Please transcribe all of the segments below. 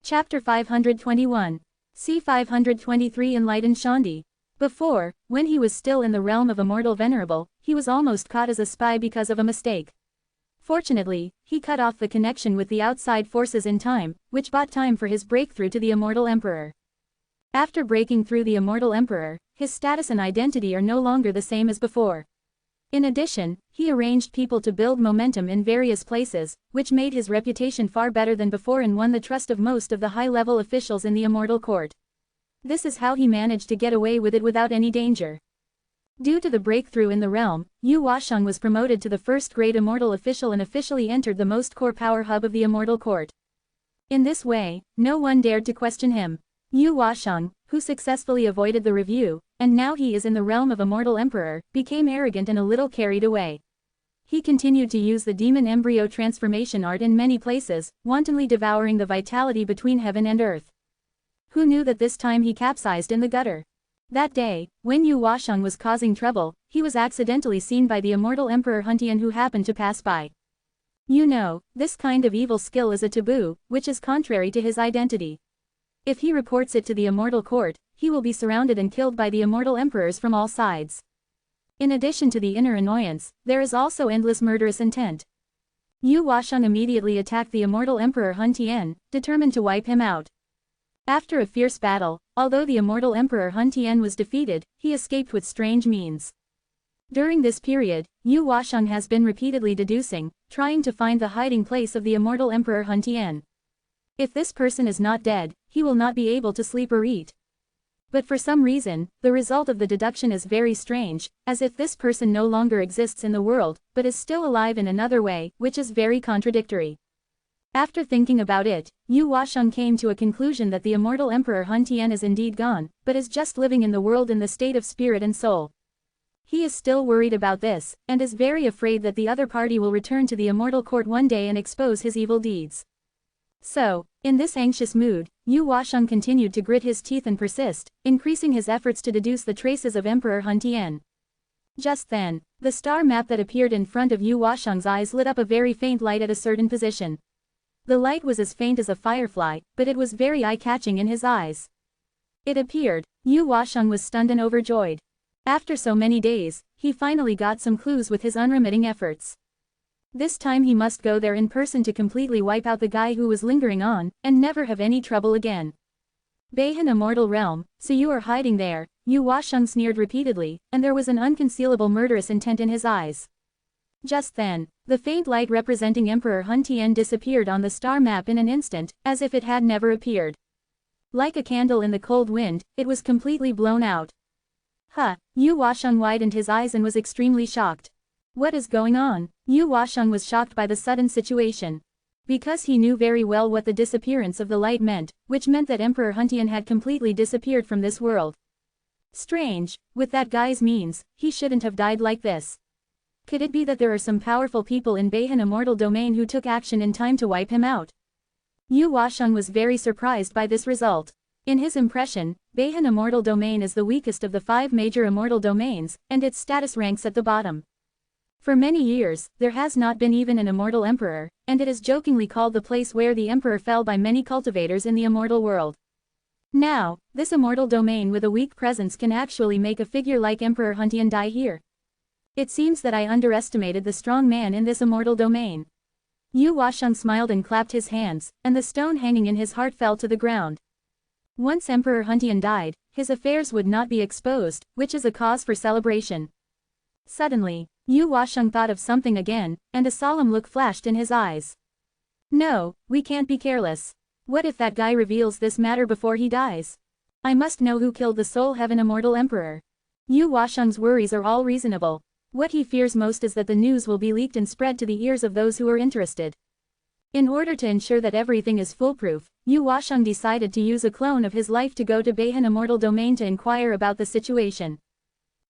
Chapter 521. C-523 Enlightened Shandi. Before, when he was still in the realm of Immortal Venerable, he was almost caught as a spy because of a mistake. Fortunately, he cut off the connection with the outside forces in time, which bought time for his breakthrough to the Immortal Emperor. After breaking through the Immortal Emperor, his status and identity are no longer the same as before. In addition, he arranged people to build momentum in various places, which made his reputation far better than before and won the trust of most of the high-level officials in the Immortal Court. This is how he managed to get away with it without any danger. Due to the breakthrough in the realm, Yu Huasheng was promoted to the first-grade immortal official and officially entered the most core power hub of the Immortal Court. In this way, no one dared to question him. Yu Huasheng, who successfully avoided the review, and now he is in the realm of Immortal Emperor, became arrogant and a little carried away. He continued to use the demon embryo transformation art in many places, wantonly devouring the vitality between heaven and earth. Who knew that this time he capsized in the gutter? That day, when Yu Huasheng was causing trouble, he was accidentally seen by the Immortal Emperor Huntian who happened to pass by. You know, this kind of evil skill is a taboo, which is contrary to his identity. If he reports it to the Immortal Court, he will be surrounded and killed by the Immortal Emperors from all sides. In addition to the inner annoyance, there is also endless murderous intent. Yu Huasheng immediately attacked the Immortal Emperor Huntian, determined to wipe him out. After a fierce battle, although the Immortal Emperor Huntian was defeated, he escaped with strange means. During this period, Yu Huasheng has been repeatedly deducing, trying to find the hiding place of the Immortal Emperor Huntian. If this person is not dead, he will not be able to sleep or eat. But for some reason, the result of the deduction is very strange, as if this person no longer exists in the world, but is still alive in another way, which is very contradictory. After thinking about it, Yu Huasheng came to a conclusion that the Immortal Emperor Huntian is indeed gone, but is just living in the world in the state of spirit and soul. He is still worried about this, and is very afraid that the other party will return to the Immortal Court one day and expose his evil deeds. So, in this anxious mood, Yu Huasheng continued to grit his teeth and persist, increasing his efforts to deduce the traces of Emperor Huntian. Just then, the star map that appeared in front of Yu Huasheng's eyes lit up a very faint light at a certain position. The light was as faint as a firefly, but it was very eye-catching in his eyes. It appeared, Yu Huasheng was stunned and overjoyed. After so many days, he finally got some clues with his unremitting efforts. This time he must go there in person to completely wipe out the guy who was lingering on, and never have any trouble again. Beihan Immortal Realm, so you are hiding there, Yu Huasheng sneered repeatedly, and there was an unconcealable murderous intent in his eyes. Just then, the faint light representing Emperor Huntian disappeared on the star map in an instant, as if it had never appeared. Like a candle in the cold wind, it was completely blown out. Yu Huasheng widened his eyes and was extremely shocked. What is going on? Yu Huasheng was shocked by the sudden situation. Because he knew very well what the disappearance of the light meant, which meant that Emperor Huntian had completely disappeared from this world. Strange, with that guy's means, he shouldn't have died like this. Could it be that there are some powerful people in Beihan Immortal Domain who took action in time to wipe him out? Yu Huasheng was very surprised by this result. In his impression, Beihan Immortal Domain is the weakest of the 5 major immortal domains, and its status ranks at the bottom. For many years, there has not been even an immortal emperor, and it is jokingly called the place where the emperor fell by many cultivators in the immortal world. Now, this immortal domain with a weak presence can actually make a figure like Emperor Huntian die here. It seems that I underestimated the strong man in this immortal domain. Yu Huasheng smiled and clapped his hands, and the stone hanging in his heart fell to the ground. Once Emperor Huntian died, his affairs would not be exposed, which is a cause for celebration. Suddenly, Yu Huasheng thought of something again, and a solemn look flashed in his eyes. No, we can't be careless. What if that guy reveals this matter before he dies? I must know who killed the Soul Heaven Immortal Emperor. Yu Huasheng's worries are all reasonable. What he fears most is that the news will be leaked and spread to the ears of those who are interested. In order to ensure that everything is foolproof, Yu Huasheng decided to use a clone of his life to go to Beihan Immortal Domain to inquire about the situation.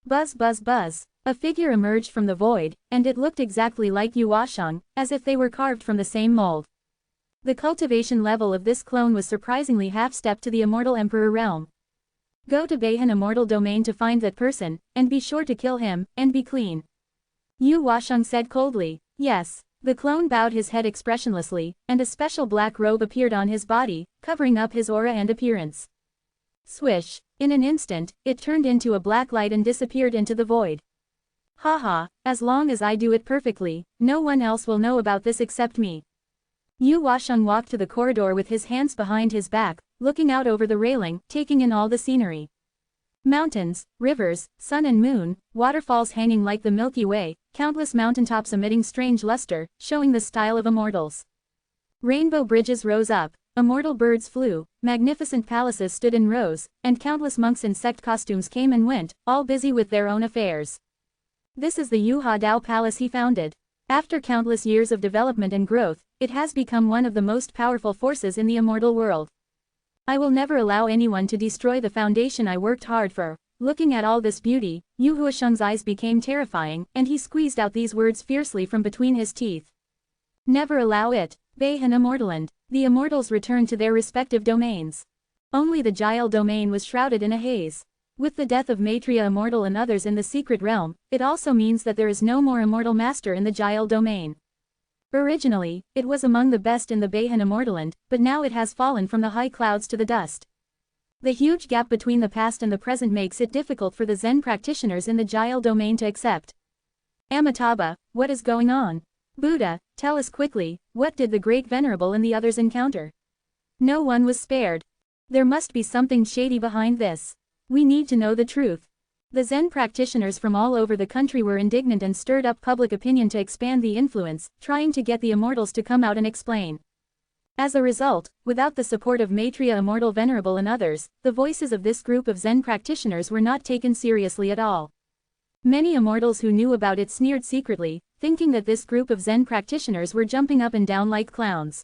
Buzz buzz buzz. A figure emerged from the void, and it looked exactly like Yu Huasheng, as if they were carved from the same mold. The cultivation level of this clone was surprisingly half-step to the Immortal Emperor realm. Go to Beihan Immortal Domain to find that person, and be sure to kill him, and be clean. Yu Huasheng said coldly. Yes, The clone bowed his head expressionlessly, and a special black robe appeared on his body, covering up his aura and appearance. Swish! In an instant, it turned into a black light and disappeared into the void. Haha, as long as I do it perfectly, no one else will know about this except me. Yu Huasheng walked to the corridor with his hands behind his back, looking out over the railing, taking in all the scenery. Mountains, rivers, sun and moon, waterfalls hanging like the Milky Way, countless mountaintops emitting strange luster, showing the style of immortals. Rainbow bridges rose up, immortal birds flew, magnificent palaces stood in rows, and countless monks in sect costumes came and went, all busy with their own affairs. This is the Yuha Dao Palace he founded. After countless years of development and growth, it has become one of the most powerful forces in the immortal world. I will never allow anyone to destroy the foundation I worked hard for. Looking at all this beauty, Yu Huasheng's eyes became terrifying, and he squeezed out these words fiercely from between his teeth. Never allow it. Beihan Immortaland. The immortals returned to their respective domains. Only the Gial domain was shrouded in a haze. With the death of Maitreya Immortal and others in the secret realm, it also means that there is no more immortal master in the Gial domain. Originally, it was among the best in the Beihan Immortaland, but now it has fallen from the high clouds to the dust. The huge gap between the past and the present makes it difficult for the Zen practitioners in the Gial domain to accept. Amitabha, what is going on? Buddha, tell us quickly, what did the Great Venerable and the others encounter? No one was spared. There must be something shady behind this. We need to know the truth. The Zen practitioners from all over the country were indignant and stirred up public opinion to expand the influence, trying to get the immortals to come out and explain. As a result, without the support of Maitreya Immortal Venerable and others, the voices of this group of Zen practitioners were not taken seriously at all. Many immortals who knew about it sneered secretly, thinking that this group of Zen practitioners were jumping up and down like clowns.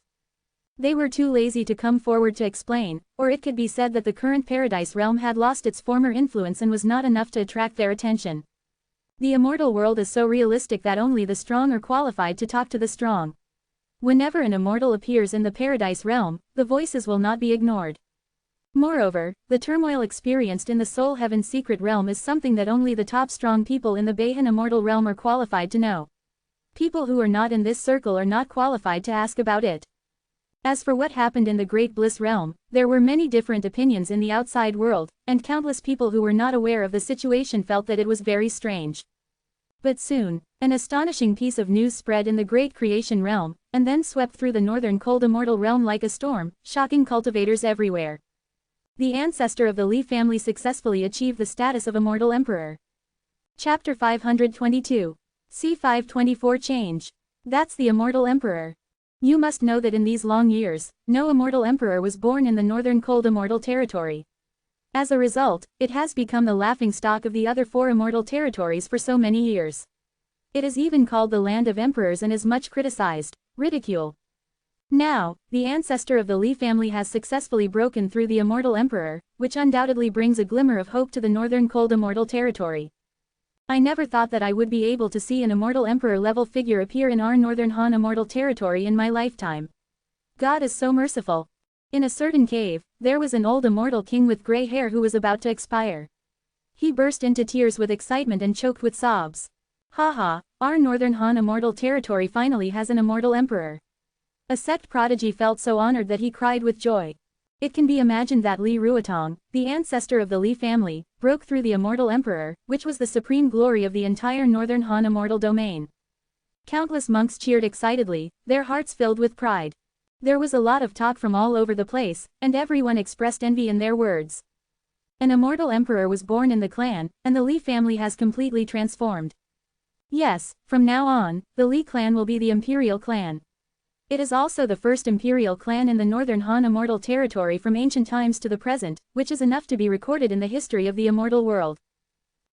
They were too lazy to come forward to explain, or it could be said that the current paradise realm had lost its former influence and was not enough to attract their attention. The immortal world is so realistic that only the strong are qualified to talk to the strong. Whenever an immortal appears in the paradise realm, the voices will not be ignored. Moreover, the turmoil experienced in the soul heaven secret realm is something that only the top strong people in the Beihan immortal realm are qualified to know. People who are not in this circle are not qualified to ask about it. As for what happened in the Great Bliss realm, there were many different opinions in the outside world, and countless people who were not aware of the situation felt that it was very strange. But soon, an astonishing piece of news spread in the Great Creation realm, and then swept through the northern cold immortal realm like a storm, shocking cultivators everywhere. The ancestor of the Li family successfully achieved the status of immortal emperor. Chapter 522. C524 Change. That's the immortal emperor. You must know that in these long years, no immortal emperor was born in the northern cold immortal territory. As a result, it has become the laughingstock of the other four immortal territories for so many years. It is even called the land of emperors and is much criticized, ridiculed. Now, the ancestor of the Li family has successfully broken through the immortal emperor, which undoubtedly brings a glimmer of hope to the northern cold immortal territory. I never thought that I would be able to see an immortal emperor-level figure appear in our northern Han immortal territory in my lifetime. God is so merciful. In a certain cave, there was an old immortal king with gray hair who was about to expire. He burst into tears with excitement and choked with sobs. Haha, our northern Han immortal territory finally has an immortal emperor. A sect prodigy felt so honored that he cried with joy. It can be imagined that Li Ruotong, the ancestor of the Li family, broke through the immortal emperor, which was the supreme glory of the entire northern Han immortal domain. Countless monks cheered excitedly, their hearts filled with pride. There was a lot of talk from all over the place, and everyone expressed envy in their words. An immortal emperor was born in the clan, and the Li family has completely transformed. Yes, from now on, the Li clan will be the imperial clan. It is also the first imperial clan in the northern Han immortal territory from ancient times to the present, which is enough to be recorded in the history of the immortal world.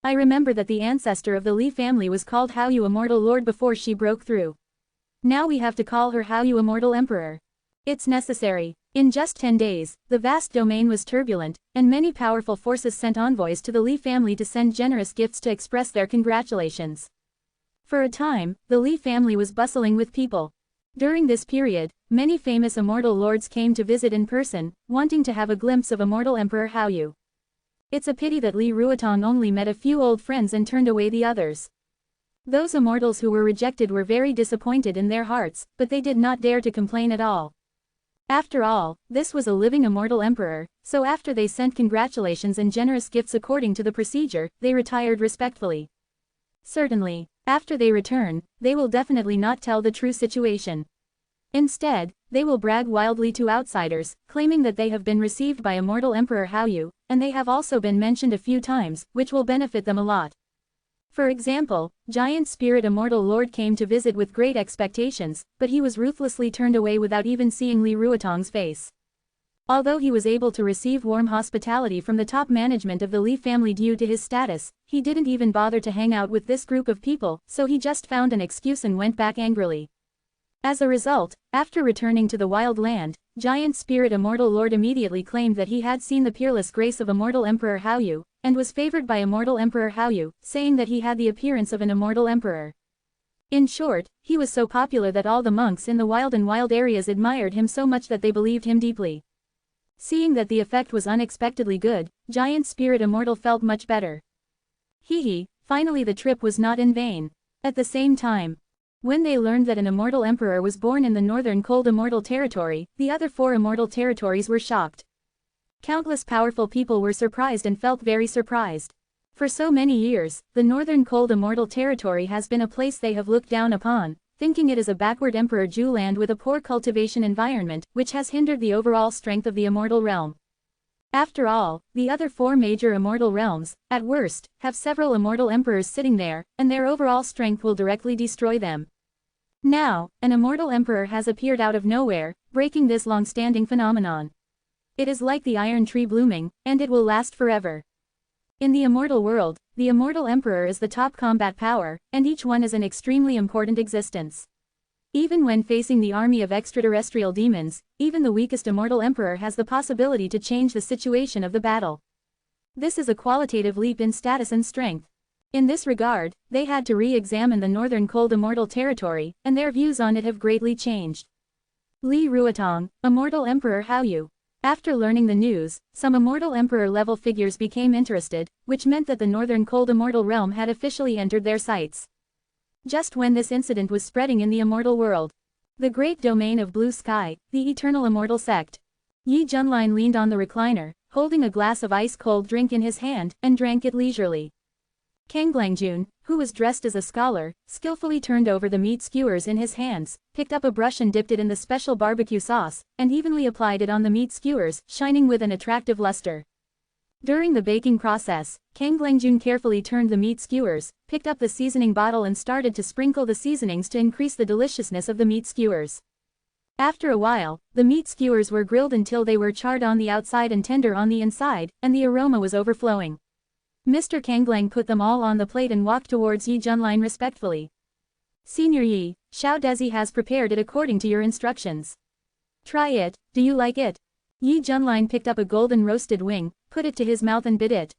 I remember that the ancestor of the Li family was called Haoyu Immortal Lord before she broke through. Now we have to call her Haoyu Immortal Emperor. It's necessary. In just 10 days, the vast domain was turbulent, and many powerful forces sent envoys to the Li family to send generous gifts to express their congratulations. For a time, the Li family was bustling with people. During this period, many famous immortal lords came to visit in person, wanting to have a glimpse of immortal Emperor Haoyu. It's a pity that Li Ruotong only met a few old friends and turned away the others. Those immortals who were rejected were very disappointed in their hearts, but they did not dare to complain at all. After all, this was a living immortal emperor, so after they sent congratulations and generous gifts according to the procedure, they retired respectfully. Certainly, after they return, they will definitely not tell the true situation. Instead, they will brag wildly to outsiders, claiming that they have been received by immortal Emperor Haoyu, and they have also been mentioned a few times, which will benefit them a lot. For example, Giant Spirit Immortal Lord came to visit with great expectations, but he was ruthlessly turned away without even seeing Li Ruotong's face. Although he was able to receive warm hospitality from the top management of the Li family due to his status, he didn't even bother to hang out with this group of people, so he just found an excuse and went back angrily. As a result, after returning to the wild land, Giant Spirit Immortal Lord immediately claimed that he had seen the peerless grace of Immortal Emperor Haoyu, and was favored by Immortal Emperor Haoyu, saying that he had the appearance of an immortal emperor. In short, he was so popular that all the monks in the wild areas admired him so much that they believed him deeply. Seeing that the effect was unexpectedly good, Giant Spirit Immortal felt much better. Finally the trip was not in vain. At the same time, when they learned that an immortal emperor was born in the northern cold immortal territory, the other 4 immortal territories were shocked. Countless powerful people were surprised and felt very surprised. For so many years, the northern cold immortal territory has been a place they have looked down upon, thinking it is a backward Emperor Ju land with a poor cultivation environment, which has hindered the overall strength of the immortal realm. After all, the other 4 major immortal realms, at worst, have several immortal emperors sitting there, and their overall strength will directly destroy them. Now, an immortal emperor has appeared out of nowhere, breaking this long-standing phenomenon. It is like the iron tree blooming, and it will last forever. In the immortal world, the immortal emperor is the top combat power, and each one is an extremely important existence. Even when facing the army of extraterrestrial demons, even the weakest immortal emperor has the possibility to change the situation of the battle. This is a qualitative leap in status and strength. In this regard, they had to re-examine the northern cold immortal territory, and their views on it have greatly changed. Li Ruotong, Immortal Emperor Haoyu. After learning the news, some immortal emperor-level figures became interested, which meant that the northern cold immortal realm had officially entered their sights. Just when this incident was spreading in the immortal world, the great domain of blue sky, the eternal immortal sect. Yi Junlin leaned on the recliner, holding a glass of ice-cold drink in his hand, and drank it leisurely. Kang Langjun, who was dressed as a scholar, skillfully turned over the meat skewers in his hands, picked up a brush and dipped it in the special barbecue sauce, and evenly applied it on the meat skewers, shining with an attractive luster. During the baking process, Kang Langjun carefully turned the meat skewers, picked up the seasoning bottle and started to sprinkle the seasonings to increase the deliciousness of the meat skewers. After a while, the meat skewers were grilled until they were charred on the outside and tender on the inside, and the aroma was overflowing. Mr. Kanglang put them all on the plate and walked towards Yi Junlin respectfully. Senior Yi, Xiao Dezi has prepared it according to your instructions. Try it, do you like it? Yi Junlin picked up a golden roasted wing, put it to his mouth and bit it.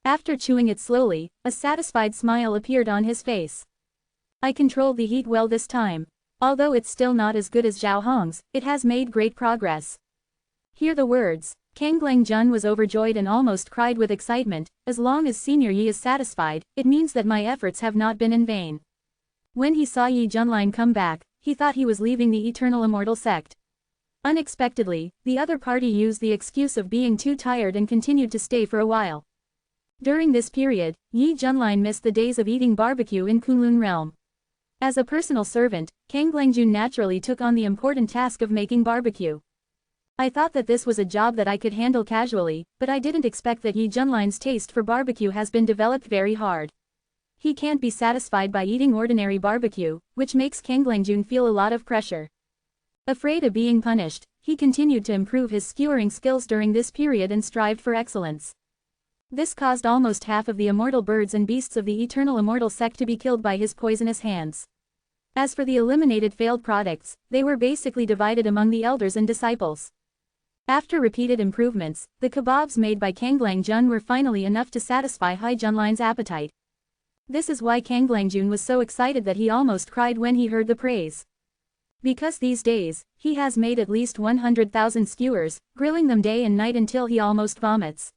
After chewing it slowly, a satisfied smile appeared on his face. I controlled the heat well this time. Although it's still not as good as Zhao Hong's, it has made great progress. Hear the words. Kang Langjun was overjoyed and almost cried with excitement. As long as Senior Yi is satisfied, it means that my efforts have not been in vain. When he saw Yi Junlin come back, he thought he was leaving the Eternal Immortal Sect. Unexpectedly, the other party used the excuse of being too tired and continued to stay for a while. During this period, Yi Junlin missed the days of eating barbecue in Kunlun realm. As a personal servant, Kang Langjun naturally took on the important task of making barbecue. I thought that this was a job that I could handle casually, but I didn't expect that Yi Junlin's taste for barbecue has been developed very hard. He can't be satisfied by eating ordinary barbecue, which makes Kang Langjun feel a lot of pressure. Afraid of being punished, he continued to improve his skewering skills during this period and strived for excellence. This caused almost half of the immortal birds and beasts of the Eternal Immortal Sect to be killed by his poisonous hands. As for the eliminated failed products, they were basically divided among the elders and disciples. After repeated improvements, the kebabs made by Kang Langjun were finally enough to satisfy Yi Junlin's appetite. This is why Kang Langjun was so excited that he almost cried when he heard the praise. Because these days, he has made at least 100,000 skewers, grilling them day and night until he almost vomits.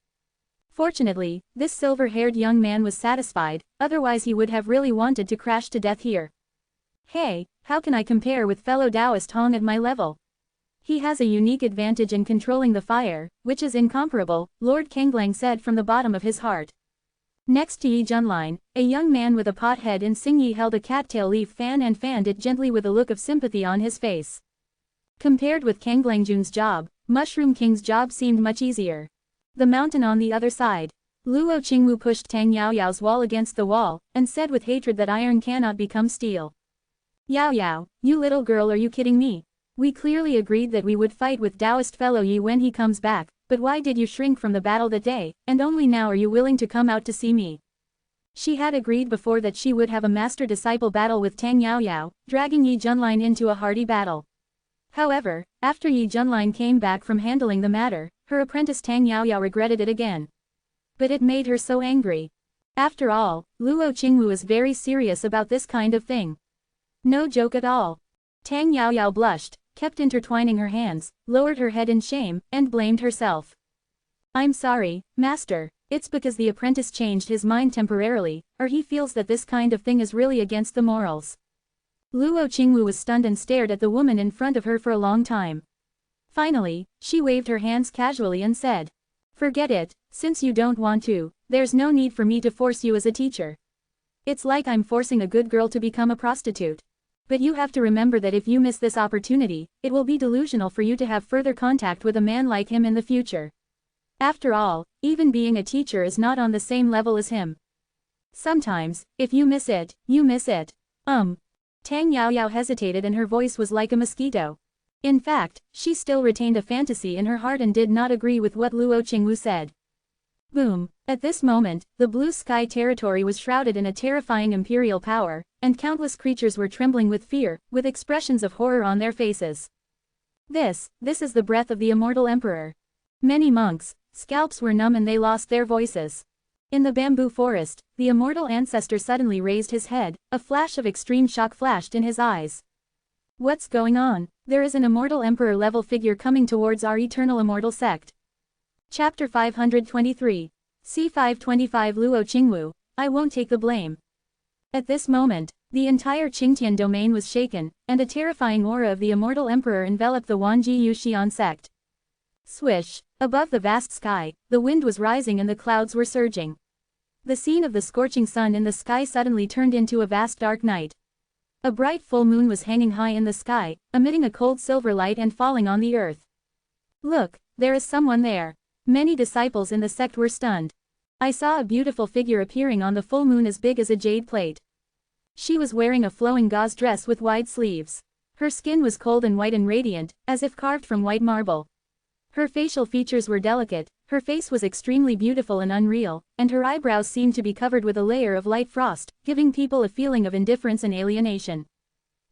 Fortunately, this silver-haired young man was satisfied, otherwise he would have really wanted to crash to death here. Hey, how can I compare with fellow Taoist Hong at my level? He has a unique advantage in controlling the fire, which is incomparable, Lord Kanglang said from the bottom of his heart. Next to Yi Junlin, a young man with a pot head in Xingyi held a cattail leaf fan and fanned it gently with a look of sympathy on his face. Compared with Kanglangjun's job, Mushroom King's job seemed much easier. The mountain on the other side. Luo Qingwu pushed Tang Yaoyao's wall against the wall, and said with hatred that iron cannot become steel. Yao Yao, you little girl, are you kidding me? We clearly agreed that we would fight with Taoist fellow Yi when he comes back, but why did you shrink from the battle that day, and only now are you willing to come out to see me? She had agreed before that she would have a master-disciple battle with Tang Yaoyao, dragging Yi Junlin into a hardy battle. However, after Yi Junlin came back from handling the matter, her apprentice Tang Yaoyao regretted it again. But it made her so angry. After all, Luo Qingwu is very serious about this kind of thing. No joke at all. Tang Yaoyao blushed, kept intertwining her hands, lowered her head in shame, and blamed herself. I'm sorry, master, it's because the apprentice changed his mind temporarily, or he feels that this kind of thing is really against the morals. Luo Qingwu was stunned and stared at the woman in front of her for a long time. Finally, she waved her hands casually and said, "Forget it, since you don't want to, there's no need for me to force you as a teacher. It's like I'm forcing a good girl to become a prostitute. But you have to remember that if you miss this opportunity, it will be delusional for you to have further contact with a man like him in the future. After all, even being a teacher is not on the same level as him. Sometimes, if you miss it, you miss it." Tang Yaoyao hesitated and her voice was like a mosquito. In fact, she still retained a fantasy in her heart and did not agree with what Luo Qingwu said. Boom! At this moment, the blue sky territory was shrouded in a terrifying imperial power, and countless creatures were trembling with fear, with expressions of horror on their faces. This is the breath of the immortal emperor. Many monks' scalps were numb and they lost their voices. In the bamboo forest, the immortal ancestor suddenly raised his head, a flash of extreme shock flashed in his eyes. What's going on? There is an immortal emperor-level figure coming towards our eternal immortal sect. Chapter 523. C525 Luo Qingwu, I won't take the blame. At this moment, the entire Qingtian domain was shaken, and a terrifying aura of the immortal emperor enveloped the Wanji Yuxian sect. Swish! Above the vast sky, the wind was rising and the clouds were surging. The scene of the scorching sun in the sky suddenly turned into a vast dark night. A bright full moon was hanging high in the sky, emitting a cold silver light and falling on the earth. Look, there is someone there. Many disciples in the sect were stunned. I saw a beautiful figure appearing on the full moon as big as a jade plate. She was wearing a flowing gauze dress with wide sleeves. Her skin was cold and white and radiant, as if carved from white marble. Her facial features were delicate, her face was extremely beautiful and unreal, and her eyebrows seemed to be covered with a layer of light frost, giving people a feeling of indifference and alienation.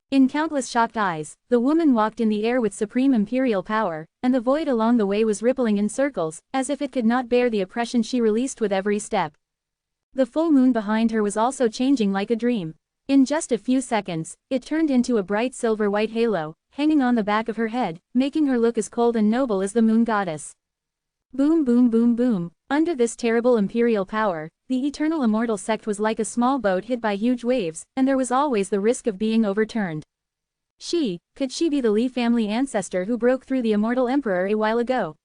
In countless shocked eyes, the woman walked in the air with supreme imperial power, and the void along the way was rippling in circles, as if it could not bear the oppression she released with every step. The full moon behind her was also changing like a dream. In just a few seconds, it turned into a bright silver-white halo, hanging on the back of her head, making her look as cold and noble as the moon goddess. Boom boom boom boom. Under this terrible imperial power, the eternal immortal sect was like a small boat hit by huge waves, and there was always the risk of being overturned. Could she be the Li family ancestor who broke through the immortal emperor a while ago?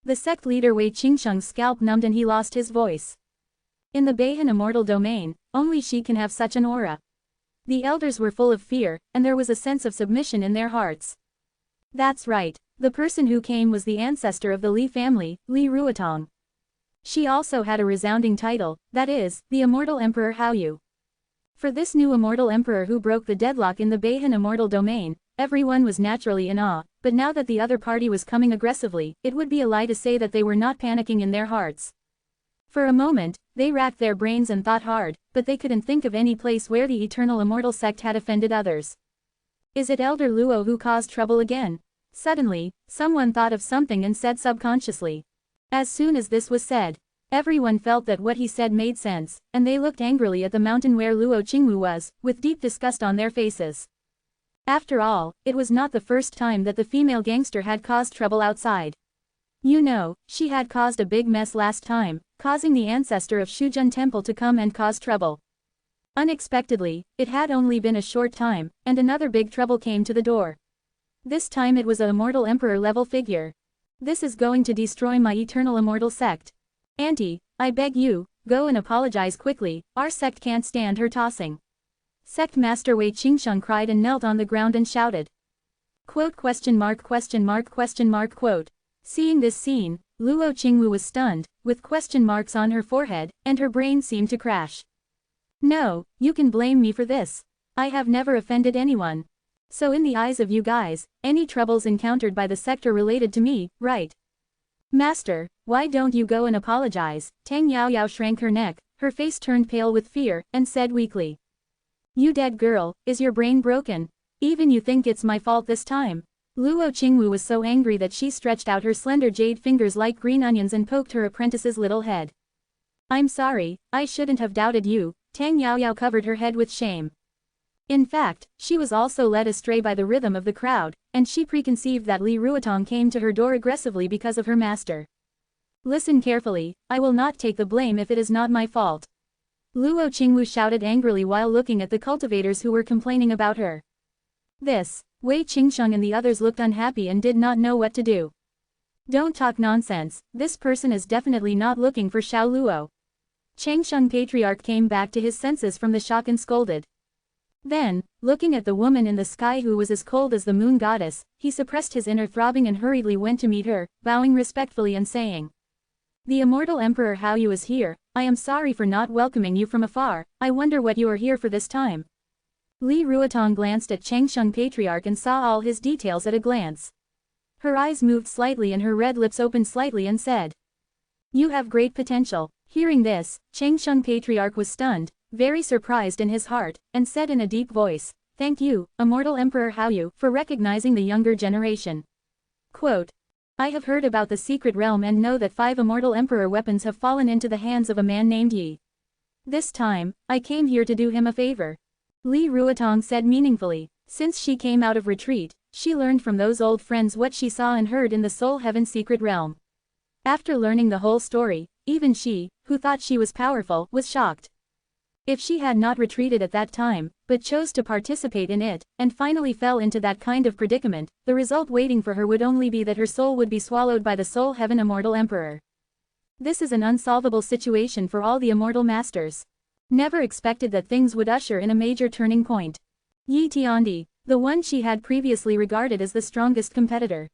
The sect leader Wei Qingsheng's scalp numbed and he lost his voice. In the Beihan immortal domain, only she can have such an aura. The elders were full of fear, and there was a sense of submission in their hearts. That's right, the person who came was the ancestor of the Li family, Li Ruotong. She also had a resounding title, that is, the immortal emperor Haoyu. For this new immortal emperor who broke the deadlock in the Beihan immortal domain, everyone was naturally in awe, but now that the other party was coming aggressively, it would be a lie to say that they were not panicking in their hearts. For a moment, they racked their brains and thought hard, but they couldn't think of any place where the eternal immortal sect had offended others. Is it Elder Luo who caused trouble again? Suddenly, someone thought of something and said subconsciously. As soon as this was said, everyone felt that what he said made sense, and they looked angrily at the mountain where Luo Qingwu was, with deep disgust on their faces. After all, it was not the first time that the female gangster had caused trouble outside. You know, she had caused a big mess last time, causing the ancestor of Shujun Temple to come and cause trouble. Unexpectedly, it had only been a short time, and another big trouble came to the door. This time it was a immortal emperor-level figure. This is going to destroy my eternal immortal sect. Auntie, I beg you, go and apologize quickly, our sect can't stand her tossing. Sect Master Wei Qingsheng cried and knelt on the ground and shouted. Quote question mark question mark question mark quote. Seeing this scene, Luo Qingwu was stunned, with question marks on her forehead, and her brain seemed to crash. No, you can blame me for this. I have never offended anyone. So in the eyes of you guys, any troubles encountered by the sect are related to me, right? Master, why don't you go and apologize? Tang Yaoyao shrank her neck, her face turned pale with fear, and said weakly. You dead girl, is your brain broken? Even you think it's my fault this time? Luo Qingwu was so angry that she stretched out her slender jade fingers like green onions and poked her apprentice's little head. I'm sorry, I shouldn't have doubted you. Tang Yaoyao covered her head with shame. In fact, she was also led astray by the rhythm of the crowd, and she preconceived that Li Ruotong came to her door aggressively because of her master. Listen carefully, I will not take the blame if it is not my fault. Luo Qingwu shouted angrily while looking at the cultivators who were complaining about her. This, Wei Qingsheng and the others looked unhappy and did not know what to do. Don't talk nonsense, this person is definitely not looking for Xiao Luo. Changsheng Patriarch came back to his senses from the shock and scolded. Then, looking at the woman in the sky who was as cold as the moon goddess, he suppressed his inner throbbing and hurriedly went to meet her, bowing respectfully and saying. The immortal Emperor Hao Yu is here, I am sorry for not welcoming you from afar, I wonder what you are here for this time. Li Ruotong glanced at Changsheng Patriarch and saw all his details at a glance. Her eyes moved slightly and her red lips opened slightly and said. You have great potential. Hearing this, Changsheng Patriarch was stunned, very surprised in his heart, and said in a deep voice, Thank you, Immortal Emperor Hao Yu, for recognizing the younger generation. Quote, I have heard about the secret realm and know that 5 Immortal Emperor weapons have fallen into the hands of a man named Yi. This time, I came here to do him a favor. Li Ruotong said meaningfully. Since she came out of retreat, she learned from those old friends what she saw and heard in the Soul Heaven secret realm. After learning the whole story, even she, who thought she was powerful, was shocked. If she had not retreated at that time, but chose to participate in it, and finally fell into that kind of predicament, the result waiting for her would only be that her soul would be swallowed by the Soul Heaven Immortal Emperor. This is an unsolvable situation for all the Immortal Masters. Never expected that things would usher in a major turning point. Yi Tiandi, the one she had previously regarded as the strongest competitor.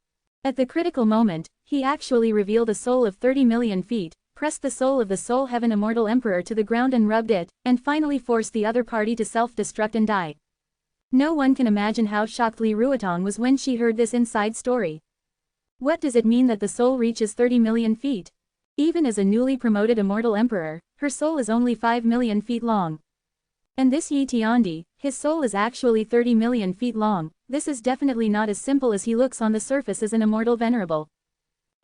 At the critical moment, he actually revealed a soul of 30 million feet, pressed the soul of the Soul Heaven Immortal Emperor to the ground and rubbed it, and finally forced the other party to self-destruct and die. No one can imagine how shocked Li Ruotong was when she heard this inside story. What does it mean that the soul reaches 30 million feet? Even as a newly promoted Immortal Emperor, her soul is only 5 million feet long. And this Yi Tiandi, his soul is actually 30 million feet long. This is definitely not as simple as he looks on the surface as an Immortal Venerable.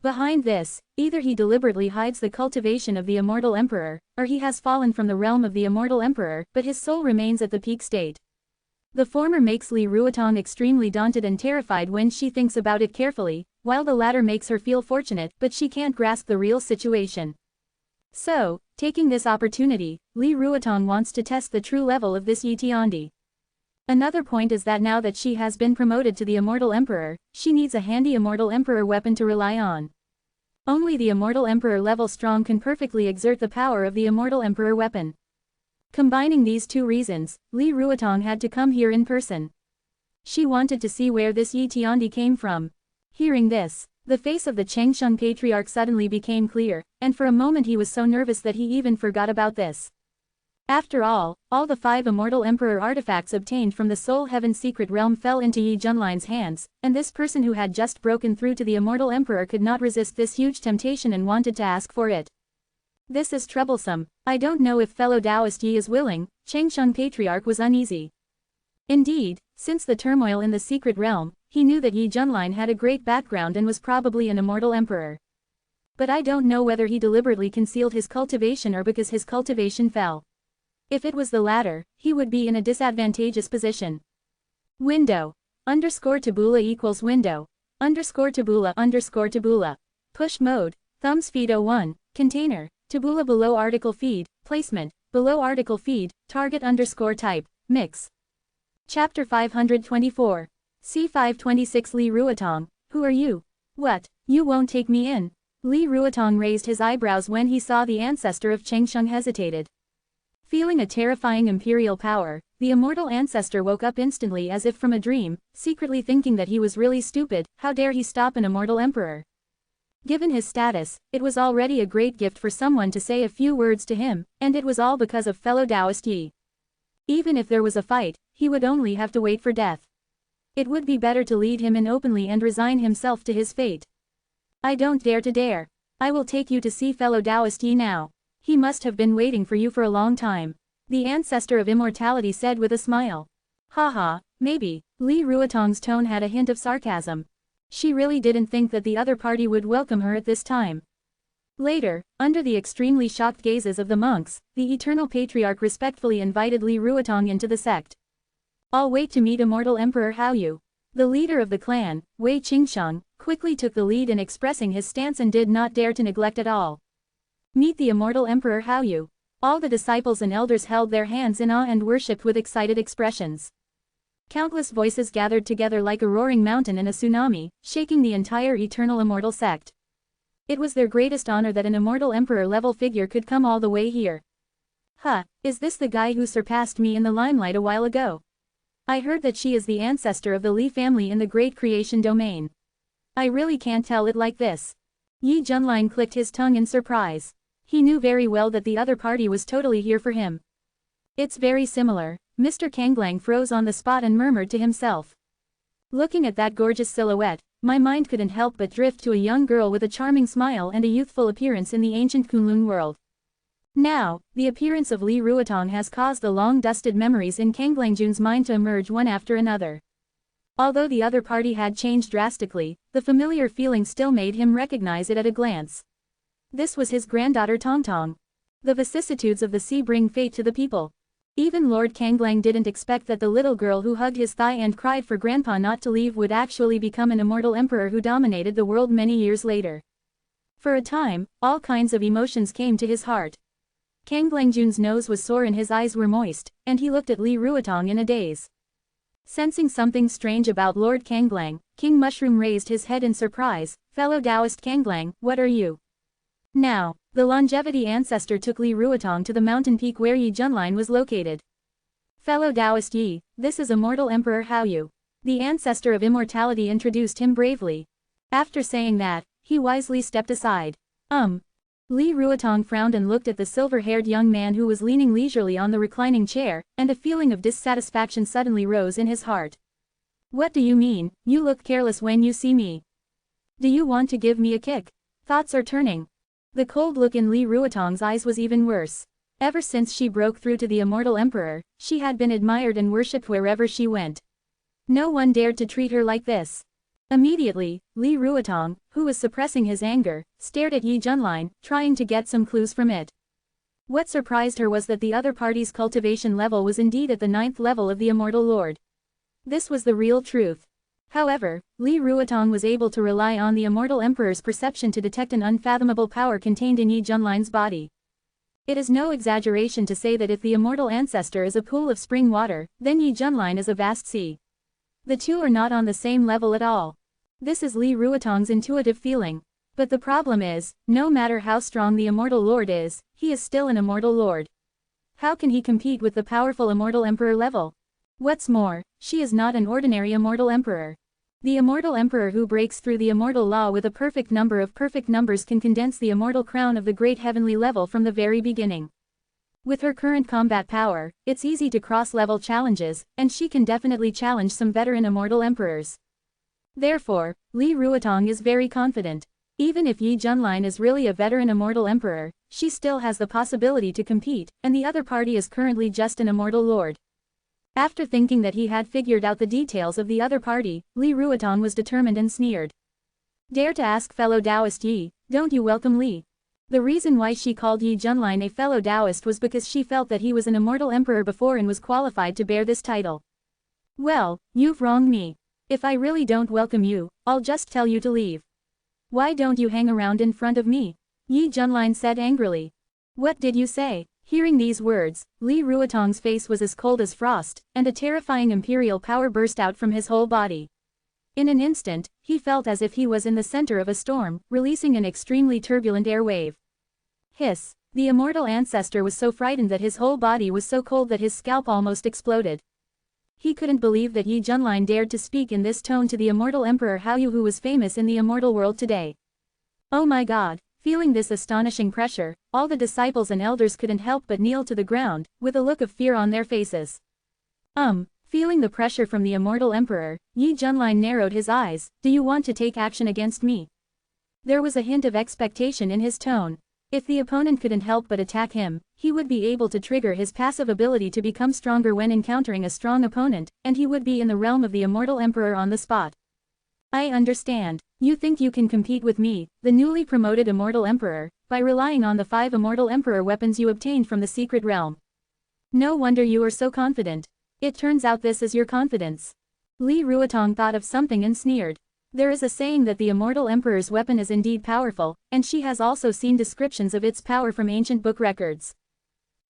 Behind this, either he deliberately hides the cultivation of the Immortal Emperor, or he has fallen from the realm of the Immortal Emperor, but his soul remains at the peak state. The former makes Li Ruotong extremely daunted and terrified when she thinks about it carefully, while the latter makes her feel fortunate, but she can't grasp the real situation. So, taking this opportunity, Li Ruotong wants to test the true level of this Yi Tiandi. Another point is that now that she has been promoted to the Immortal Emperor, she needs a handy Immortal Emperor weapon to rely on. Only the Immortal Emperor level strong can perfectly exert the power of the Immortal Emperor weapon. Combining these two reasons, Li Ruotong had to come here in person. She wanted to see where this Yi Tiandi came from. Hearing this, the face of the Changsheng Patriarch suddenly became clear, and for a moment he was so nervous that he even forgot about this. After all the 5 Immortal Emperor artifacts obtained from the Soul Heaven secret realm fell into Yi Junline's hands, and this person who had just broken through to the Immortal Emperor could not resist this huge temptation and wanted to ask for it. This is troublesome. I don't know if fellow Taoist Yi is willing. Changsheng Patriarch was uneasy. Indeed, since the turmoil in the secret realm, he knew that Yi Junline had a great background and was probably an Immortal Emperor. But I don't know whether he deliberately concealed his cultivation or because his cultivation fell. If it was the latter, he would be in a disadvantageous position. Window. _tabula equals window. _tabula_tabula. Push mode. Thumbs feed 01. Container. Tabula below article feed, placement, below article feed, target underscore type, mix. Chapter 524. C526 Li Ruotong, who are you? What, you won't take me in? Li Ruotong raised his eyebrows when he saw the ancestor of Chengsheng hesitated. Feeling a terrifying imperial power, the immortal ancestor woke up instantly as if from a dream, secretly thinking that he was really stupid. How dare he stop an immortal emperor? Given his status, it was already a great gift for someone to say a few words to him, and it was all because of fellow Taoist Yi. Even if there was a fight, he would only have to wait for death. It would be better to lead him in openly and resign himself to his fate. I don't dare to dare. I will take you to see fellow Taoist Yi now. He must have been waiting for you for a long time. The ancestor of immortality said with a smile. Haha, maybe. Li Ruotong's tone had a hint of sarcasm. She really didn't think that the other party would welcome her at this time. Later, under the extremely shocked gazes of the monks, the Eternal Patriarch respectfully invited Li Ruotong into the sect. I'll wait to meet Immortal Emperor Haoyu. The leader of the clan, Wei Qingsheng, quickly took the lead in expressing his stance and did not dare to neglect at all. Meet the Immortal Emperor Haoyu. All the disciples and elders held their hands in awe and worshipped with excited expressions. Countless voices gathered together like a roaring mountain in a tsunami, shaking the entire eternal immortal sect. It was their greatest honor that an immortal emperor-level figure could come all the way here. Is this the guy who surpassed me in the limelight a while ago? I heard that she is the ancestor of the Li family in the Great Creation Domain. I really can't tell it like this. Yi Junlin clicked his tongue in surprise. He knew very well that the other party was totally here for him. It's very similar. Mr. Kanglang froze on the spot and murmured to himself. Looking at that gorgeous silhouette, my mind couldn't help but drift to a young girl with a charming smile and a youthful appearance in the ancient Kunlun world. Now, the appearance of Li Ruotong has caused the long-dusted memories in Kanglangju's mind to emerge one after another. Although the other party had changed drastically, the familiar feeling still made him recognize it at a glance. This was his granddaughter Tongtong. The vicissitudes of the sea bring fate to the people. Even Lord Kanglang didn't expect that the little girl who hugged his thigh and cried for grandpa not to leave would actually become an immortal emperor who dominated the world many years later. For a time, all kinds of emotions came to his heart. Kanglangjun's nose was sore and his eyes were moist, and he looked at Li Ruotong in a daze. Sensing something strange about Lord Kanglang, King Mushroom raised his head in surprise. Fellow Taoist Kanglang, what are you? Now, the longevity ancestor took Li Ruotong to the mountain peak where Yi Junlin was located. Fellow Taoist Yi, this is Immortal Emperor Haoyu. The ancestor of immortality introduced him bravely. After saying that, he wisely stepped aside. Li Ruotong frowned and looked at the silver-haired young man who was leaning leisurely on the reclining chair, and a feeling of dissatisfaction suddenly rose in his heart. What do you mean? You look careless when you see me. Do you want to give me a kick? Thoughts are turning. The cold look in Li Ruotong's eyes was even worse. Ever since she broke through to the Immortal Emperor, she had been admired and worshipped wherever she went. No one dared to treat her like this. Immediately, Li Ruotong, who was suppressing his anger, stared at Yi Junlin, trying to get some clues from it. What surprised her was that the other party's cultivation level was indeed at the 9th level of the Immortal Lord. This was the real truth. However, Li Ruotong was able to rely on the Immortal Emperor's perception to detect an unfathomable power contained in Yi Junlin's body. It is no exaggeration to say that if the immortal ancestor is a pool of spring water, then Yi Junlin is a vast sea. The two are not on the same level at all. This is Li Ruotong's intuitive feeling. But the problem is, no matter how strong the Immortal Lord is, he is still an Immortal Lord. How can he compete with the powerful Immortal Emperor level? What's more, she is not an ordinary Immortal Emperor. The Immortal Emperor who breaks through the immortal law with a perfect number of perfect numbers can condense the immortal crown of the great heavenly level from the very beginning. With her current combat power, it's easy to cross-level challenges, and she can definitely challenge some veteran Immortal Emperors. Therefore, Li Ruotong is very confident. Even if Yi Junlin is really a veteran Immortal Emperor, she still has the possibility to compete, and the other party is currently just an Immortal Lord. After thinking that he had figured out the details of the other party, Li Ruotong was determined and sneered. Dare to ask fellow Taoist Yi, don't you welcome Li? The reason why she called Yi Junlin a fellow Taoist was because she felt that he was an Immortal Emperor before and was qualified to bear this title. Well, you've wronged me. If I really don't welcome you, I'll just tell you to leave. Why don't you hang around in front of me? Yi Junlin said angrily. What did you say? Hearing these words, Li Ruotong's face was as cold as frost, and a terrifying imperial power burst out from his whole body. In an instant, he felt as if he was in the center of a storm, releasing an extremely turbulent air wave. Hiss! The immortal ancestor was so frightened that his whole body was so cold that his scalp almost exploded. He couldn't believe that Yi Junlin dared to speak in this tone to the immortal Emperor Haoyu, who was famous in the immortal world today. Oh my god! Feeling this astonishing pressure, all the disciples and elders couldn't help but kneel to the ground, with a look of fear on their faces. Feeling the pressure from the immortal emperor, Yi Junlin narrowed his eyes. Do you want to take action against me? There was a hint of expectation in his tone. If the opponent couldn't help but attack him, he would be able to trigger his passive ability to become stronger when encountering a strong opponent, and he would be in the realm of the immortal emperor on the spot. I understand. You think you can compete with me, the newly promoted immortal emperor, by relying on the 5 immortal emperor weapons you obtained from the secret realm. No wonder you are so confident. It turns out this is your confidence. Li Ruotong thought of something and sneered. There is a saying that the immortal emperor's weapon is indeed powerful, and she has also seen descriptions of its power from ancient book records.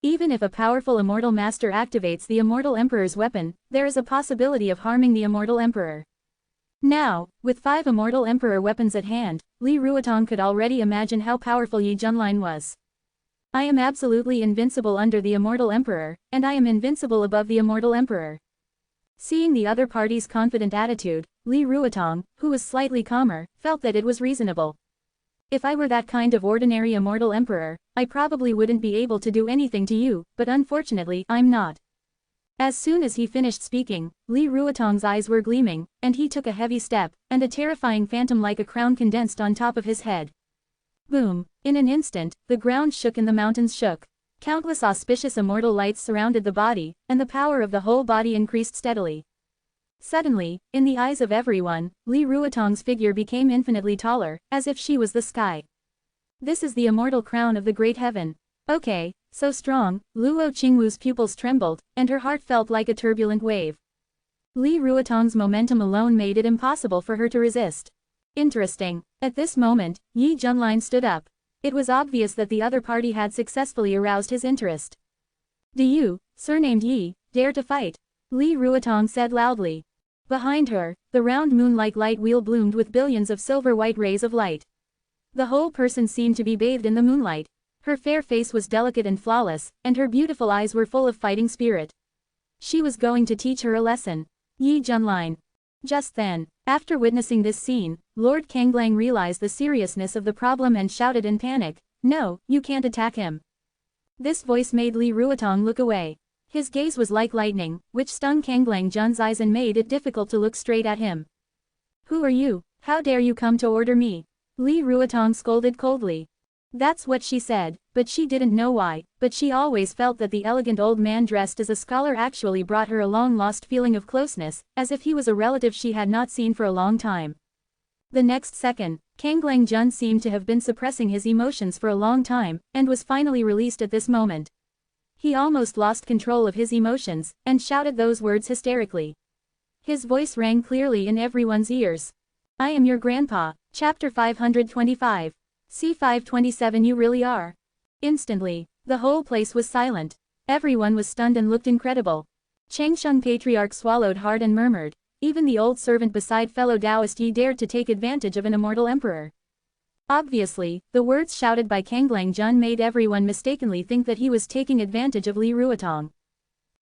Even if a powerful immortal master activates the immortal emperor's weapon, there is a possibility of harming the immortal emperor. Now, with 5 immortal emperor weapons at hand, Li Ruotong could already imagine how powerful Yi Junlin was. I am absolutely invincible under the immortal emperor, and I am invincible above the immortal emperor. Seeing the other party's confident attitude, Li Ruotong, who was slightly calmer, felt that it was reasonable. If I were that kind of ordinary immortal emperor, I probably wouldn't be able to do anything to you, but unfortunately, I'm not. As soon as he finished speaking, Li Ruotong's eyes were gleaming, and he took a heavy step, and a terrifying phantom like a crown condensed on top of his head. Boom! In an instant, the ground shook and the mountains shook. Countless auspicious immortal lights surrounded the body, and the power of the whole body increased steadily. Suddenly, in the eyes of everyone, Li Ruotong's figure became infinitely taller, as if she was the sky. This is the immortal crown of the great heaven. Okay, so strong. Luo Qingwu's pupils trembled, and her heart felt like a turbulent wave. Li Ruotong's momentum alone made it impossible for her to resist. Interesting. At this moment, Yi Junlin stood up. It was obvious that the other party had successfully aroused his interest. Do you, surnamed Yi, dare to fight? Li Ruotong said loudly. Behind her, the round moon-like light wheel bloomed with billions of silver-white rays of light. The whole person seemed to be bathed in the moonlight. Her fair face was delicate and flawless, and her beautiful eyes were full of fighting spirit. She was going to teach her a lesson. Yi Junlin. Just then, after witnessing this scene, Lord Kanglang realized the seriousness of the problem and shouted in panic, "No, you can't attack him." This voice made Li Ruotong look away. His gaze was like lightning, which stung Kanglang Jun's eyes and made it difficult to look straight at him. Who are you? How dare you come to order me? Li Ruotong scolded coldly. That's what she said, but she didn't know why, but she always felt that the elegant old man dressed as a scholar actually brought her a long-lost feeling of closeness, as if he was a relative she had not seen for a long time. The next second, Kanglang Jun seemed to have been suppressing his emotions for a long time, and was finally released at this moment. He almost lost control of his emotions, and shouted those words hysterically. His voice rang clearly in everyone's ears. I am your grandpa. Chapter 525. C527 You really are. Instantly, the whole place was silent. Everyone was stunned and looked incredible. Changsheng Patriarch swallowed hard and murmured. Even the old servant beside fellow Taoist Yi dared to take advantage of an immortal emperor. Obviously, the words shouted by Kanglang Jun made everyone mistakenly think that he was taking advantage of Li Ruotong.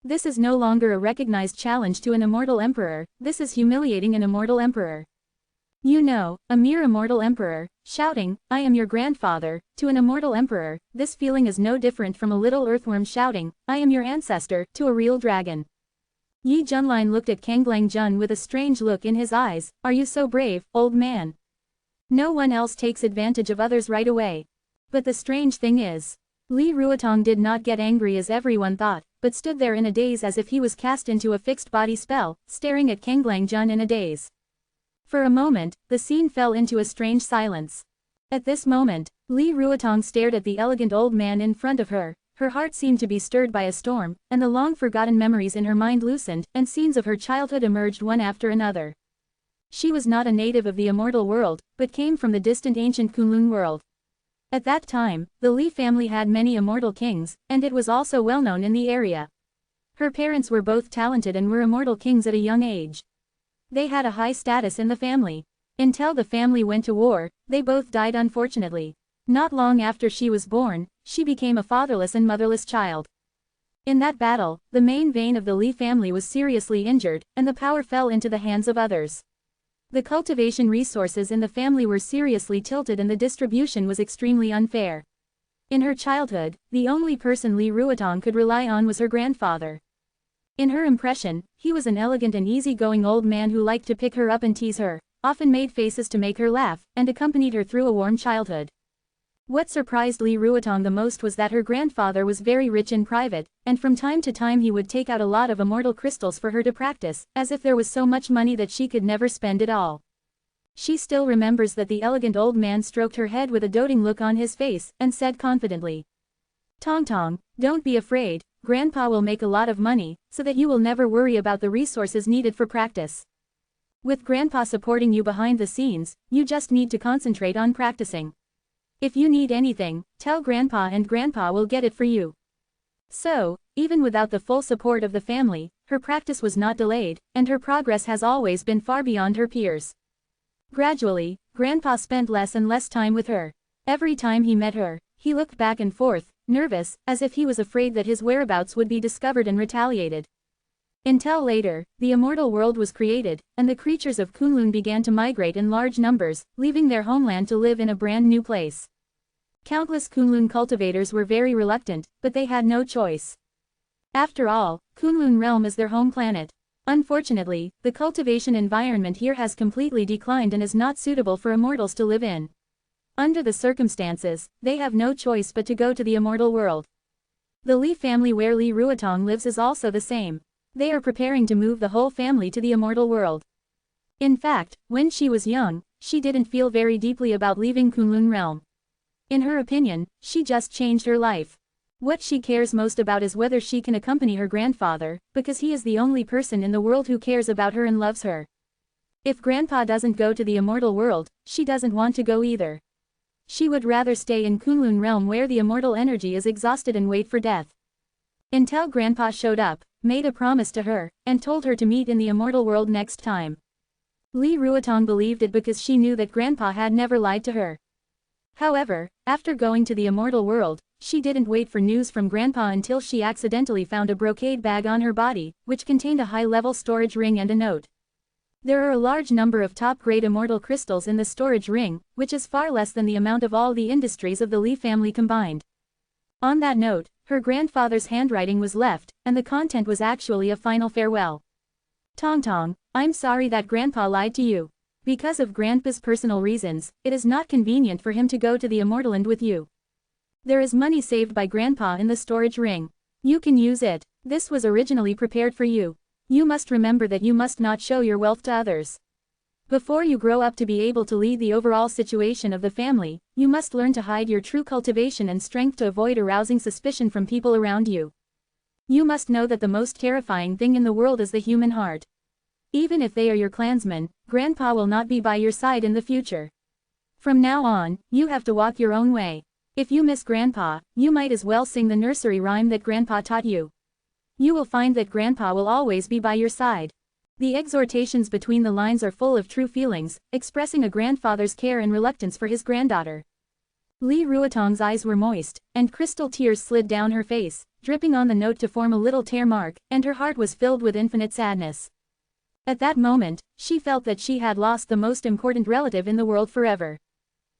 This is no longer a recognized challenge to an immortal emperor, this is humiliating an immortal emperor. You know, a mere immortal emperor, shouting, I am your grandfather, to an immortal emperor, this feeling is no different from a little earthworm shouting, I am your ancestor, to a real dragon. Yi Junlin looked at Kanglang Jun with a strange look in his eyes, are you so brave, old man? No one else takes advantage of others right away. But the strange thing is, Li Ruotong did not get angry as everyone thought, but stood there in a daze as if he was cast into a fixed body spell, staring at Kanglang Jun in a daze. For a moment, the scene fell into a strange silence. At this moment, Li Ruotong stared at the elegant old man in front of her. Her heart seemed to be stirred by a storm, and the long-forgotten memories in her mind loosened, and scenes of her childhood emerged one after another. She was not a native of the immortal world, but came from the distant ancient Kunlun world. At that time, the Li family had many immortal kings, and it was also well known in the area. Her parents were both talented and were immortal kings at a young age. They had a high status in the family. Until the family went to war, they both died unfortunately. Not long after she was born, she became a fatherless and motherless child. In that battle, the main vein of the Li family was seriously injured, and the power fell into the hands of others. The cultivation resources in the family were seriously tilted and the distribution was extremely unfair. In her childhood, the only person Li Ruotong could rely on was her grandfather. In her impression, he was an elegant and easygoing old man who liked to pick her up and tease her, often made faces to make her laugh, and accompanied her through a warm childhood. What surprised Li Ruotong the most was that her grandfather was very rich in private, and from time to time he would take out a lot of immortal crystals for her to practice, as if there was so much money that she could never spend it all. She still remembers that the elegant old man stroked her head with a doting look on his face, and said confidently, "Tong Tong, don't be afraid, Grandpa will make a lot of money, so that you will never worry about the resources needed for practice. With Grandpa supporting you behind the scenes, you just need to concentrate on practicing. If you need anything, tell Grandpa and Grandpa will get it for you." So, even without the full support of the family, her practice was not delayed, and her progress has always been far beyond her peers. Gradually, Grandpa spent less and less time with her. Every time he met her, he looked back and forth, nervous, as if he was afraid that his whereabouts would be discovered and retaliated. Until later, the immortal world was created, and the creatures of Kunlun began to migrate in large numbers, leaving their homeland to live in a brand new place. Countless Kunlun cultivators were very reluctant, but they had no choice. After all, Kunlun realm is their home planet. Unfortunately, the cultivation environment here has completely declined and is not suitable for immortals to live in. Under the circumstances, they have no choice but to go to the immortal world. The Li family where Li Ruotong lives is also the same. They are preparing to move the whole family to the immortal world. In fact, when she was young, she didn't feel very deeply about leaving Kunlun realm. In her opinion, she just changed her life. What she cares most about is whether she can accompany her grandfather, because he is the only person in the world who cares about her and loves her. If Grandpa doesn't go to the immortal world, she doesn't want to go either. She would rather stay in Kunlun realm where the immortal energy is exhausted and wait for death. Until Grandpa showed up, made a promise to her, and told her to meet in the immortal world next time. Li Ruotong believed it because she knew that Grandpa had never lied to her. However, after going to the immortal world, she didn't wait for news from Grandpa until she accidentally found a brocade bag on her body, which contained a high-level storage ring and a note. There are a large number of top-grade immortal crystals in the storage ring, which is far less than the amount of all the industries of the Li family combined. On that note, her grandfather's handwriting was left, and the content was actually a final farewell. "Tong Tong, I'm sorry that Grandpa lied to you. Because of Grandpa's personal reasons, it is not convenient for him to go to the immortal land with you. There is money saved by Grandpa in the storage ring. You can use it. This was originally prepared for you. You must remember that you must not show your wealth to others. Before you grow up to be able to lead the overall situation of the family, you must learn to hide your true cultivation and strength to avoid arousing suspicion from people around you. You must know that the most terrifying thing in the world is the human heart. Even if they are your clansmen, Grandpa will not be by your side in the future. From now on, you have to walk your own way. If you miss Grandpa, you might as well sing the nursery rhyme that Grandpa taught you. You will find that Grandpa will always be by your side." The exhortations between the lines are full of true feelings, expressing a grandfather's care and reluctance for his granddaughter. Li Ruotong's eyes were moist, and crystal tears slid down her face, dripping on the note to form a little tear mark, and her heart was filled with infinite sadness. At that moment, she felt that she had lost the most important relative in the world forever.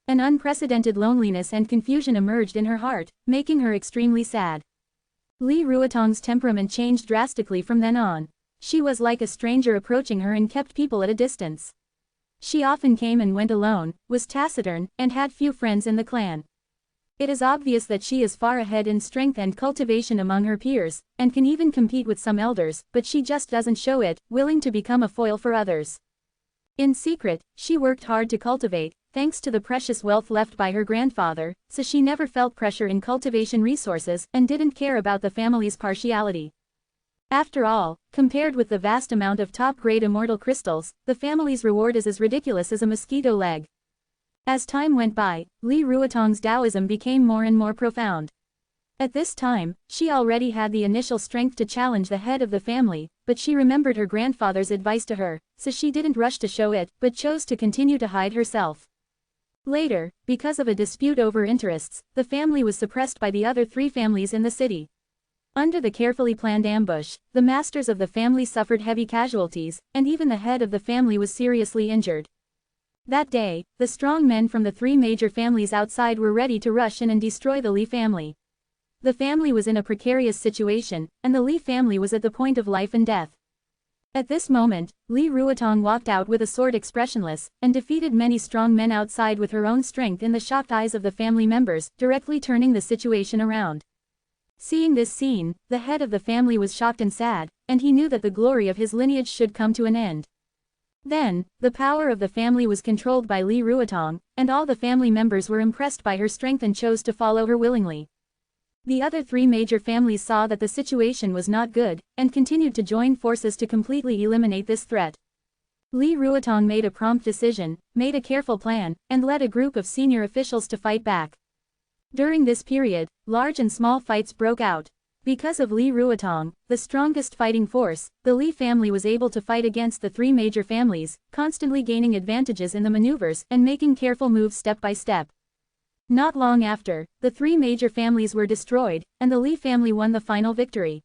An unprecedented loneliness and confusion emerged in her heart, making her extremely sad. Li Ruotong's temperament changed drastically from then on. She was like a stranger approaching her and kept people at a distance. She often came and went alone, was taciturn, and had few friends in the clan. It is obvious that she is far ahead in strength and cultivation among her peers, and can even compete with some elders, but she just doesn't show it, willing to become a foil for others. In secret, she worked hard to cultivate, thanks to the precious wealth left by her grandfather, so she never felt pressure in cultivation resources and didn't care about the family's partiality. After all, compared with the vast amount of top-grade immortal crystals, the family's reward is as ridiculous as a mosquito leg. As time went by, Li Ruotong's Taoism became more and more profound. At this time, she already had the initial strength to challenge the head of the family, but she remembered her grandfather's advice to her, so she didn't rush to show it, but chose to continue to hide herself. Later, because of a dispute over interests, the family was suppressed by the other 3 families in the city. Under the carefully planned ambush, the masters of the family suffered heavy casualties, and even the head of the family was seriously injured. That day, the strong men from the 3 major families outside were ready to rush in and destroy the Li family. The family was in a precarious situation, and the Li family was at the point of life and death. At this moment, Li Ruotong walked out with a sword expressionless, and defeated many strong men outside with her own strength in the shocked eyes of the family members, directly turning the situation around. Seeing this scene, the head of the family was shocked and sad, and he knew that the glory of his lineage should come to an end. Then, the power of the family was controlled by Li Ruotong, and all the family members were impressed by her strength and chose to follow her willingly. The other 3 major families saw that the situation was not good, and continued to join forces to completely eliminate this threat. Li Ruotong made a prompt decision, made a careful plan, and led a group of senior officials to fight back. During this period, large and small fights broke out. Because of Li Ruotong, the strongest fighting force, the Li family was able to fight against the 3 major families, constantly gaining advantages in the maneuvers and making careful moves step by step. Not long after, the 3 major families were destroyed, and the Li family won the final victory.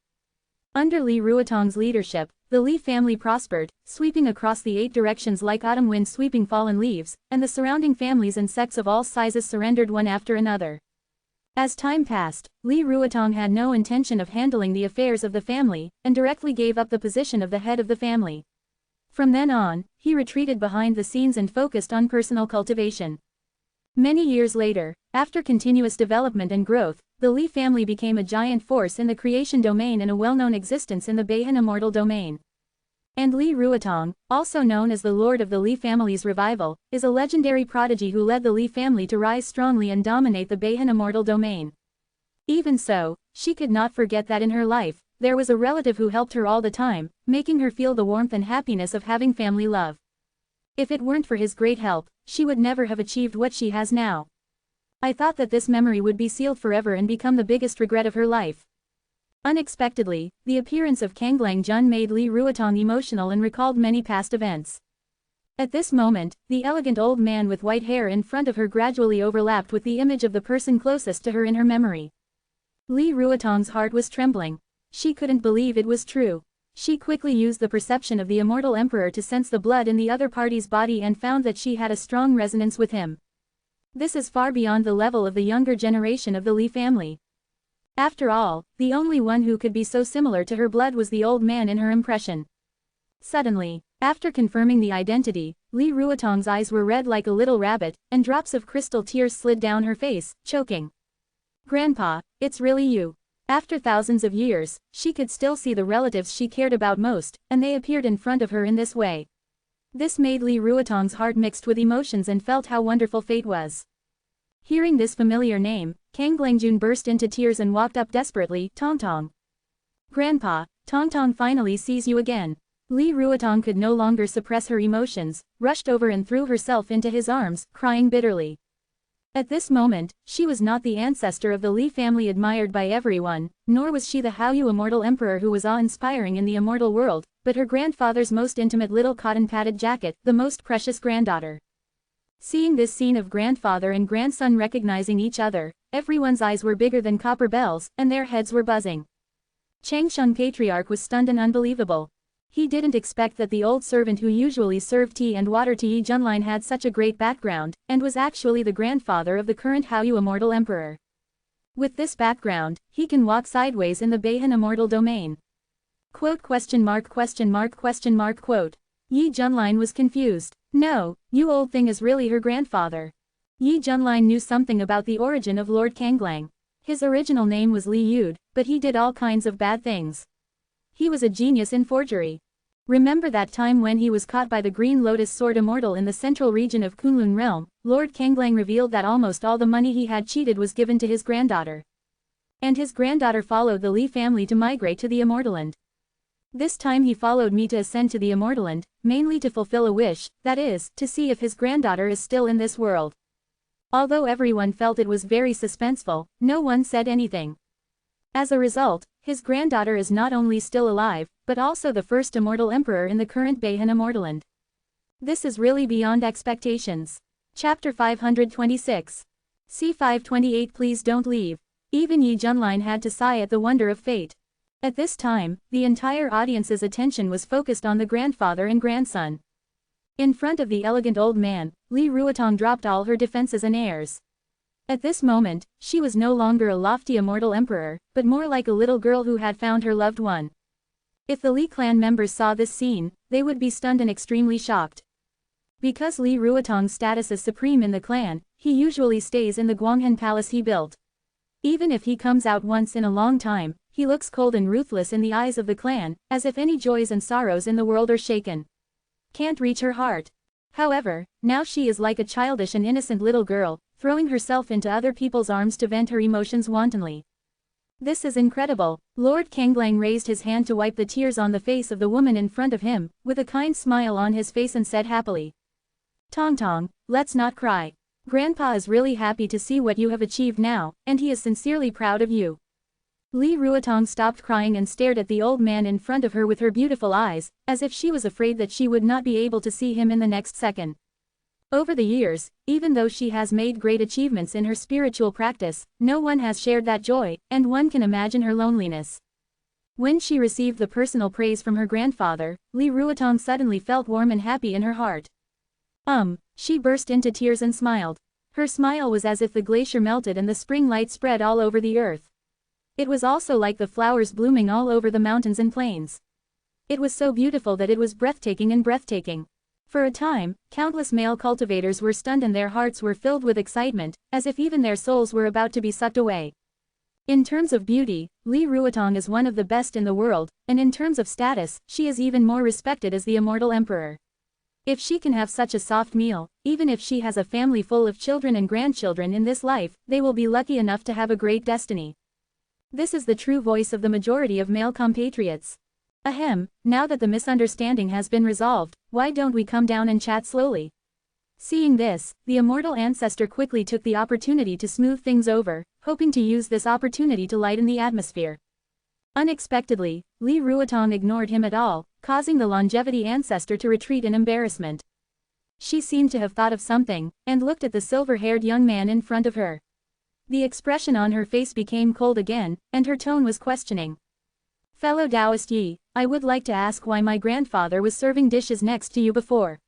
Under Li Ruotong's leadership, the Li family prospered, sweeping across the 8 directions like autumn wind sweeping fallen leaves, and the surrounding families and sects of all sizes surrendered one after another. As time passed, Li Ruotong had no intention of handling the affairs of the family, and directly gave up the position of the head of the family. From then on, he retreated behind the scenes and focused on personal cultivation. Many years later, after continuous development and growth, the Li family became a giant force in the creation domain and a well-known existence in the Beihan immortal domain. And Li Ruotong, also known as the Lord of the Li family's revival, is a legendary prodigy who led the Li family to rise strongly and dominate the Beihan immortal domain. Even so, she could not forget that in her life, there was a relative who helped her all the time, making her feel the warmth and happiness of having family love. If it weren't for his great help, she would never have achieved what she has now. I thought that this memory would be sealed forever and become the biggest regret of her life. Unexpectedly, the appearance of Kanglang Jun made Li Ruotong emotional and recalled many past events. At this moment, the elegant old man with white hair in front of her gradually overlapped with the image of the person closest to her in her memory. Li Ruotong's heart was trembling. She couldn't believe it was true. She quickly used the perception of the immortal emperor to sense the blood in the other party's body and found that she had a strong resonance with him. This is far beyond the level of the younger generation of the Li family. After all, the only one who could be so similar to her blood was the old man in her impression. Suddenly, after confirming the identity, Li Ruotong's eyes were red like a little rabbit, and drops of crystal tears slid down her face, choking. "Grandpa, it's really you." After thousands of years, she could still see the relatives she cared about most, and they appeared in front of her in this way. This made Li Ruotong's heart mixed with emotions and felt how wonderful fate was. Hearing this familiar name, Kanglangjun burst into tears and walked up desperately, "Tong Tong. Grandpa, Tong Tong finally sees you again." Li Ruotong could no longer suppress her emotions, rushed over and threw herself into his arms, crying bitterly. At this moment, she was not the ancestor of the Li family admired by everyone, nor was she the Hallyu immortal emperor who was awe-inspiring in the immortal world, but her grandfather's most intimate little cotton-padded jacket, the most precious granddaughter. Seeing this scene of grandfather and grandson recognizing each other, everyone's eyes were bigger than copper bells, and their heads were buzzing. Changsheng Patriarch was stunned and unbelievable. He didn't expect that the old servant who usually served tea and water to Yi Junlin had such a great background, and was actually the grandfather of the current Hallyu immortal emperor. With this background, he can walk sideways in the Beihan immortal domain. Quote? Yi Junlin was confused. "No, you old thing is really her grandfather." Yi Junlin knew something about the origin of Lord Kanglang. His original name was Li Yud, but he did all kinds of bad things. He was a genius in forgery. Remember that time when he was caught by the Green Lotus Sword Immortal in the central region of Kunlun Realm? Lord Kanglang revealed that almost all the money he had cheated was given to his granddaughter. And his granddaughter followed the Li family to migrate to the Immortaland. This time he followed me to ascend to the Immortaland, mainly to fulfill a wish, that is, to see if his granddaughter is still in this world. Although everyone felt it was very suspenseful, no one said anything. As a result, his granddaughter is not only still alive, but also the first immortal emperor in the current Beihan Immortaland. This is really beyond expectations. Chapter 526. C528 Please don't leave. Even Yi Junlin had to sigh at the wonder of fate. At this time, the entire audience's attention was focused on the grandfather and grandson. In front of the elegant old man, Li Ruotong dropped all her defenses and airs. At this moment, she was no longer a lofty immortal emperor, but more like a little girl who had found her loved one. If the Li clan members saw this scene, they would be stunned and extremely shocked. Because Li Ruotong's status is supreme in the clan, he usually stays in the Guanghan palace he built. Even if he comes out once in a long time, he looks cold and ruthless in the eyes of the clan, as if any joys and sorrows in the world are shaken. Can't reach her heart. However, now she is like a childish and innocent little girl, throwing herself into other people's arms to vent her emotions wantonly. This is incredible. Lord Kanglang raised his hand to wipe the tears on the face of the woman in front of him, with a kind smile on his face and said happily, "Tong Tong, let's not cry. Grandpa is really happy to see what you have achieved now, and he is sincerely proud of you." Li Ruotong stopped crying and stared at the old man in front of her with her beautiful eyes, as if she was afraid that she would not be able to see him in the next second. Over the years, even though she has made great achievements in her spiritual practice, no one has shared that joy, and one can imagine her loneliness. When she received the personal praise from her grandfather, Li Ruotong suddenly felt warm and happy in her heart. She burst into tears and smiled. Her smile was as if the glacier melted and the spring light spread all over the earth. It was also like the flowers blooming all over the mountains and plains. It was so beautiful that it was breathtaking. For a time, countless male cultivators were stunned and their hearts were filled with excitement, as if even their souls were about to be sucked away. In terms of beauty, Li Ruotong is one of the best in the world, and in terms of status, she is even more respected as the immortal emperor. If she can have such a soft meal, even if she has a family full of children and grandchildren in this life, they will be lucky enough to have a great destiny. This is the true voice of the majority of male compatriots. Ahem, now that the misunderstanding has been resolved, why don't we come down and chat slowly? Seeing this, the immortal ancestor quickly took the opportunity to smooth things over, hoping to use this opportunity to lighten the atmosphere. Unexpectedly, Li Ruotong ignored him at all, causing the longevity ancestor to retreat in embarrassment. She seemed to have thought of something, and looked at the silver-haired young man in front of her. The expression on her face became cold again, and her tone was questioning. "Fellow Taoist Yi, I would like to ask why my grandfather was serving dishes next to you before."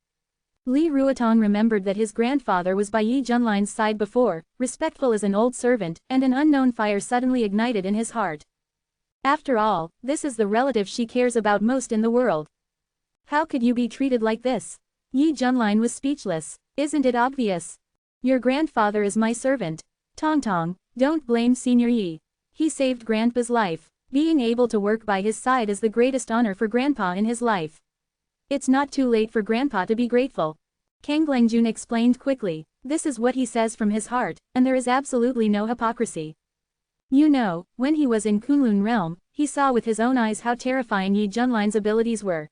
Li Ruotong remembered that his grandfather was by Yi Junlin's side before, respectful as an old servant, and an unknown fire suddenly ignited in his heart. After all, this is the relative she cares about most in the world. How could you be treated like this? Yi Junlin was speechless. Isn't it obvious? Your grandfather is my servant. Tong Tong, don't blame Senior Yi. He saved Grandpa's life. Being able to work by his side is the greatest honor for Grandpa in his life. It's not too late for Grandpa to be grateful. Kang Langjun explained quickly. This is what he says from his heart, and there is absolutely no hypocrisy. You know, when he was in Kunlun realm, he saw with his own eyes how terrifying Yi Junlin's abilities were.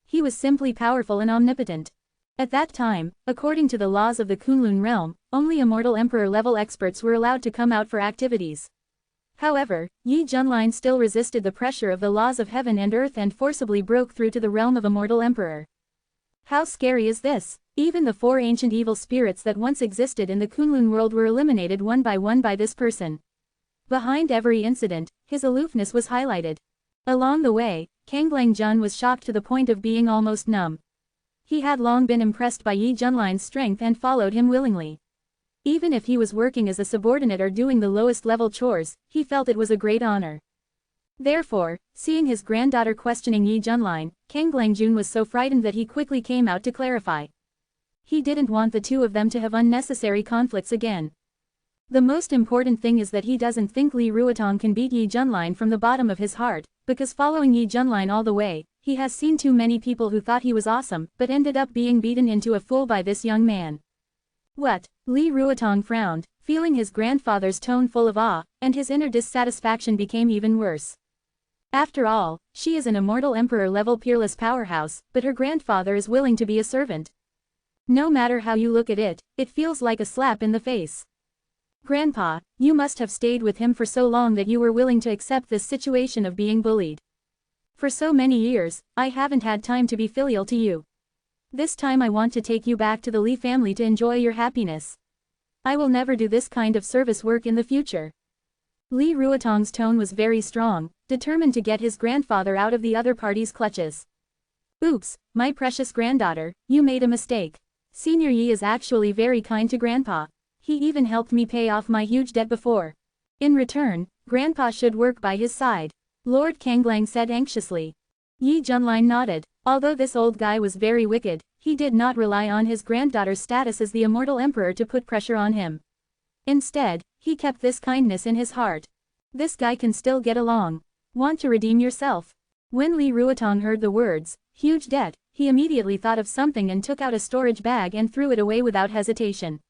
He was simply powerful and omnipotent. At that time, according to the laws of the Kunlun realm, only immortal emperor-level experts were allowed to come out for activities. However, Yi Junlin still resisted the pressure of the laws of heaven and earth and forcibly broke through to the realm of immortal emperor. How scary is this? Even the 4 ancient evil spirits that once existed in the Kunlun world were eliminated one by this person. Behind every incident, his aloofness was highlighted. Along the way, Kang Langjun was shocked to the point of being almost numb. He had long been impressed by Yi Junlin's strength and followed him willingly. Even if he was working as a subordinate or doing the lowest level chores, he felt it was a great honor. Therefore, seeing his granddaughter questioning Yi Junlin, Kang Langjun was so frightened that he quickly came out to clarify. He didn't want the two of them to have unnecessary conflicts again. The most important thing is that he doesn't think Li Ruotong can beat Yi Junlin from the bottom of his heart, because following Yi Junlin all the way, he has seen too many people who thought he was awesome but ended up being beaten into a fool by this young man. What? Li Ruotong frowned, feeling his grandfather's tone full of awe, and his inner dissatisfaction became even worse. After all, she is an immortal emperor-level peerless powerhouse, but her grandfather is willing to be a servant. No matter how you look at it, it feels like a slap in the face. Grandpa, you must have stayed with him for so long that you were willing to accept this situation of being bullied. For so many years, I haven't had time to be filial to you. This time I want to take you back to the Lee family to enjoy your happiness. I will never do this kind of service work in the future. Lee Ruotong's tone was very strong, determined to get his grandfather out of the other party's clutches. Oops, my precious granddaughter, you made a mistake. Senior Yi is actually very kind to Grandpa. He even helped me pay off my huge debt before. In return, Grandpa should work by his side. Lord Kanglang said anxiously. Yi Junlin nodded. Although this old guy was very wicked, he did not rely on his granddaughter's status as the immortal emperor to put pressure on him. Instead, he kept this kindness in his heart. This guy can still get along. Want to redeem yourself? When Lee Ruotong heard the words, huge debt, he immediately thought of something and took out a storage bag and threw it away without hesitation.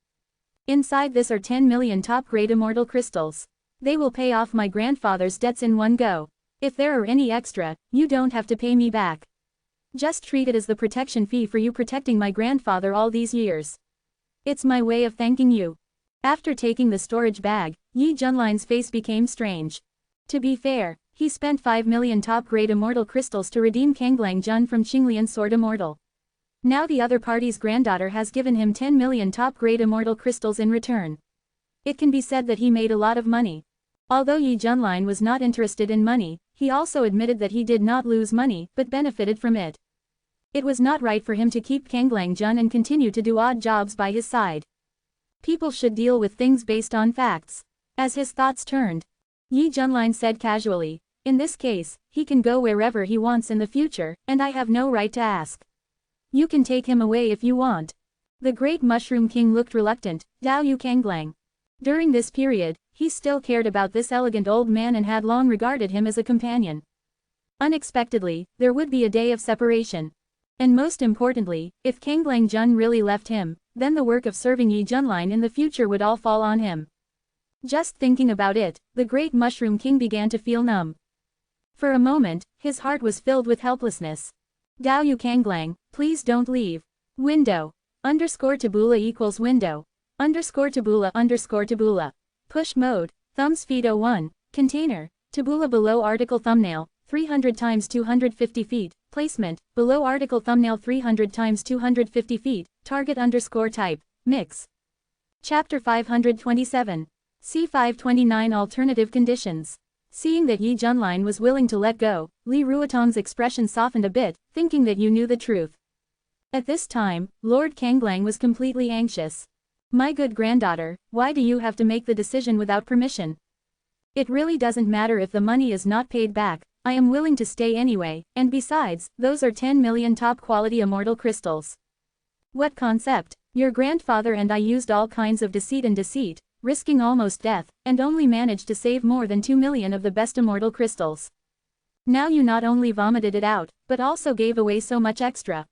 Inside this are 10 million top-grade immortal crystals. They will pay off my grandfather's debts in one go. If there are any extra, you don't have to pay me back. Just treat it as the protection fee for you protecting my grandfather all these years. It's my way of thanking you. After taking the storage bag, Yi Junlin's face became strange. To be fair, he spent 5 million top-grade immortal crystals to redeem Kanglang Jun from Qinglian's Sword Immortal. Now the other party's granddaughter has given him 10 million top-grade immortal crystals in return. It can be said that he made a lot of money. Although Yi Junlin was not interested in money, he also admitted that he did not lose money, but benefited from it. It was not right for him to keep Kanglang Jun and continue to do odd jobs by his side. People should deal with things based on facts. As his thoughts turned, Yi Junlin said casually, in this case, he can go wherever he wants in the future, and I have no right to ask. You can take him away if you want. The Great Mushroom King looked reluctant, Dao Yu Kanglang. During this period, he still cared about this elegant old man and had long regarded him as a companion. Unexpectedly, there would be a day of separation. And most importantly, if Kanglang Jun really left him, then the work of serving Yi Junlin in the future would all fall on him. Just thinking about it, the Great Mushroom King began to feel numb. For a moment, his heart was filled with helplessness. Dao Yu Kanglang, please don't leave. Window. _tabula equals window. _tabula. Push mode. Thumb speed 01. Container. Tabula below article thumbnail. 300 times 250 feet. Placement. Below article thumbnail 300 times 250 feet. Target _type. Mix. Chapter 527. C529 Alternative Conditions. Seeing that Yi Junlin was willing to let go, Lee Ruotong's expression softened a bit, thinking that you knew the truth. At this time, Lord Kanglang was completely anxious. My good granddaughter, why do you have to make the decision without permission? It really doesn't matter if the money is not paid back, I am willing to stay anyway, and besides, those are 10 million top-quality immortal crystals. What concept? Your grandfather and I used all kinds of deceit, risking almost death, and only managed to save more than 2 million of the best immortal crystals. Now you not only vomited it out, but also gave away so much extra.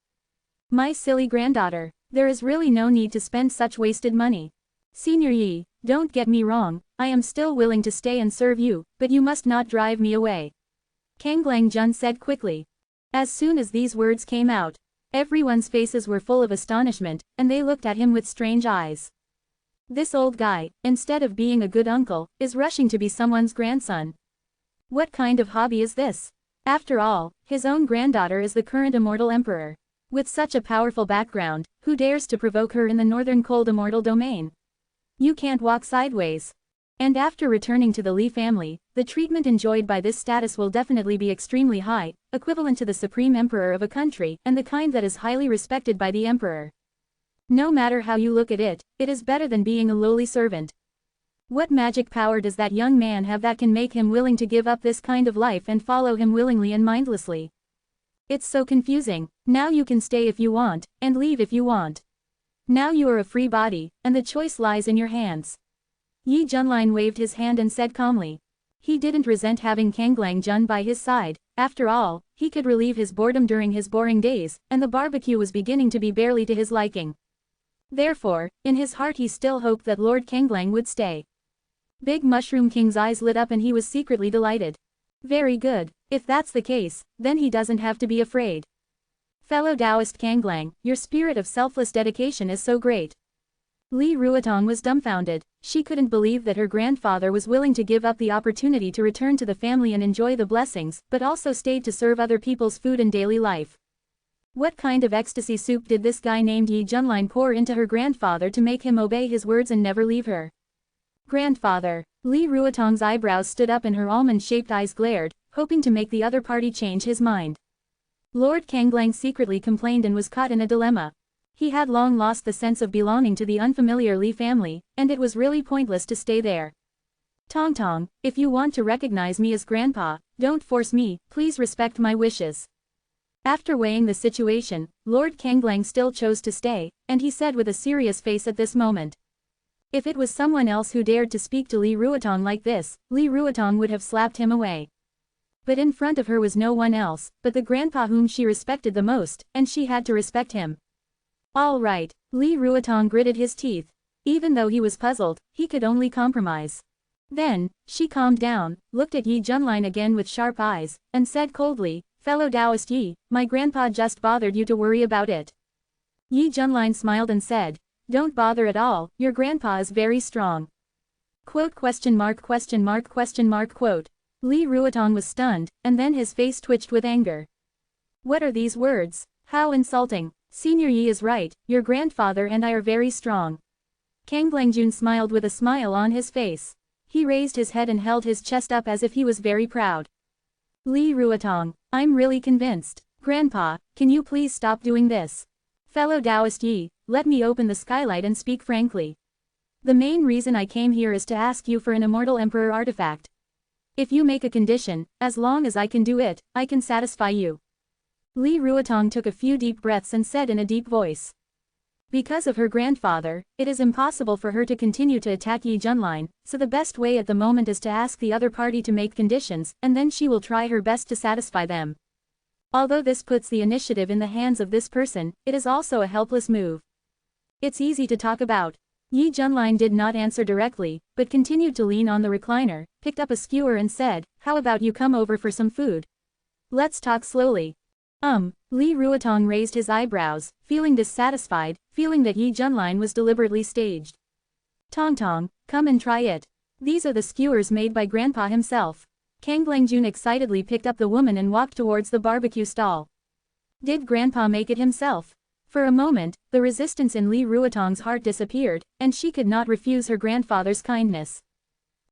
My silly granddaughter, there is really no need to spend such wasted money. Senior Yi, don't get me wrong, I am still willing to stay and serve you, but you must not drive me away. Kanglang Jun said quickly. As soon as these words came out, everyone's faces were full of astonishment, and they looked at him with strange eyes. This old guy, instead of being a good uncle, is rushing to be someone's grandson. What kind of hobby is this? After all, his own granddaughter is the current immortal emperor. With such a powerful background, who dares to provoke her in the northern cold immortal domain? You can't walk sideways. And after returning to the Lee family, the treatment enjoyed by this status will definitely be extremely high, equivalent to the supreme emperor of a country, and the kind that is highly respected by the emperor. No matter how you look at it, it is better than being a lowly servant. What magic power does that young man have that can make him willing to give up this kind of life and follow him willingly and mindlessly? It's so confusing. Now you can stay if you want, and leave if you want. Now you are a free body, and the choice lies in your hands. Yi Junlin waved his hand and said calmly. He didn't resent having Kanglang Jun by his side. After all, he could relieve his boredom during his boring days, and the barbecue was beginning to be barely to his liking. Therefore, in his heart he still hoped that Lord Kanglang would stay. Big Mushroom King's eyes lit up and he was secretly delighted. Very good, if that's the case, then he doesn't have to be afraid. Fellow Taoist Kanglang, your spirit of selfless dedication is so great. Li Ruotong was dumbfounded. She couldn't believe that her grandfather was willing to give up the opportunity to return to the family and enjoy the blessings, but also stayed to serve other people's food in daily life. What kind of ecstasy soup did this guy named Yi Junlin pour into her grandfather to make him obey his words and never leave her? Grandfather. Li Ruotong's eyebrows stood up and her almond-shaped eyes glared, hoping to make the other party change his mind. Lord Kanglang secretly complained and was caught in a dilemma. He had long lost the sense of belonging to the unfamiliar Li family, and it was really pointless to stay there. Tong Tong, if you want to recognize me as Grandpa, don't force me, please respect my wishes. After weighing the situation, Lord Kanglang still chose to stay, and he said with a serious face at this moment. If it was someone else who dared to speak to Li Ruotong like this, Li Ruotong would have slapped him away. But in front of her was no one else, but the grandpa whom she respected the most, and she had to respect him. All right, Li Ruotong gritted his teeth. Even though he was puzzled, he could only compromise. Then, she calmed down, looked at Yi Junlin again with sharp eyes, and said coldly, Fellow Taoist Yi, my grandpa just bothered you to worry about it. Yi Junlin smiled and said, Don't bother at all, your grandpa is very strong. Quote question mark quote. Li Ruotong was stunned, and then his face twitched with anger. What are these words? How insulting. Senior Yi is right, your grandfather and I are very strong. Kang Langjun smiled with a smile on his face. He raised his head and held his chest up as if he was very proud. Li Ruotong, I'm really convinced. Grandpa, can you please stop doing this? Fellow Taoist Yi, let me open the skylight and speak frankly. The main reason I came here is to ask you for an immortal emperor artifact. If you make a condition, as long as I can do it, I can satisfy you. Li Ruotong took a few deep breaths and said in a deep voice. Because of her grandfather, it is impossible for her to continue to attack Yi Junlin, so the best way at the moment is to ask the other party to make conditions, and then she will try her best to satisfy them. Although this puts the initiative in the hands of this person, it is also a helpless move. It's easy to talk about. Yi Junlin did not answer directly, but continued to lean on the recliner, picked up a skewer and said, How about you come over for some food? Let's talk slowly. Li Ruotong raised his eyebrows, feeling dissatisfied, feeling that Yi Junlin was deliberately staged. Tong Tong, come and try it. These are the skewers made by Grandpa himself. Kang Langjun excitedly picked up the woman and walked towards the barbecue stall. Did Grandpa make it himself? For a moment, the resistance in Li Ruotong's heart disappeared, and she could not refuse her grandfather's kindness.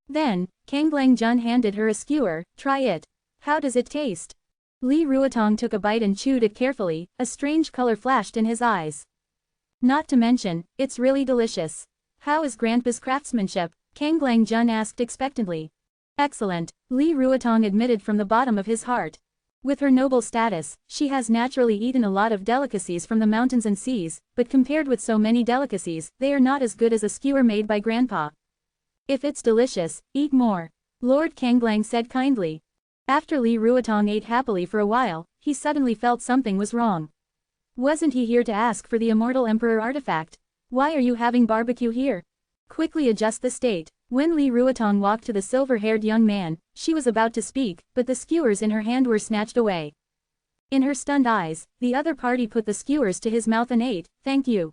Then, Kang Langjun handed her a skewer, try it. How does it taste? Li Ruotong took a bite and chewed it carefully, a strange color flashed in his eyes. Not to mention, it's really delicious. How is Grandpa's craftsmanship? Kang Langjun asked expectantly. Excellent, Li Ruotong admitted from the bottom of his heart. With her noble status, she has naturally eaten a lot of delicacies from the mountains and seas, but compared with so many delicacies, they are not as good as a skewer made by Grandpa. If it's delicious, eat more. Lord Kanglang said kindly. After Li Ruotong ate happily for a while, he suddenly felt something was wrong. Wasn't he here to ask for the immortal emperor artifact? Why are you having barbecue here? Quickly adjust the state. When Li Ruotong walked to the silver-haired young man, she was about to speak, but the skewers in her hand were snatched away. In her stunned eyes, the other party put the skewers to his mouth and ate, thank you.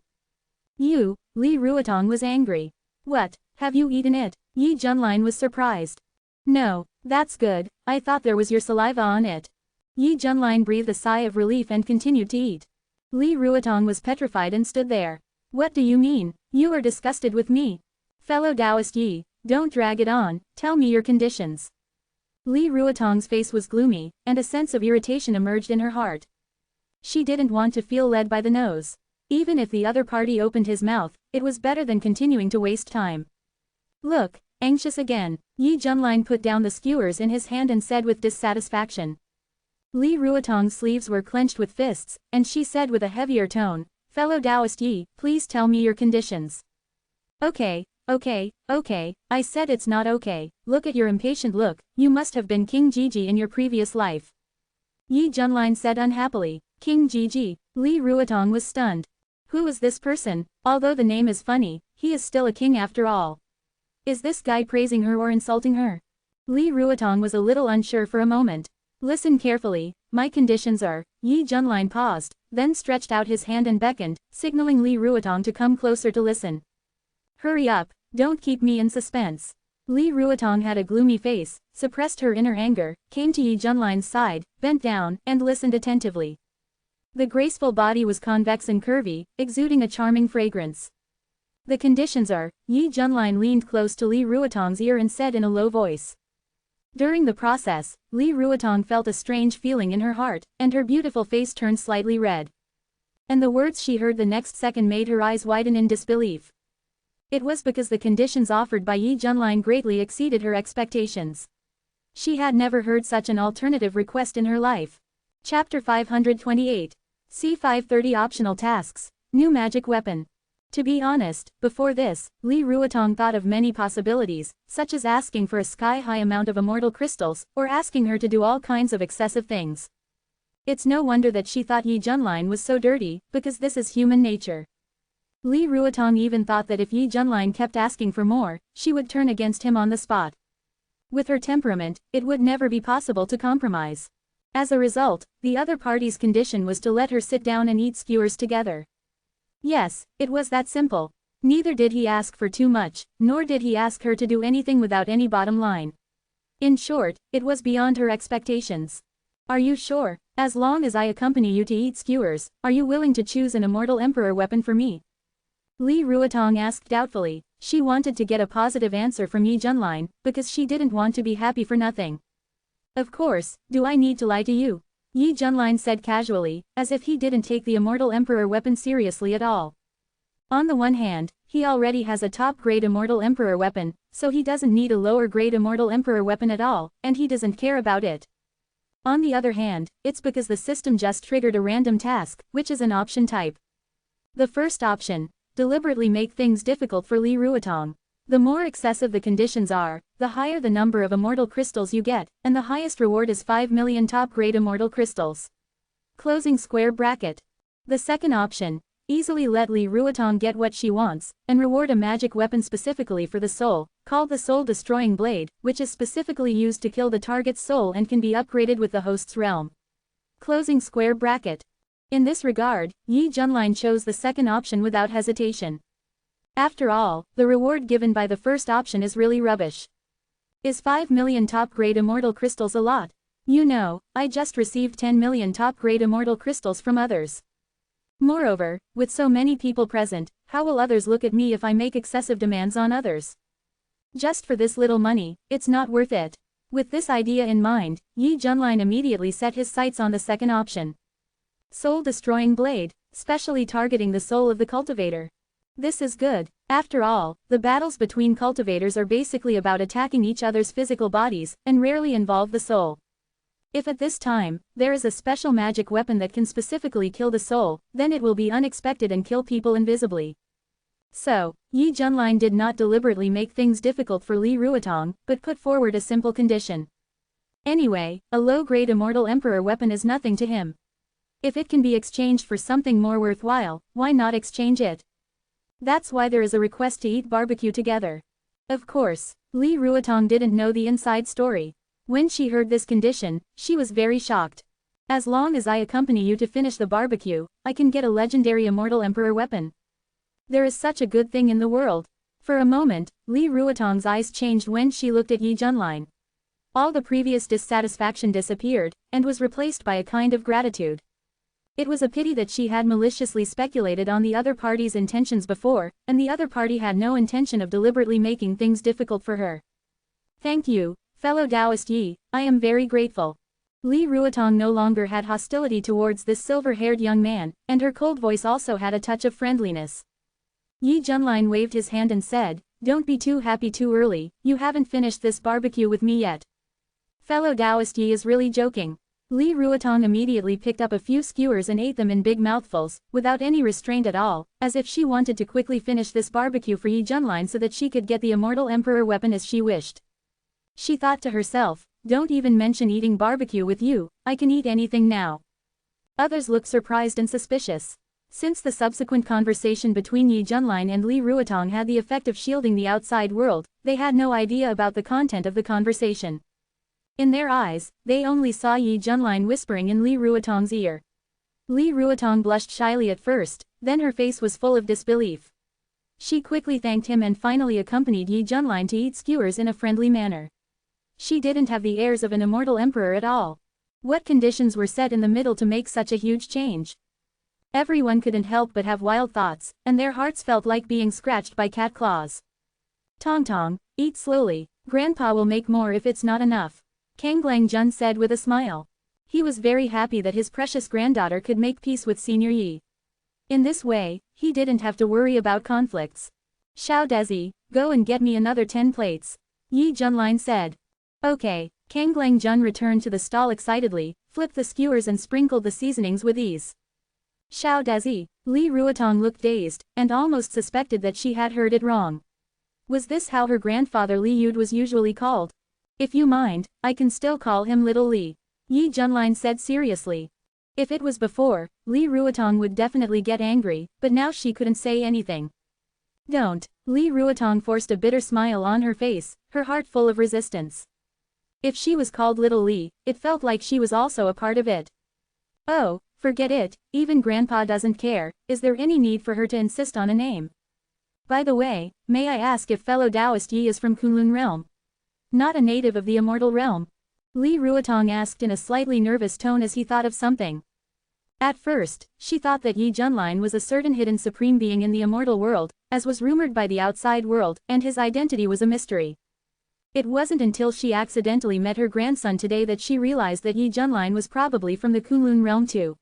You, Li Ruotong was angry. What, have you eaten it? Yi Junlin was surprised. No, that's good, I thought there was your saliva on it. Yi Junlin breathed a sigh of relief and continued to eat. Li Ruotong was petrified and stood there. What do you mean? You are disgusted with me. Fellow Taoist Yi, don't drag it on, tell me your conditions. Li Ruotong's face was gloomy, and a sense of irritation emerged in her heart. She didn't want to feel led by the nose. Even if the other party opened his mouth, it was better than continuing to waste time. Look, anxious again, Yi Junlin put down the skewers in his hand and said with dissatisfaction. Li Ruotong's sleeves were clenched with fists, and she said with a heavier tone, Fellow Taoist Yi, please tell me your conditions. Okay, I said it's not okay, look at your impatient look, you must have been King Jiji in your previous life. Yi Junlin said unhappily, King Jiji, Li Ruotong was stunned. Who is this person? Although the name is funny, he is still a king after all. Is this guy praising her or insulting her? Li Ruotong was a little unsure for a moment. Listen carefully, my conditions are, Yi Junlin paused, then stretched out his hand and beckoned, signaling Li Ruotong to come closer to listen. Hurry up, don't keep me in suspense. Li Ruotong had a gloomy face, suppressed her inner anger, came to Yi Junline's side, bent down, and listened attentively. The graceful body was convex and curvy, exuding a charming fragrance. The conditions are, Yi Junline leaned close to Li Ruotong's ear and said in a low voice. During the process, Li Ruotong felt a strange feeling in her heart, and her beautiful face turned slightly red. And the words she heard the next second made her eyes widen in disbelief. It was because the conditions offered by Yi Junline greatly exceeded her expectations. She had never heard such an alternative request in her life. Chapter 528. C530 Optional Tasks. New Magic Weapon. To be honest, before this, Li Ruotong thought of many possibilities, such as asking for a sky-high amount of immortal crystals, or asking her to do all kinds of excessive things. It's no wonder that she thought Yi Junline was so dirty, because this is human nature. Li Ruotong even thought that if Yi Junline kept asking for more, she would turn against him on the spot. With her temperament, it would never be possible to compromise. As a result, the other party's condition was to let her sit down and eat skewers together. Yes, it was that simple. Neither did he ask for too much, nor did he ask her to do anything without any bottom line. In short, it was beyond her expectations. Are you sure? As long as I accompany you to eat skewers, are you willing to choose an immortal emperor weapon for me? Li Ruotong asked doubtfully. She wanted to get a positive answer from Yi Junline, because she didn't want to be happy for nothing. Of course, do I need to lie to you? Yi Junline said casually, as if he didn't take the immortal emperor weapon seriously at all. On the one hand, he already has a top-grade immortal emperor weapon, so he doesn't need a lower-grade immortal emperor weapon at all, and he doesn't care about it. On the other hand, it's because the system just triggered a random task, which is an option type. The first option, deliberately make things difficult for Li Ruotong. The more excessive the conditions are, the higher the number of immortal crystals you get, and the highest reward is 5 million top-grade immortal crystals. Closing square bracket. The second option, easily let Li Ruotong get what she wants, and reward a magic weapon specifically for the soul, called the soul-destroying blade, which is specifically used to kill the target's soul and can be upgraded with the host's realm. Closing square bracket. In this regard, Yi Junline chose the second option without hesitation. After all, the reward given by the first option is really rubbish. Is 5 million top-grade immortal crystals a lot? You know, I just received 10 million top-grade immortal crystals from others. Moreover, with so many people present, how will others look at me if I make excessive demands on others? Just for this little money, it's not worth it. With this idea in mind, Yi Junline immediately set his sights on the second option. Soul-destroying blade, specially targeting the soul of the cultivator. This is good. After all, the battles between cultivators are basically about attacking each other's physical bodies, and rarely involve the soul. If at this time, there is a special magic weapon that can specifically kill the soul, then it will be unexpected and kill people invisibly. So, Yi Junline did not deliberately make things difficult for Li Ruotong, but put forward a simple condition. Anyway, a low-grade immortal emperor weapon is nothing to him. If it can be exchanged for something more worthwhile, why not exchange it? That's why there is a request to eat barbecue together. Of course, Li Ruotong didn't know the inside story. When she heard this condition, she was very shocked. As long as I accompany you to finish the barbecue, I can get a legendary immortal emperor weapon. There is such a good thing in the world. For a moment, Li Ruotong's eyes changed when she looked at Yi Junline. All the previous dissatisfaction disappeared, and was replaced by a kind of gratitude. It was a pity that she had maliciously speculated on the other party's intentions before, and the other party had no intention of deliberately making things difficult for her. Thank you, fellow Taoist Yi, I am very grateful. Li Ruotong no longer had hostility towards this silver-haired young man, and her cold voice also had a touch of friendliness. Yi Junline waved his hand and said, "Don't be too happy too early, you haven't finished this barbecue with me yet." Fellow Taoist Yi is really joking. Li Ruotong immediately picked up a few skewers and ate them in big mouthfuls, without any restraint at all, as if she wanted to quickly finish this barbecue for Yi Junline so that she could get the immortal emperor weapon as she wished. She thought to herself, don't even mention eating barbecue with you, I can eat anything now. Others looked surprised and suspicious. Since the subsequent conversation between Yi Junline and Li Ruotong had the effect of shielding the outside world, they had no idea about the content of the conversation. In their eyes, they only saw Yi Junline whispering in Li Ruotong's ear. Li Ruotong blushed shyly at first, then her face was full of disbelief. She quickly thanked him and finally accompanied Yi Junlin to eat skewers in a friendly manner. She didn't have the airs of an immortal emperor at all. What conditions were set in the middle to make such a huge change? Everyone couldn't help but have wild thoughts, and their hearts felt like being scratched by cat claws. Tong Tong, eat slowly, Grandpa will make more if it's not enough, Kang Langjun said with a smile. He was very happy that his precious granddaughter could make peace with Senior Yi. In this way, he didn't have to worry about conflicts. Xiao Dezi, go and get me another 10 plates, Yi Junlin said. Okay, Kang Langjun returned to the stall excitedly, flipped the skewers and sprinkled the seasonings with ease. Xiao Dezi, Li Ruotong looked dazed, and almost suspected that she had heard it wrong. Was this how her grandfather Li Yud was usually called? If you mind, I can still call him Little Li, Yi Junlin said seriously. If it was before, Li Ruotong would definitely get angry, but now she couldn't say anything. Don't, Li Ruotong forced a bitter smile on her face, her heart full of resistance. If she was called Little Li, it felt like she was also a part of it. Oh, forget it, even Grandpa doesn't care, is there any need for her to insist on a name? By the way, may I ask if fellow Taoist Yi is from Kunlun realm? Not a native of the immortal realm? Li Ruotong asked in a slightly nervous tone as he thought of something. At first, she thought that Yi Junlin was a certain hidden supreme being in the immortal world, as was rumored by the outside world, and his identity was a mystery. It wasn't until she accidentally met her grandson today that she realized that Yi Junlin was probably from the Kunlun realm too.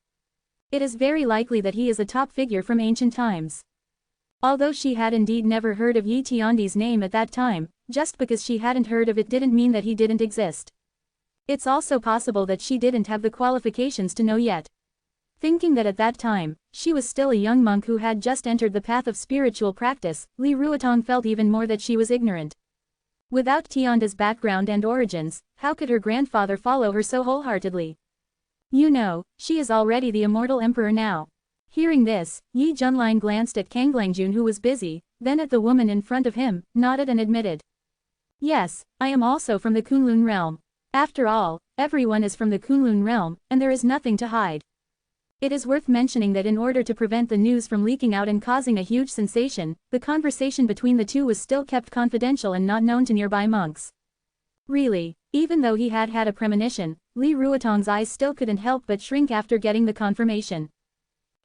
It is very likely that he is a top figure from ancient times. Although she had indeed never heard of Yi Tiandi's name at that time, just because she hadn't heard of it didn't mean that he didn't exist. It's also possible that she didn't have the qualifications to know yet. Thinking that at that time, she was still a young monk who had just entered the path of spiritual practice, Li Ruotong felt even more that she was ignorant. Without Tianda's background and origins, how could her grandfather follow her so wholeheartedly? You know, she is already the immortal emperor now. Hearing this, Yi Junlin glanced at Kang Langjun who was busy, then at the woman in front of him, nodded and admitted. Yes, I am also from the Kunlun realm. After all, everyone is from the Kunlun realm, and there is nothing to hide. It is worth mentioning that in order to prevent the news from leaking out and causing a huge sensation, the conversation between the two was still kept confidential and not known to nearby monks. Really, even though he had had a premonition, Li Ruotong's eyes still couldn't help but shrink after getting the confirmation.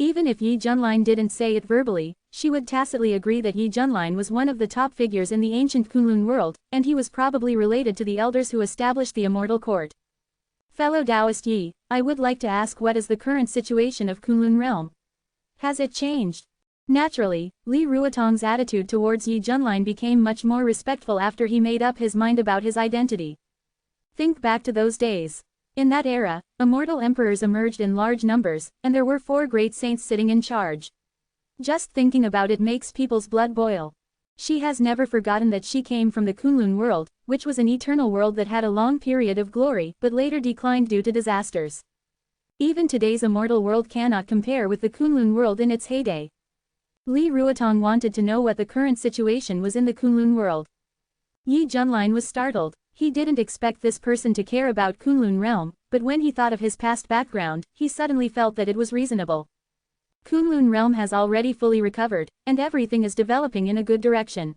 Even if Yi Junlin didn't say it verbally, she would tacitly agree that Yi Junlin was one of the top figures in the ancient Kunlun world, and he was probably related to the elders who established the immortal court. Fellow Taoist Yi, I would like to ask what is the current situation of Kunlun realm? Has it changed? Naturally, Li Ruotong's attitude towards Yi Junlin became much more respectful after he made up his mind about his identity. Think back to those days. In that era, immortal emperors emerged in large numbers, and there were 4 great saints sitting in charge. Just thinking about it makes people's blood boil. She has never forgotten that she came from the Kunlun world, which was an eternal world that had a long period of glory but later declined due to disasters. Even today's immortal world cannot compare with the Kunlun world in its heyday. Li Ruotong wanted to know what the current situation was in the Kunlun world. Yi Junlin was startled. He didn't expect this person to care about Kunlun realm, but when he thought of his past background, he suddenly felt that it was reasonable. Kunlun realm has already fully recovered, and everything is developing in a good direction.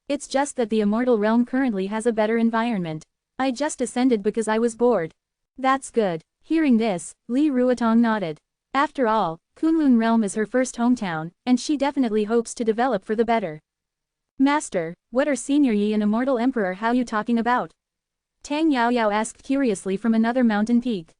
It's just that the immortal realm currently has a better environment. I just ascended because I was bored. That's good. Hearing this, Li Ruotong nodded. After all, Kunlun realm is her first hometown, and she definitely hopes to develop for the better. Master, what are Senior Yi and Immortal Emperor How you talking about? Tang Yaoyao asked curiously from another mountain peak.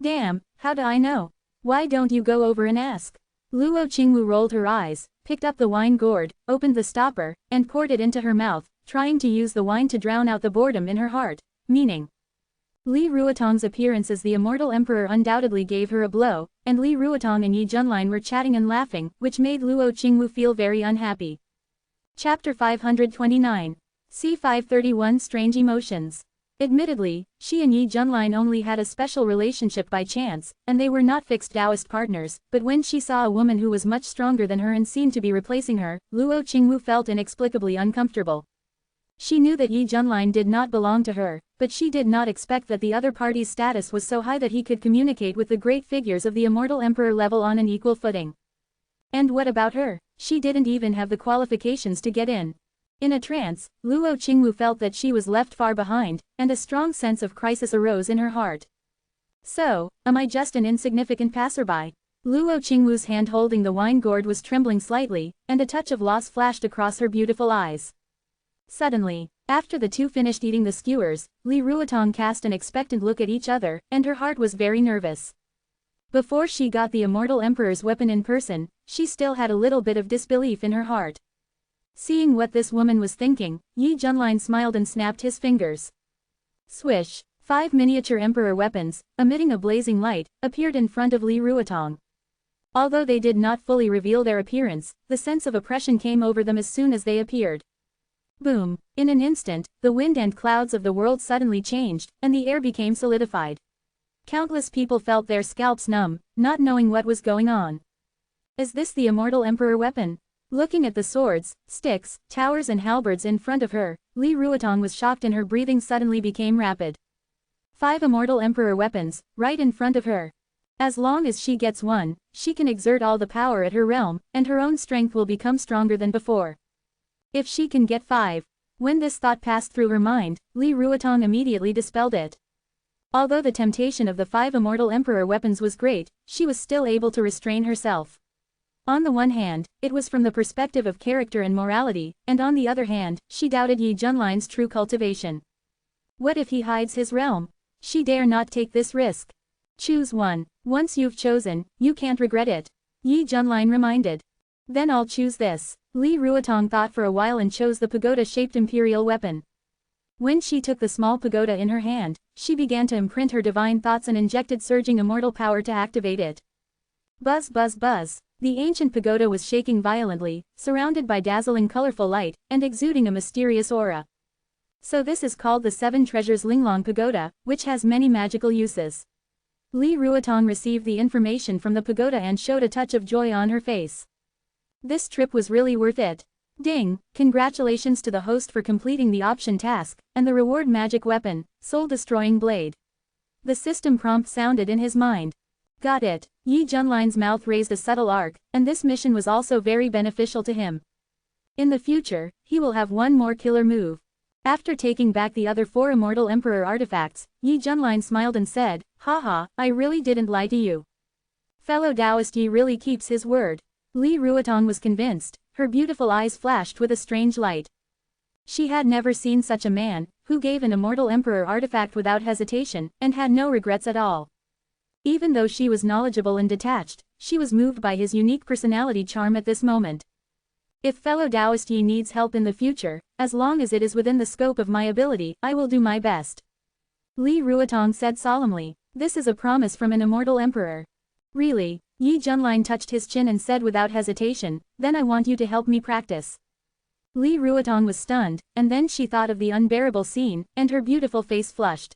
Damn, how do I know? Why don't you go over and ask? Luo Qingwu rolled her eyes, picked up the wine gourd, opened the stopper, and poured it into her mouth, trying to use the wine to drown out the boredom in her heart, meaning. Li Ruotong's appearance as the Immortal Emperor undoubtedly gave her a blow, and Li Ruotong and Yi Junlin were chatting and laughing, which made Luo Qingwu feel very unhappy. Chapter 529. C531 Strange Emotions. Admittedly, she and Yi Junlin only had a special relationship by chance, and they were not fixed Taoist partners, but when she saw a woman who was much stronger than her and seemed to be replacing her, Luo Qingwu felt inexplicably uncomfortable. She knew that Yi Junlin did not belong to her, but but she did not expect that the other party's status was so high that he could communicate with the great figures of the immortal emperor level on an equal footing. And what about her? She didn't even have the qualifications to get in. In a trance, Luo Qingwu felt that she was left far behind, and a strong sense of crisis arose in her heart. So, am I just an insignificant passerby? Luo Qingwu's hand holding the wine gourd was trembling slightly, and a touch of loss flashed across her beautiful eyes. Suddenly, after the two finished eating the skewers, Li Ruotong cast an expectant look at each other, and her heart was very nervous. Before she got the immortal emperor's weapon in person, she still had a little bit of disbelief in her heart. Seeing what this woman was thinking, Yi Junlin smiled and snapped his fingers. Swish! 5 miniature emperor weapons, emitting a blazing light, appeared in front of Li Ruotong. Although they did not fully reveal their appearance, the sense of oppression came over them as soon as they appeared. Boom! In an instant, the wind and clouds of the world suddenly changed, and the air became solidified. Countless people felt their scalps numb, not knowing what was going on. Is this the immortal emperor weapon? Looking at the swords, sticks, towers and halberds in front of her, Li Ruotong was shocked and her breathing suddenly became rapid. 5 immortal emperor weapons, right in front of her. As long as she gets one, she can exert all the power at her realm, and her own strength will become stronger than before. If she can get 5. When this thought passed through her mind, Li Ruotong immediately dispelled it. Although the temptation of the 5 immortal emperor weapons was great, she was still able to restrain herself. On the one hand, it was from the perspective of character and morality, and on the other hand, she doubted Yi Junlin's true cultivation. What if he hides his realm? She dare not take this risk. Choose one. Once you've chosen, you can't regret it. Yi Junlin reminded. Then I'll choose this. Li Ruotong thought for a while and chose the pagoda-shaped imperial weapon. When she took the small pagoda in her hand, she began to imprint her divine thoughts and injected surging immortal power to activate it. Buzz buzz buzz. The ancient pagoda was shaking violently, surrounded by dazzling colorful light, and exuding a mysterious aura. So this is called the 7 Treasures Linglong Pagoda, which has many magical uses. Li Ruotong received the information from the pagoda and showed a touch of joy on her face. This trip was really worth it. Ding! Congratulations to the host for completing the option task, and the reward magic weapon, soul-destroying blade. The system prompt sounded in his mind. Got it. Yi Junlin's mouth raised a subtle arc, and this mission was also very beneficial to him. In the future, he will have one more killer move. After taking back the other 4 immortal emperor artifacts, Yi Junlin smiled and said, haha, I really didn't lie to you. Fellow Taoist Yi really keeps his word. Li Ruotong was convinced, her beautiful eyes flashed with a strange light. She had never seen such a man, who gave an immortal emperor artifact without hesitation, and had no regrets at all. Even though she was knowledgeable and detached, she was moved by his unique personality charm at this moment. If fellow Taoist Yi needs help in the future, as long as it is within the scope of my ability, I will do my best. Li Ruotong said solemnly, this is a promise from an immortal emperor. Really? Yi Junlin touched his chin and said without hesitation, then I want you to help me practice. Li Ruotong was stunned, and then she thought of the unbearable scene, and her beautiful face flushed.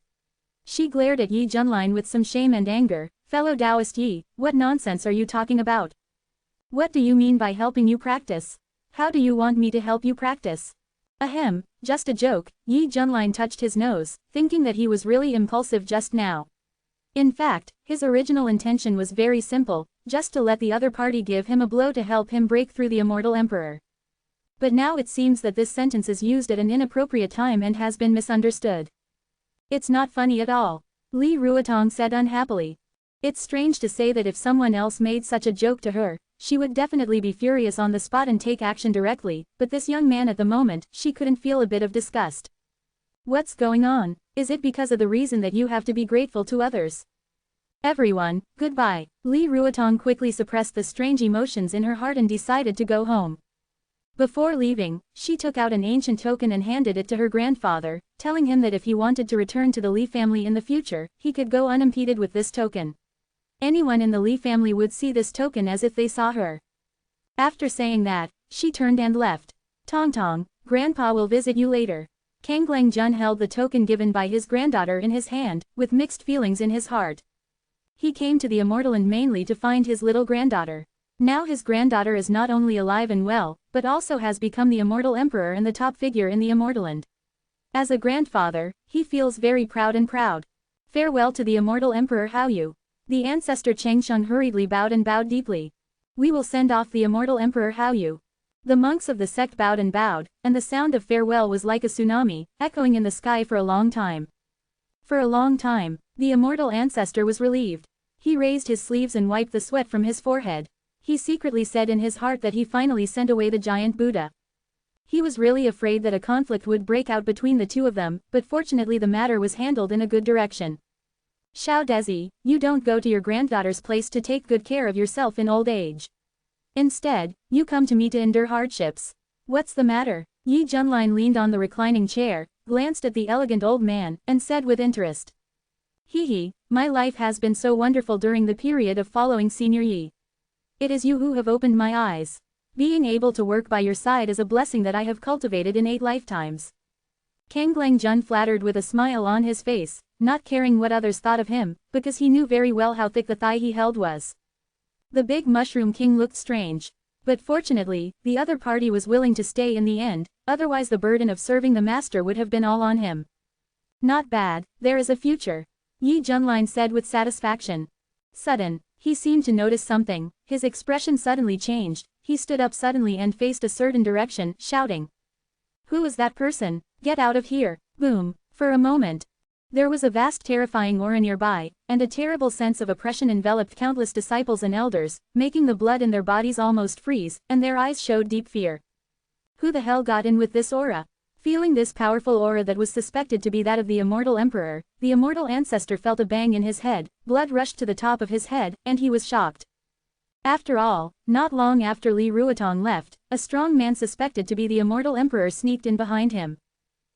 She glared at Yi Junlin with some shame and anger. Fellow Taoist Yi, what nonsense are you talking about? What do you mean by helping you practice? How do you want me to help you practice? Ahem, just a joke. Yi Junlin touched his nose, thinking that he was really impulsive just now. In fact, his original intention was very simple, just to let the other party give him a blow to help him break through the immortal emperor. But now it seems that this sentence is used at an inappropriate time and has been misunderstood. It's not funny at all. Li Ruotong said unhappily. It's strange to say that if someone else made such a joke to her, she would definitely be furious on the spot and take action directly, but this young man at the moment, she couldn't feel a bit of disgust. What's going on? Is it because of the reason that you have to be grateful to others? Everyone, goodbye. Li Ruotong quickly suppressed the strange emotions in her heart and decided to go home. Before leaving, she took out an ancient token and handed it to her grandfather, telling him that if he wanted to return to the Li family in the future, he could go unimpeded with this token. Anyone in the Li family would see this token as if they saw her. After saying that, she turned and left. Tong Tong, Grandpa will visit you later. Kanglang Jun held the token given by his granddaughter in his hand, with mixed feelings in his heart. He came to the Immortal Land mainly to find his little granddaughter. Now his granddaughter is not only alive and well, but also has become the Immortal Emperor and the top figure in the Immortal Land. As a grandfather, he feels very proud. Farewell to the immortal Emperor Haoyu. The ancestor Changsheng hurriedly bowed deeply. We will send off the immortal Emperor Haoyu. The monks of the sect bowed, and the sound of farewell was like a tsunami, echoing in the sky for a long time. For a long time, the immortal ancestor was relieved. He raised his sleeves and wiped the sweat from his forehead. He secretly said in his heart that he finally sent away the giant Buddha. He was really afraid that a conflict would break out between the two of them, but fortunately the matter was handled in a good direction. Xiao Dezi, you don't go to your granddaughter's place to take good care of yourself in old age. Instead, you come to me to endure hardships. What's the matter? Yi Junlin leaned on the reclining chair, glanced at the elegant old man, and said with interest. Hee, my life has been so wonderful during the period of following Senior Yi. It is you who have opened my eyes. Being able to work by your side is a blessing that I have cultivated in 8 lifetimes. Kanglang Jun flattered with a smile on his face, not caring what others thought of him, because he knew very well how thick the thigh he held was. The big mushroom king looked strange. But fortunately, the other party was willing to stay in the end, otherwise the burden of serving the master would have been all on him. Not bad, there is a future. Yi Junlin said with satisfaction. He seemed to notice something, his expression suddenly changed, he stood up suddenly and faced a certain direction, shouting. Who is that person? Get out of here! Boom! For a moment. There was a vast terrifying aura nearby, and a terrible sense of oppression enveloped countless disciples and elders, making the blood in their bodies almost freeze, and their eyes showed deep fear. Who the hell got in with this aura? Feeling this powerful aura that was suspected to be that of the immortal emperor, the immortal ancestor felt a bang in his head, blood rushed to the top of his head, and he was shocked. After all, not long after Li Ruotong left, a strong man suspected to be the immortal emperor sneaked in behind him.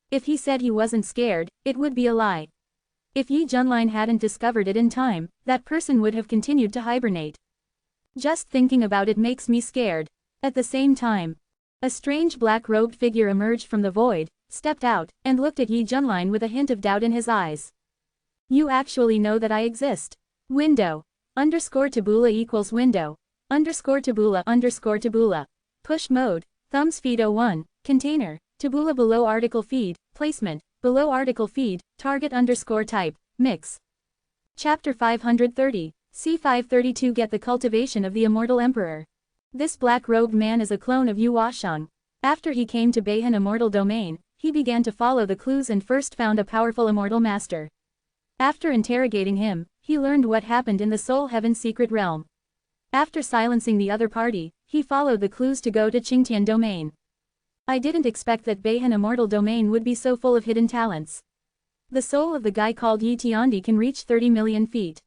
If he said he wasn't scared, it would be a lie. If Yi Junlin hadn't discovered it in time, that person would have continued to hibernate. Just thinking about it makes me scared. At the same time, a strange black-robed figure emerged from the void, stepped out, and looked at Yi Junlin with a hint of doubt in his eyes. You actually know that I exist. Window. _tabula equals window. _tabula. Push mode. Thumbs feed 01. Container. Tabula below article feed. Placement. Below article feed. Target _type. Mix. Chapter 530. C532 Get the cultivation of the immortal emperor. This black-robed man is a clone of Yu Washeng. After he came to Beihan Immortal Domain, he began to follow the clues and first found a powerful immortal master. After interrogating him, he learned what happened in the Soul Heaven secret realm. After silencing the other party, he followed the clues to go to Qingtian Domain. I didn't expect that Beihan Immortal Domain would be so full of hidden talents. The soul of the guy called Yi Tiandi can reach 30 million feet.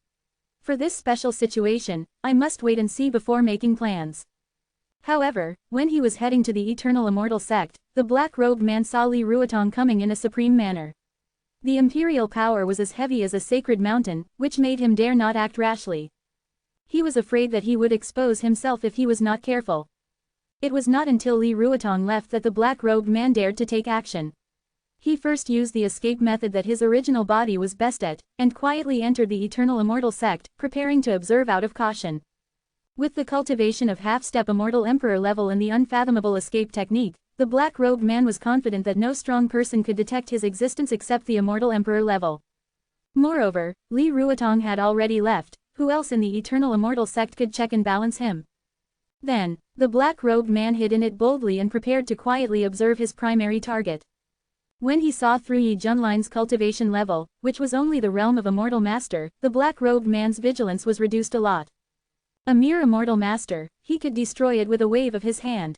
For this special situation, I must wait and see before making plans. However, when he was heading to the Eternal Immortal Sect, the black-robed man saw Li Ruotong coming in a supreme manner. The imperial power was as heavy as a sacred mountain, which made him dare not act rashly. He was afraid that he would expose himself if he was not careful. It was not until Li Ruotong left that the black-robed man dared to take action. He first used the escape method that his original body was best at, and quietly entered the Eternal Immortal Sect, preparing to observe out of caution. With the cultivation of half-step Immortal Emperor level and the unfathomable escape technique, the black-robed man was confident that no strong person could detect his existence except the Immortal Emperor level. Moreover, Li Ruotong had already left, who else in the Eternal Immortal Sect could check and balance him? Then, the black-robed man hid in it boldly and prepared to quietly observe his primary target. When he saw through Yi Junlin's cultivation level, which was only the realm of Immortal Master, the black-robed man's vigilance was reduced a lot. A mere Immortal Master, he could destroy it with a wave of his hand.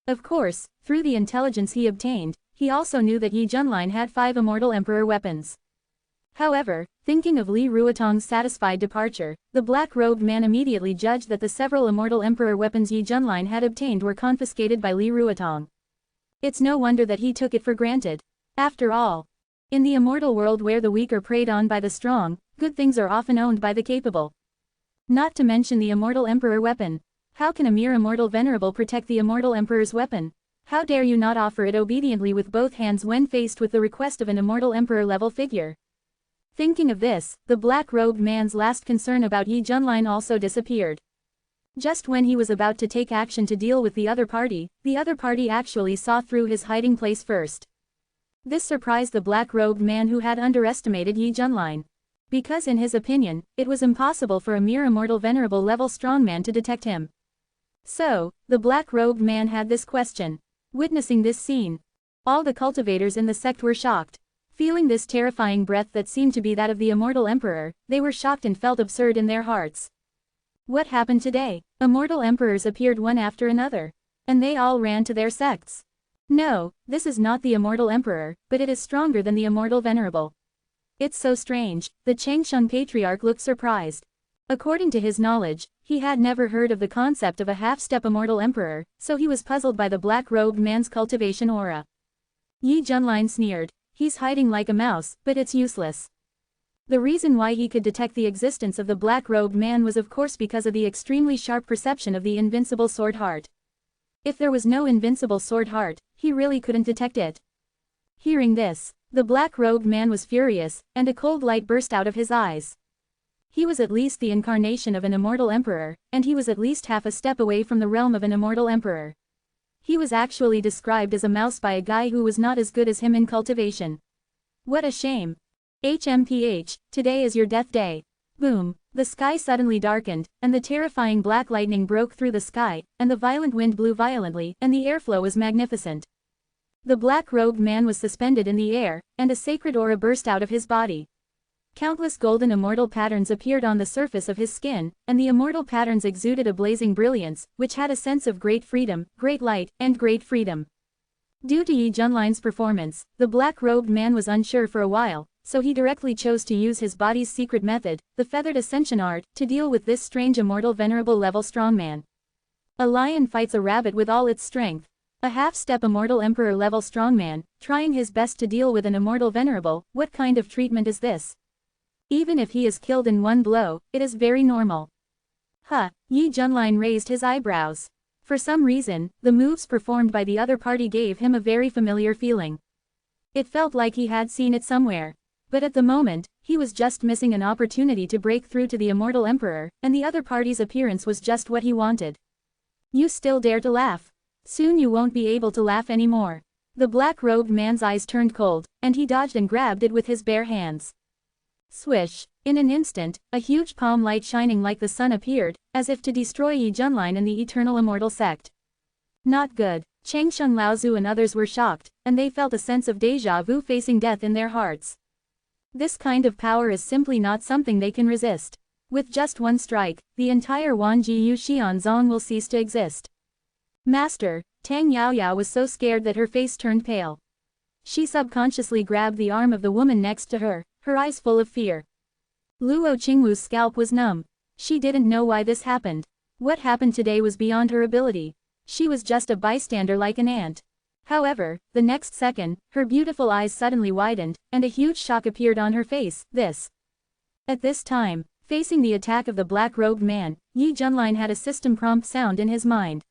Of course, through the intelligence he obtained, he also knew that Yi Junlin had 5 Immortal Emperor weapons. However, thinking of Li Ruotong's satisfied departure, the black-robed man immediately judged that the several Immortal Emperor weapons Yi Junlin had obtained were confiscated by Li Ruotong. It's no wonder that he took it for granted. After all, in the immortal world where the weak are preyed on by the strong, good things are often owned by the capable. Not to mention the Immortal Emperor weapon. How can a mere Immortal Venerable protect the Immortal Emperor's weapon? How dare you not offer it obediently with both hands when faced with the request of an Immortal Emperor level figure? Thinking of this, the black-robed man's last concern about Yi Junlin also disappeared. Just when he was about to take action to deal with the other party actually saw through his hiding place first. This surprised the black-robed man who had underestimated Yi Junlin. Because in his opinion, it was impossible for a mere immortal venerable level strongman to detect him. So, the black-robed man had this question. Witnessing this scene, all the cultivators in the sect were shocked. Feeling this terrifying breath that seemed to be that of the immortal emperor, they were shocked and felt absurd in their hearts. What happened today? Immortal emperors appeared one after another. And they all ran to their sects. No, this is not the immortal emperor, but it is stronger than the immortal venerable. It's so strange, the Changsheng patriarch looked surprised. According to his knowledge, he had never heard of the concept of a half-step immortal emperor, so he was puzzled by the black-robed man's cultivation aura. Yi Junlin sneered, he's hiding like a mouse, but it's useless. The reason why he could detect the existence of the black-robed man was of course because of the extremely sharp perception of the invincible sword heart. If there was no invincible sword heart, he really couldn't detect it. Hearing this, the black-robed man was furious, and a cold light burst out of his eyes. He was at least the incarnation of an immortal emperor, and he was at least half a step away from the realm of an immortal emperor. He was actually described as a mouse by a guy who was not as good as him in cultivation. What a shame. HMPH, today is your death day. Boom, the sky suddenly darkened, and the terrifying black lightning broke through the sky, and the violent wind blew violently, and the airflow was magnificent. The black-robed man was suspended in the air, and a sacred aura burst out of his body. Countless golden immortal patterns appeared on the surface of his skin, and the immortal patterns exuded a blazing brilliance, which had a sense of great freedom, great light, and great freedom. Due to Yi Junlin's performance, the black-robed man was unsure for a while, so he directly chose to use his body's secret method, the feathered ascension art, to deal with this strange immortal venerable level strongman. A lion fights a rabbit with all its strength. A half-step immortal emperor level strongman, trying his best to deal with an immortal venerable, what kind of treatment is this? Even if he is killed in one blow, it is very normal. Yi Junlin raised his eyebrows. For some reason, the moves performed by the other party gave him a very familiar feeling. It felt like he had seen it somewhere. But at the moment, he was just missing an opportunity to break through to the immortal emperor, and the other party's appearance was just what he wanted. You still dare to laugh? Soon you won't be able to laugh anymore. The black-robed man's eyes turned cold, and he dodged and grabbed it with his bare hands. Swish! In an instant, a huge palm light shining like the sun appeared, as if to destroy Yi Junlin and the eternal immortal sect. Not good. Changsheng Laozu and others were shocked, and they felt a sense of déjà vu facing death in their hearts. This kind of power is simply not something they can resist. With just one strike, the entire Wanji Yu Xianzong will cease to exist. Master, Tang Yaoyao was so scared that her face turned pale. She subconsciously grabbed the arm of the woman next to her, her eyes full of fear. Luo Qingwu's scalp was numb. She didn't know why this happened. What happened today was beyond her ability. She was just a bystander like an ant. However, the next second, her beautiful eyes suddenly widened, and a huge shock appeared on her face. At this time, facing the attack of the black-robed man, Yi Junlin had a system prompt sound in his mind.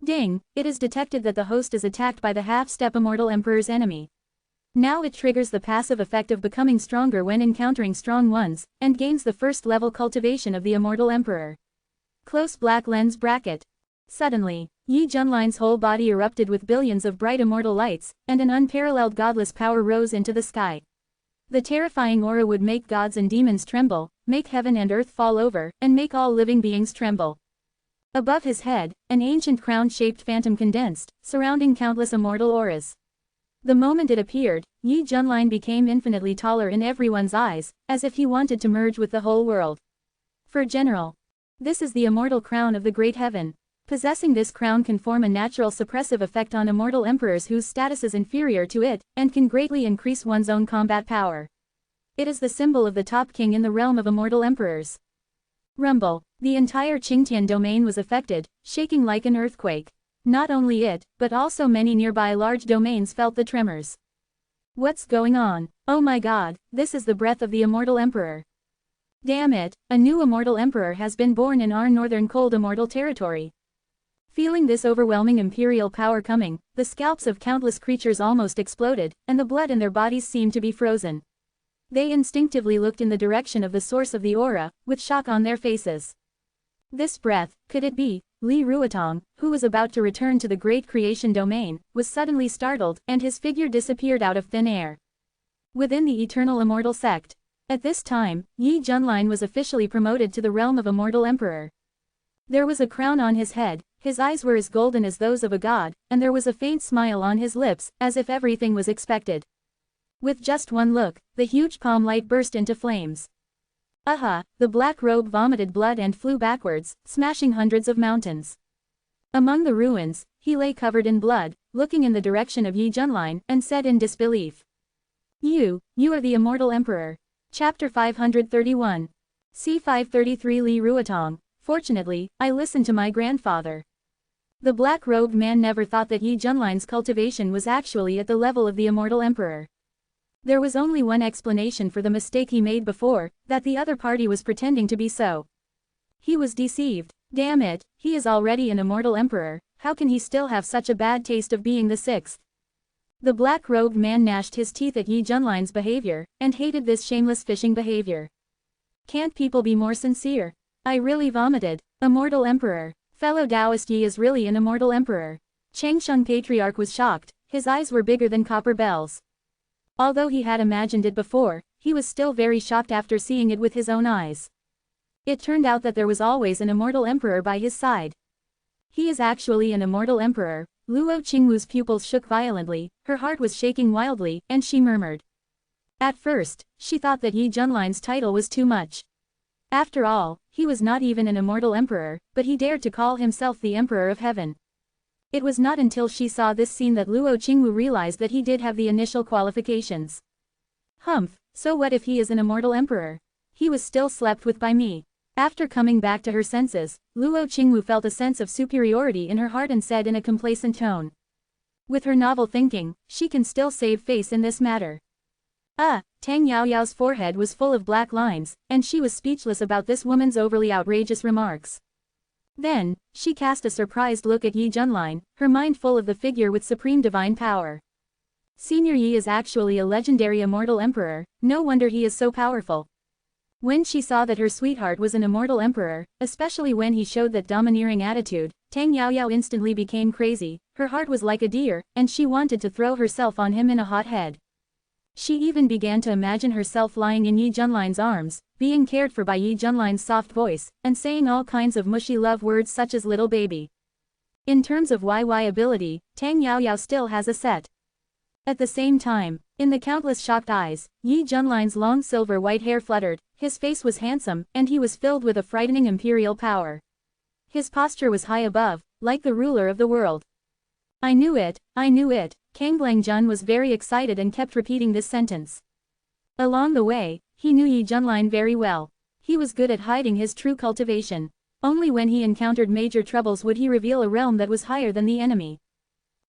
Ding, it is detected that the host is attacked by the half-step immortal emperor's enemy. Now it triggers the passive effect of becoming stronger when encountering strong ones, and gains the first-level cultivation of the immortal emperor. Close black lens bracket. Suddenly, Yi Junlin's whole body erupted with billions of bright immortal lights, and an unparalleled godless power rose into the sky. The terrifying aura would make gods and demons tremble, make heaven and earth fall over, and make all living beings tremble. Above his head, an ancient crown-shaped phantom condensed, surrounding countless immortal auras. The moment it appeared, Yi Junlin became infinitely taller in everyone's eyes, as if he wanted to merge with the whole world. For general. This is the immortal crown of the great heaven. Possessing this crown can form a natural suppressive effect on immortal emperors whose status is inferior to it, and can greatly increase one's own combat power. It is the symbol of the top king in the realm of immortal emperors. Rumble. The entire Qingtian domain was affected, shaking like an earthquake. Not only it, but also many nearby large domains felt the tremors. What's going on? Oh my god, this is the breath of the immortal emperor. Damn it, a new immortal emperor has been born in our northern cold immortal territory. Feeling this overwhelming imperial power coming, the scalps of countless creatures almost exploded, and the blood in their bodies seemed to be frozen. They instinctively looked in the direction of the source of the aura, with shock on their faces. This breath, could it be Li Ruotong, who was about to return to the great creation domain, was suddenly startled, and his figure disappeared out of thin air. Within the Eternal Immortal Sect. At this time, Yi Junlin was officially promoted to the realm of Immortal Emperor. There was a crown on his head, his eyes were as golden as those of a god, and there was a faint smile on his lips, as if everything was expected. With just one look, the huge palm light burst into flames. Aha! The black robe vomited blood and flew backwards, smashing hundreds of mountains. Among the ruins, he lay covered in blood, looking in the direction of Yi Junlin, and said in disbelief. You are the Immortal Emperor. Chapter 531. C533 Li Ruotong. Fortunately, I listened to my grandfather. The black-robed man never thought that Yi Junlin's cultivation was actually at the level of the Immortal Emperor. There was only one explanation for the mistake he made before, that the other party was pretending to be so. He was deceived. Damn it, he is already an Immortal Emperor, how can he still have such a bad taste of being the sixth? The black-robed man gnashed his teeth at Yi Junlin's behavior, and hated this shameless fishing behavior. Can't people be more sincere? I really vomited. Immortal Emperor. Fellow Taoist, Yi is really an Immortal Emperor. Changsheng Patriarch was shocked, his eyes were bigger than copper bells. Although he had imagined it before, he was still very shocked after seeing it with his own eyes. It turned out that there was always an Immortal Emperor by his side. He is actually an Immortal Emperor. Luo Qingwu's pupils shook violently, her heart was shaking wildly, and she murmured. At first, she thought that Yi Junlin's title was too much. After all, he was not even an Immortal Emperor, but he dared to call himself the Emperor of Heaven. It was not until she saw this scene that Luo Qingwu realized that he did have the initial qualifications. Humph, so what if he is an Immortal Emperor? He was still slept with by me. After coming back to her senses, Luo Qingwu felt a sense of superiority in her heart and said in a complacent tone. With her novel thinking, she can still save face in this matter. Tang Yaoyao's forehead was full of black lines, and she was speechless about this woman's overly outrageous remarks. Then, she cast a surprised look at Yi Junlin, her mind full of the figure with supreme divine power. Senior Yi is actually a legendary Immortal Emperor, no wonder he is so powerful. When she saw that her sweetheart was an Immortal Emperor, especially when he showed that domineering attitude, Tang Yaoyao instantly became crazy, her heart was like a deer, and she wanted to throw herself on him in a hot head. She even began to imagine herself lying in Yi Junlin's arms, being cared for by Yi Junlin's soft voice, and saying all kinds of mushy love words such as little baby. In terms of YY ability, Tang Yaoyao still has a set. At the same time, in the countless shocked eyes, Yi Junlin's long silver white hair fluttered, his face was handsome, and he was filled with a frightening imperial power. His posture was high above, like the ruler of the world. I knew it, Kangleng Jun was very excited and kept repeating this sentence. Along the way, he knew Yi Junlin very well. He was good at hiding his true cultivation. Only when he encountered major troubles would he reveal a realm that was higher than the enemy.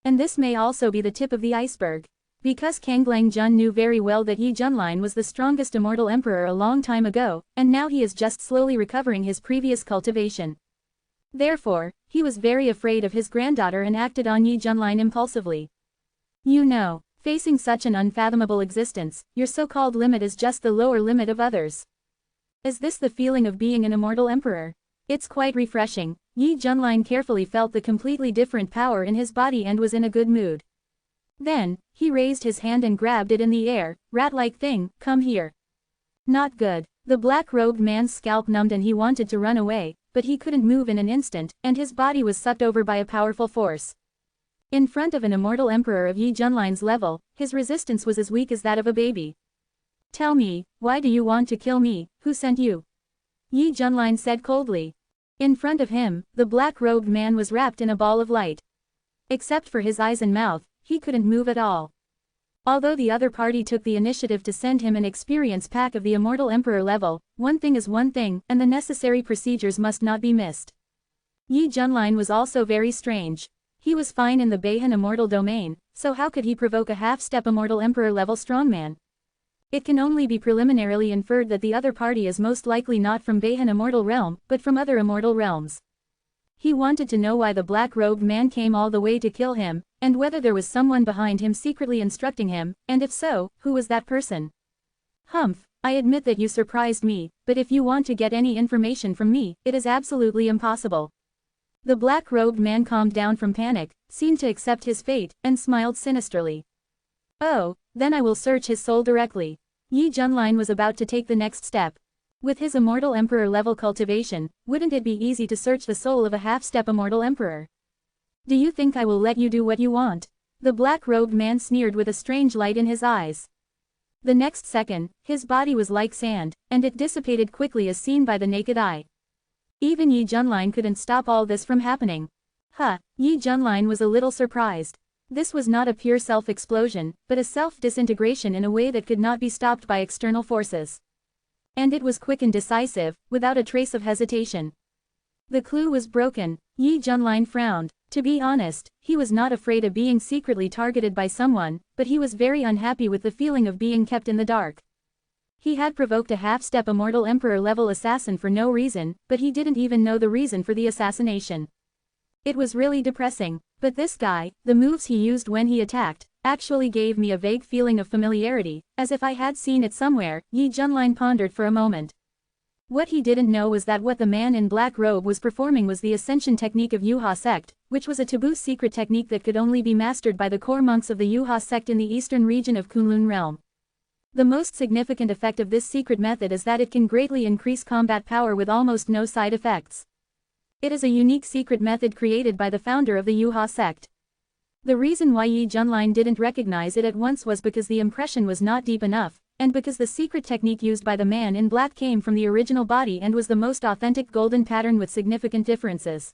And this may also be the tip of the iceberg. Because Kangleng Jun knew very well that Yi Junlin was the strongest Immortal Emperor a long time ago, and now he is just slowly recovering his previous cultivation. Therefore, he was very afraid of his granddaughter and acted on Yi Junlin impulsively. You know, facing such an unfathomable existence, your so-called limit is just the lower limit of others. Is this the feeling of being an Immortal Emperor? It's quite refreshing. Yi Junlin carefully felt the completely different power in his body and was in a good mood. Then, he raised his hand and grabbed it in the air. Rat-like thing, come here. Not good. The black-robed man's scalp numbed and he wanted to run away, but he couldn't move in an instant, and his body was sucked over by a powerful force. In front of an Immortal Emperor of Yi Junlin's level, his resistance was as weak as that of a baby. Tell me, why do you want to kill me? Who sent you? Yi Junlin said coldly. In front of him, the black-robed man was wrapped in a ball of light. Except for his eyes and mouth, he couldn't move at all. Although the other party took the initiative to send him an experience pack of the Immortal Emperor level, one thing is one thing, and the necessary procedures must not be missed. Yi Junlin was also very strange. He was fine in the Beihan Immortal domain, so how could he provoke a half-step Immortal Emperor level strongman? It can only be preliminarily inferred that the other party is most likely not from Beihan Immortal Realm, but from other immortal realms. He wanted to know why the black-robed man came all the way to kill him, and whether there was someone behind him secretly instructing him, and if so, who was that person? Humph, I admit that you surprised me, but if you want to get any information from me, it is absolutely impossible. The black-robed man calmed down from panic, seemed to accept his fate, and smiled sinisterly. Oh, then I will search his soul directly. Yi Junlin was about to take the next step. With his immortal emperor level cultivation, wouldn't it be easy to search the soul of a half-step immortal emperor? Do you think I will let you do what you want? The black-robed man sneered with a strange light in his eyes. The next second, his body was like sand, and it dissipated quickly as seen by the naked eye. Even Yi Junlin couldn't stop all this from happening. Yi Junlin was a little surprised. This was not a pure self-explosion, but a self-disintegration in a way that could not be stopped by external forces. And it was quick and decisive, without a trace of hesitation. The clue was broken. Yi Junlin frowned. To be honest, he was not afraid of being secretly targeted by someone, but he was very unhappy with the feeling of being kept in the dark. He had provoked a half-step immortal emperor-level assassin for no reason, but he didn't even know the reason for the assassination. It was really depressing, but this guy, the moves he used when he attacked, actually gave me a vague feeling of familiarity, as if I had seen it somewhere. Yi Junlin pondered for a moment. What he didn't know was that what the man in black robe was performing was the ascension technique of Yuha sect, which was a taboo secret technique that could only be mastered by the core monks of the Yuha sect in the eastern region of Kunlun realm. The most significant effect of this secret method is that it can greatly increase combat power with almost no side effects. It is a unique secret method created by the founder of the Yuha sect. The reason why Yi Junlin didn't recognize it at once was because the impression was not deep enough, and because the secret technique used by the man in black came from the original body and was the most authentic golden pattern with significant differences.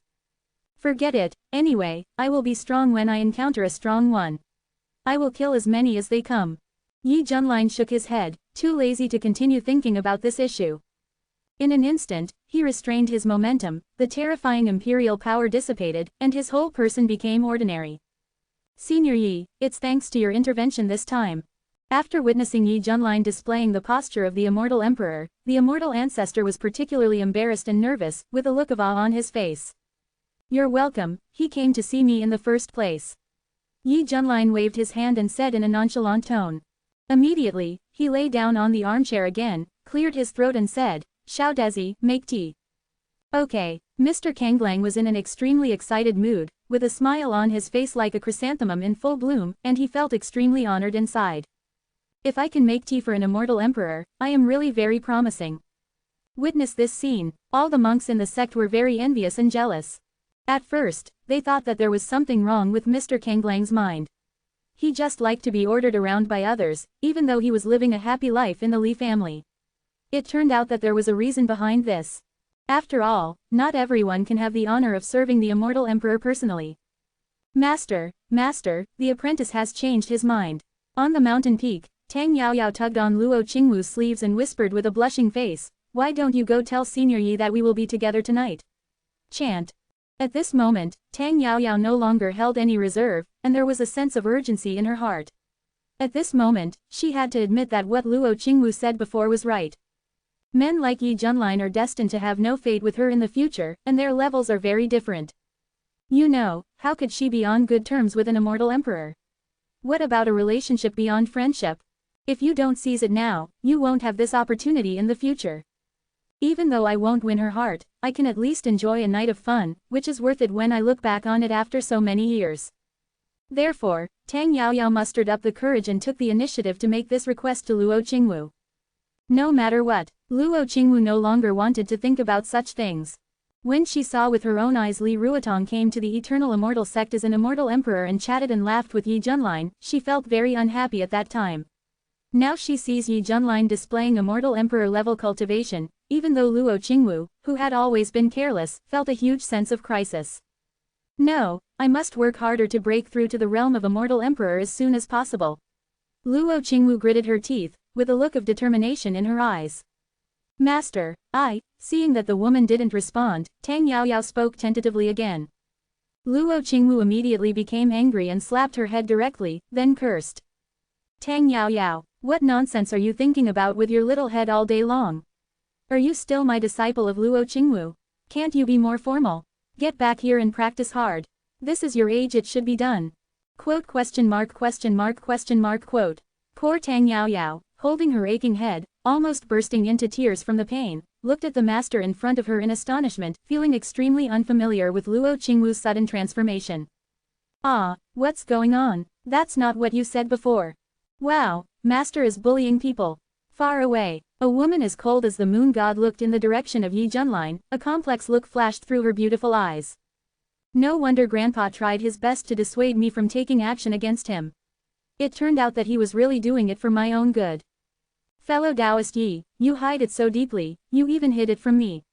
Forget it, anyway, I will be strong when I encounter a strong one. I will kill as many as they come. Yi Junlin shook his head, too lazy to continue thinking about this issue. In an instant, he restrained his momentum, the terrifying imperial power dissipated, and his whole person became ordinary. Senior Yi, it's thanks to your intervention this time. After witnessing Yi Junlin displaying the posture of the immortal emperor, the immortal ancestor was particularly embarrassed and nervous, with a look of awe on his face. You're welcome, he came to see me in the first place. Yi Junlin waved his hand and said in a nonchalant tone. Immediately, he lay down on the armchair again, cleared his throat and said, Xiao Dezi, make tea. Okay. Mr. Kanglang was in an extremely excited mood, with a smile on his face like a chrysanthemum in full bloom, and he felt extremely honored inside. If I can make tea for an immortal emperor, I am really very promising. Witness this scene. All the monks in the sect were very envious and jealous. At first, they thought that there was something wrong with Mr. Kanglang's mind. He just liked to be ordered around by others, even though he was living a happy life in the Li family. It turned out that there was a reason behind this. After all, not everyone can have the honor of serving the immortal emperor personally. Master, the apprentice has changed his mind. On the mountain peak, Tang Yaoyao tugged on Luo Qingwu's sleeves and whispered with a blushing face, why don't you go tell Senior Yi that we will be together tonight? Chant. At this moment, Tang Yaoyao no longer held any reserve, and there was a sense of urgency in her heart. At this moment, she had to admit that what Luo Qingwu said before was right. Men like Yi Junlin are destined to have no fate with her in the future, and their levels are very different. You know, how could she be on good terms with an immortal emperor? What about a relationship beyond friendship? If you don't seize it now, you won't have this opportunity in the future. Even though I won't win her heart, I can at least enjoy a night of fun, which is worth it when I look back on it after so many years. Therefore, Tang Yaoyao mustered up the courage and took the initiative to make this request to Luo Qingwu. No matter what, Luo Qingwu no longer wanted to think about such things. When she saw with her own eyes Li Ruotong came to the Eternal Immortal Sect as an immortal emperor and chatted and laughed with Yi Junlin, she felt very unhappy at that time. Now she sees Yi Junlin displaying immortal emperor-level cultivation, even though Luo Qingwu, who had always been careless, felt a huge sense of crisis. No, I must work harder to break through to the realm of immortal emperor as soon as possible. Luo Qingwu gritted her teeth, with a look of determination in her eyes. Master, seeing that the woman didn't respond, Tang Yaoyao spoke tentatively again. Luo Qingwu immediately became angry and slapped her head directly, then cursed. Tang Yaoyao, what nonsense are you thinking about with your little head all day long? Are you still my disciple of Luo Qingwu? Can't you be more formal? Get back here and practice hard. This is your age, it should be done. Quote. Poor Tang Yaoyao, holding her aching head, almost bursting into tears from the pain, looked at the master in front of her in astonishment, feeling extremely unfamiliar with Luo Qingwu's sudden transformation. "Ah, what's going on? That's not what you said before. Wow, master is bullying people." Far away, a woman as cold as the moon god looked in the direction of Yi Junlin, a complex look flashed through her beautiful eyes. "No wonder Grandpa tried his best to dissuade me from taking action against him. It turned out that he was really doing it for my own good. Fellow Taoist Yi, you hide it so deeply, you even hid it from me."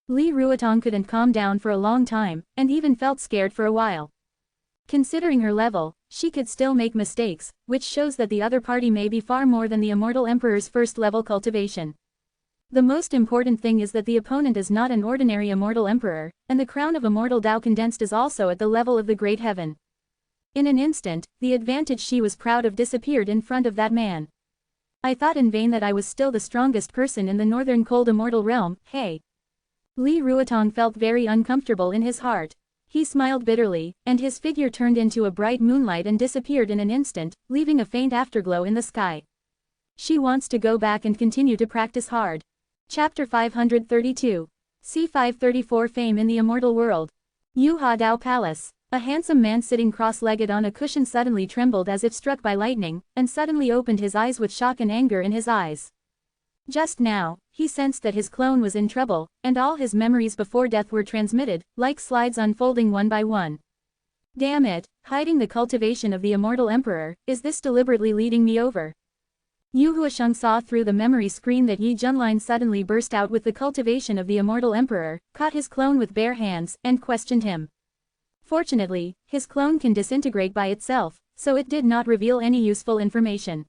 Li Ruotong couldn't calm down for a long time, and even felt scared for a while. Considering her level, she could still make mistakes, which shows that the other party may be far more than the Immortal Emperor's first-level cultivation. The most important thing is that the opponent is not an ordinary Immortal Emperor, and the crown of Immortal Tao Condensed is also at the level of the Great Heaven. In an instant, the advantage she was proud of disappeared in front of that man. "I thought in vain that I was still the strongest person in the Northern Cold Immortal Realm, hey?" Li Ruotong felt very uncomfortable in his heart. He smiled bitterly, and his figure turned into a bright moonlight and disappeared in an instant, leaving a faint afterglow in the sky. She wants to go back and continue to practice hard. Chapter 532. C534 Fame in the Immortal World. Yuha Dao Palace. A handsome man sitting cross-legged on a cushion suddenly trembled as if struck by lightning, and suddenly opened his eyes with shock and anger in his eyes. Just now, he sensed that his clone was in trouble, and all his memories before death were transmitted, like slides unfolding one by one. Damn it, hiding the cultivation of the Immortal Emperor, is this deliberately leading me over? Yu Huasheng saw through the memory screen that Yi Junlin suddenly burst out with the cultivation of the Immortal Emperor, caught his clone with bare hands, and questioned him. Fortunately, his clone can disintegrate by itself, so it did not reveal any useful information.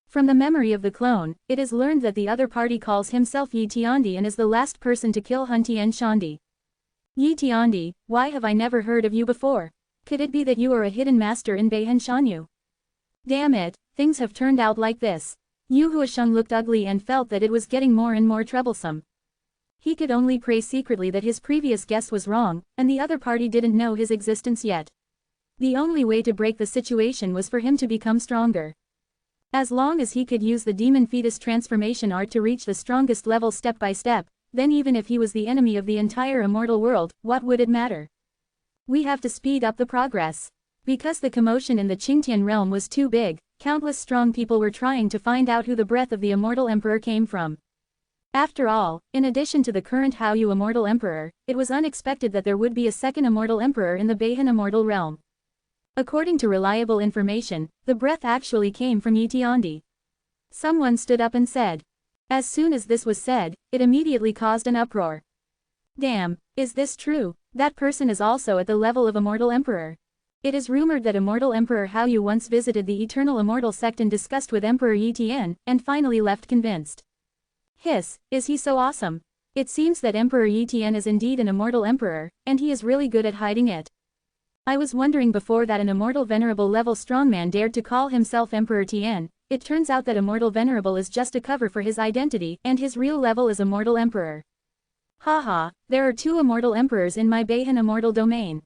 From the memory of the clone, it is learned that the other party calls himself Yi Tiandi and is the last person to kill Hun Tien Shandi. Yi Tiandi, why have I never heard of you before? Could it be that you are a hidden master in Beihan Shanyu? Damn it, things have turned out like this. Yu Huasheng looked ugly and felt that it was getting more and more troublesome. He could only pray secretly that his previous guess was wrong, and the other party didn't know his existence yet. The only way to break the situation was for him to become stronger. As long as he could use the demon fetus transformation art to reach the strongest level step by step, then even if he was the enemy of the entire immortal world, what would it matter? We have to speed up the progress. Because the commotion in the Qingtian realm was too big, countless strong people were trying to find out who the breath of the Immortal Emperor came from. After all, in addition to the current Haoyu Immortal Emperor, it was unexpected that there would be a second Immortal Emperor in the Beihan Immortal Realm. According to reliable information, the breath actually came from Yi Tiandi. Someone stood up and said. As soon as this was said, it immediately caused an uproar. Damn, is this true? That person is also at the level of Immortal Emperor. It is rumored that Immortal Emperor Haoyu once visited the Eternal Immortal Sect and discussed with Emperor Yi Tian, and finally left convinced. Hiss, is he so awesome? It seems that Emperor Yi Tian is indeed an Immortal Emperor, and he is really good at hiding it. I was wondering before that an Immortal Venerable level strongman dared to call himself Emperor Tian. It turns out that Immortal Venerable is just a cover for his identity, and his real level is Immortal Emperor. Haha, there are 2 Immortal Emperors in my Beihan Immortal domain.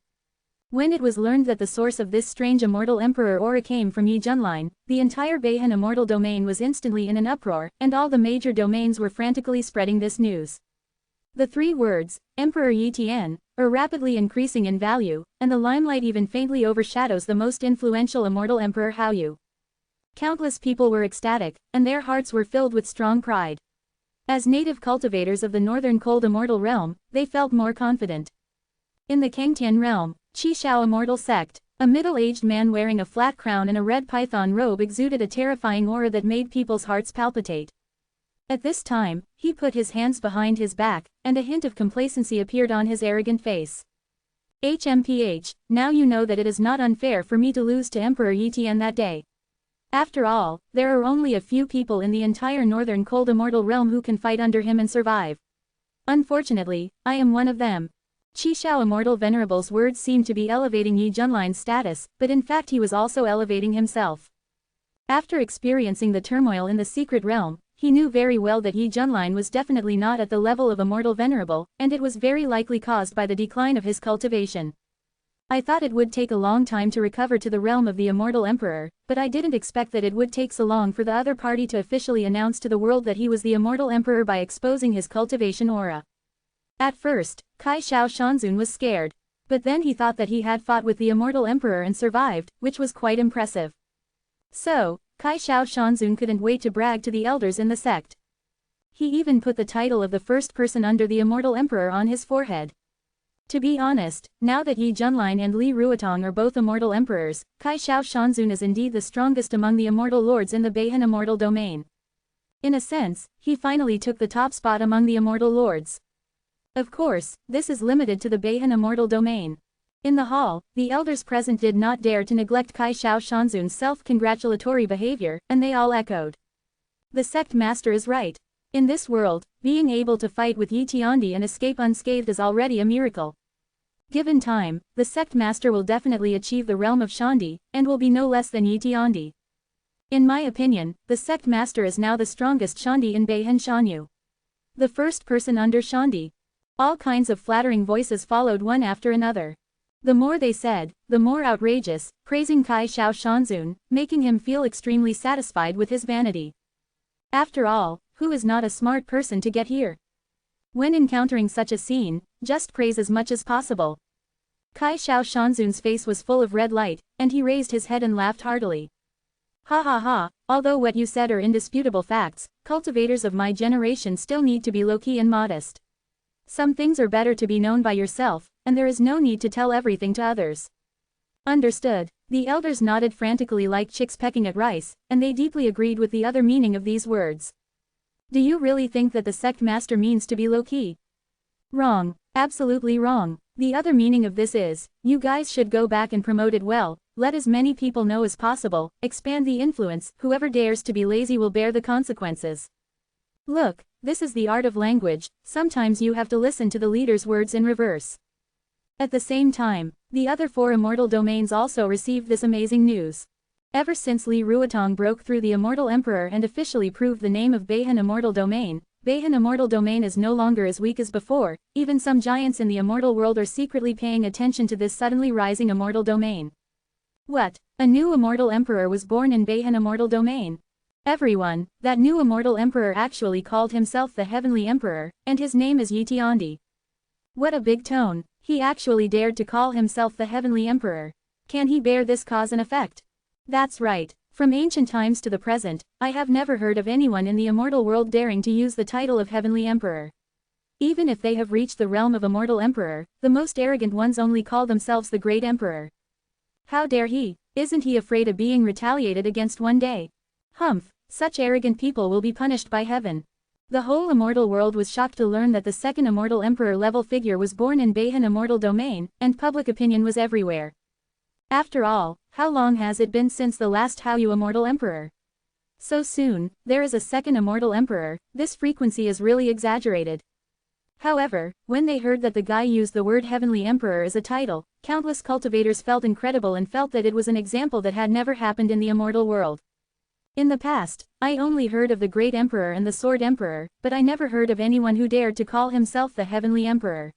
When it was learned that the source of this strange Immortal Emperor aura came from Yi Junlin, the entire Beihan Immortal domain was instantly in an uproar, and all the major domains were frantically spreading this news. The 3 words, Emperor Yi Tian, are rapidly increasing in value, and the limelight even faintly overshadows the most influential Immortal Emperor Haoyu. Countless people were ecstatic, and their hearts were filled with strong pride. As native cultivators of the Northern Cold Immortal Realm, they felt more confident. In the Kangtian Realm, Qishao Immortal Sect, a middle-aged man wearing a flat crown and a red python robe exuded a terrifying aura that made people's hearts palpitate. At this time, he put his hands behind his back, and a hint of complacency appeared on his arrogant face. HMPH, now you know that it is not unfair for me to lose to Emperor Yi Tian that day. After all, there are only a few people in the entire Northern Cold Immortal Realm who can fight under him and survive. Unfortunately, I am one of them. Qishao Immortal Venerable's words seemed to be elevating Yi Junlin's status, but in fact he was also elevating himself. After experiencing the turmoil in the secret realm, he knew very well that Yi Junlin was definitely not at the level of Immortal Venerable, and it was very likely caused by the decline of his cultivation. I thought it would take a long time to recover to the realm of the immortal emperor, but I didn't expect that it would take so long for the other party to officially announce to the world that he was the immortal emperor by exposing his cultivation aura. At first, Kai Shao Shanzun was scared. But then he thought that he had fought with the immortal emperor and survived, which was quite impressive. So, Kai Shao Shanzun couldn't wait to brag to the elders in the sect. He even put the title of the first person under the immortal emperor on his forehead. To be honest, now that Yi Junlin and Li Ruotong are both immortal emperors, Kai Shao Shanzun is indeed the strongest among the immortal lords in the Beihan immortal domain. In a sense, he finally took the top spot among the immortal lords. Of course, this is limited to the Beihan immortal domain. In the hall, the elders present did not dare to neglect Kai Shao Shanzun's self-congratulatory behavior, and they all echoed. The sect master is right. In this world, being able to fight with Yi Tiandi and escape unscathed is already a miracle. Given time, the sect master will definitely achieve the realm of Shandi, and will be no less than Yi Tiandi. In my opinion, the sect master is now the strongest Shandi in Beihan Shanyu. The first person under Shandi. All kinds of flattering voices followed one after another. The more they said, the more outrageous, praising Kai Shao Shanzun, making him feel extremely satisfied with his vanity. After all, who is not a smart person to get here? When encountering such a scene, just praise as much as possible. Kai Shao Shanzun's face was full of red light, and he raised his head and laughed heartily. Ha ha ha, although what you said are indisputable facts, cultivators of my generation still need to be low-key and modest. Some things are better to be known by yourself, and there is no need to tell everything to others. Understood. The elders nodded frantically like chicks pecking at rice, and they deeply agreed with the other meaning of these words. Do you really think that the sect master means to be low-key? Wrong. Absolutely wrong. The other meaning of this is, you guys should go back and promote it well, let as many people know as possible, expand the influence, whoever dares to be lazy will bear the consequences. Look, this is the art of language, sometimes you have to listen to the leader's words in reverse. At the same time, the other 4 immortal domains also received this amazing news. Ever since Li Ruotong broke through the immortal emperor and officially proved the name of Beihan immortal domain, Beihan immortal domain is no longer as weak as before, even some giants in the immortal world are secretly paying attention to this suddenly rising immortal domain. What? A new immortal emperor was born in Beihan immortal domain. Everyone, that new immortal emperor actually called himself the Heavenly Emperor, and his name is Yi Tiandi. What a big tone, he actually dared to call himself the Heavenly Emperor. Can he bear this cause and effect? That's right, from ancient times to the present, I have never heard of anyone in the immortal world daring to use the title of Heavenly Emperor. Even if they have reached the realm of immortal emperor, the most arrogant ones only call themselves the Great Emperor. How dare he? Isn't he afraid of being retaliated against one day? Humph. Such arrogant people will be punished by heaven. The whole immortal world was shocked to learn that the second immortal emperor level figure was born in Beihan immortal domain, and public opinion was everywhere. After all, how long has it been since the last Haoyu immortal emperor? So soon, there is a second immortal emperor, this frequency is really exaggerated. However, when they heard that the guy used the word Heavenly Emperor as a title, countless cultivators felt incredible and felt that it was an example that had never happened in the immortal world. In the past, I only heard of the Great Emperor and the Sword Emperor, but I never heard of anyone who dared to call himself the Heavenly Emperor.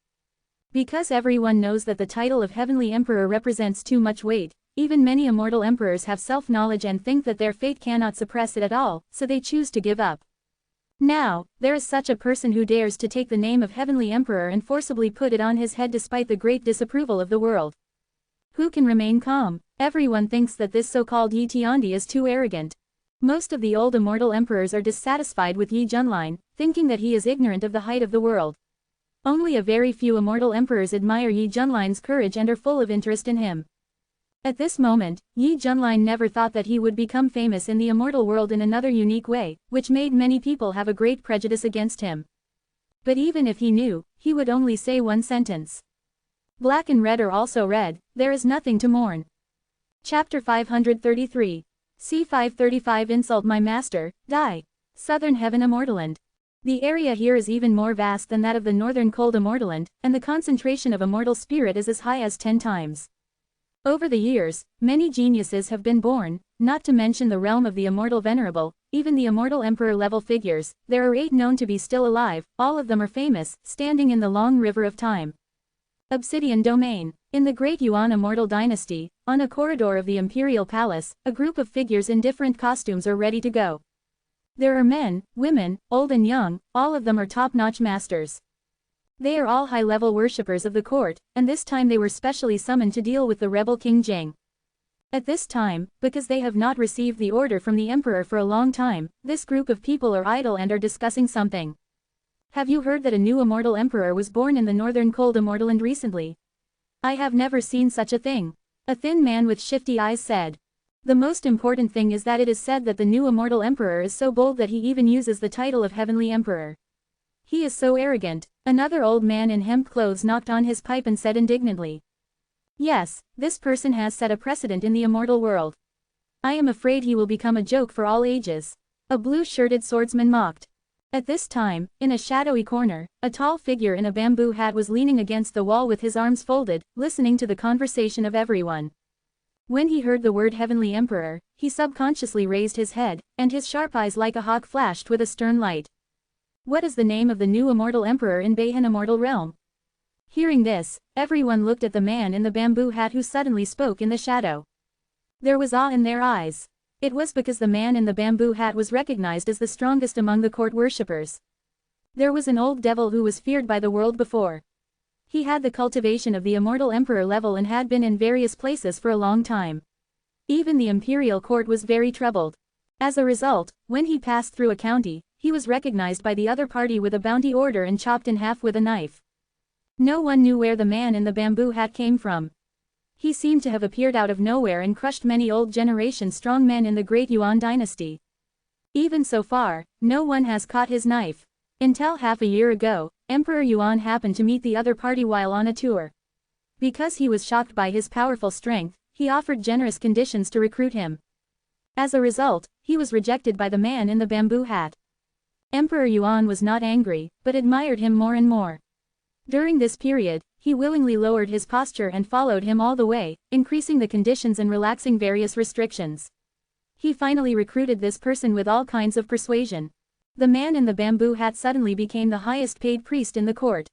Because everyone knows that the title of Heavenly Emperor represents too much weight, even many immortal emperors have self-knowledge and think that their fate cannot suppress it at all, so they choose to give up. Now, there is such a person who dares to take the name of Heavenly Emperor and forcibly put it on his head despite the great disapproval of the world. Who can remain calm? Everyone thinks that this so-called Yi Tiandi is too arrogant. Most of the old immortal emperors are dissatisfied with Yi Junlin, thinking that he is ignorant of the height of the world. Only a very few immortal emperors admire Yi Junlin's courage and are full of interest in him. At this moment, Yi Junlin never thought that he would become famous in the immortal world in another unique way, which made many people have a great prejudice against him. But even if he knew, he would only say one sentence. Black and red are also red, there is nothing to mourn. Chapter 533. C535 Insult my master, die. Southern Heaven Immortaland. The area here is even more vast than that of the northern cold Immortaland, and the concentration of immortal spirit is as high as 10 times. Over the years, many geniuses have been born, not to mention the realm of the immortal venerable, even the immortal emperor level figures, there are 8 known to be still alive, all of them are famous, standing in the long river of time. Obsidian Domain. In the Great Yuan Immortal Dynasty, on a corridor of the Imperial Palace, a group of figures in different costumes are ready to go. There are men, women, old and young, all of them are top-notch masters. They are all high-level worshippers of the court, and this time they were specially summoned to deal with the rebel King Zheng. At this time, because they have not received the order from the emperor for a long time, this group of people are idle and are discussing something. Have you heard that a new immortal emperor was born in the northern cold immortaland recently? I have never seen such a thing. A thin man with shifty eyes said. The most important thing is that it is said that the new immortal emperor is so bold that he even uses the title of Heavenly Emperor. He is so arrogant. Another old man in hemp clothes knocked on his pipe and said indignantly. Yes, this person has set a precedent in the immortal world. I am afraid he will become a joke for all ages. A blue-shirted swordsman mocked. At this time, in a shadowy corner, a tall figure in a bamboo hat was leaning against the wall with his arms folded, listening to the conversation of everyone. When he heard the word Heavenly Emperor, he subconsciously raised his head, and his sharp eyes like a hawk flashed with a stern light. What is the name of the new immortal emperor in Beihan Immortal Realm? Hearing this, everyone looked at the man in the bamboo hat who suddenly spoke in the shadow. There was awe in their eyes. It was because the man in the bamboo hat was recognized as the strongest among the court worshippers. There was an old devil who was feared by the world before. He had the cultivation of the immortal emperor level and had been in various places for a long time. Even the imperial court was very troubled. As a result, when he passed through a county, he was recognized by the other party with a bounty order and chopped in half with a knife. No one knew where the man in the bamboo hat came from. He seemed to have appeared out of nowhere and crushed many old generation strong men in the Great Yuan dynasty. Even so far, no one has caught his knife. Until half a year ago, Emperor Yuan happened to meet the other party while on a tour. Because he was shocked by his powerful strength, he offered generous conditions to recruit him. As a result, he was rejected by the man in the bamboo hat. Emperor Yuan was not angry, but admired him more and more. During this period, he willingly lowered his posture and followed him all the way, increasing the conditions and relaxing various restrictions. He finally recruited this person with all kinds of persuasion. The man in the bamboo hat suddenly became the highest paid priest in the court.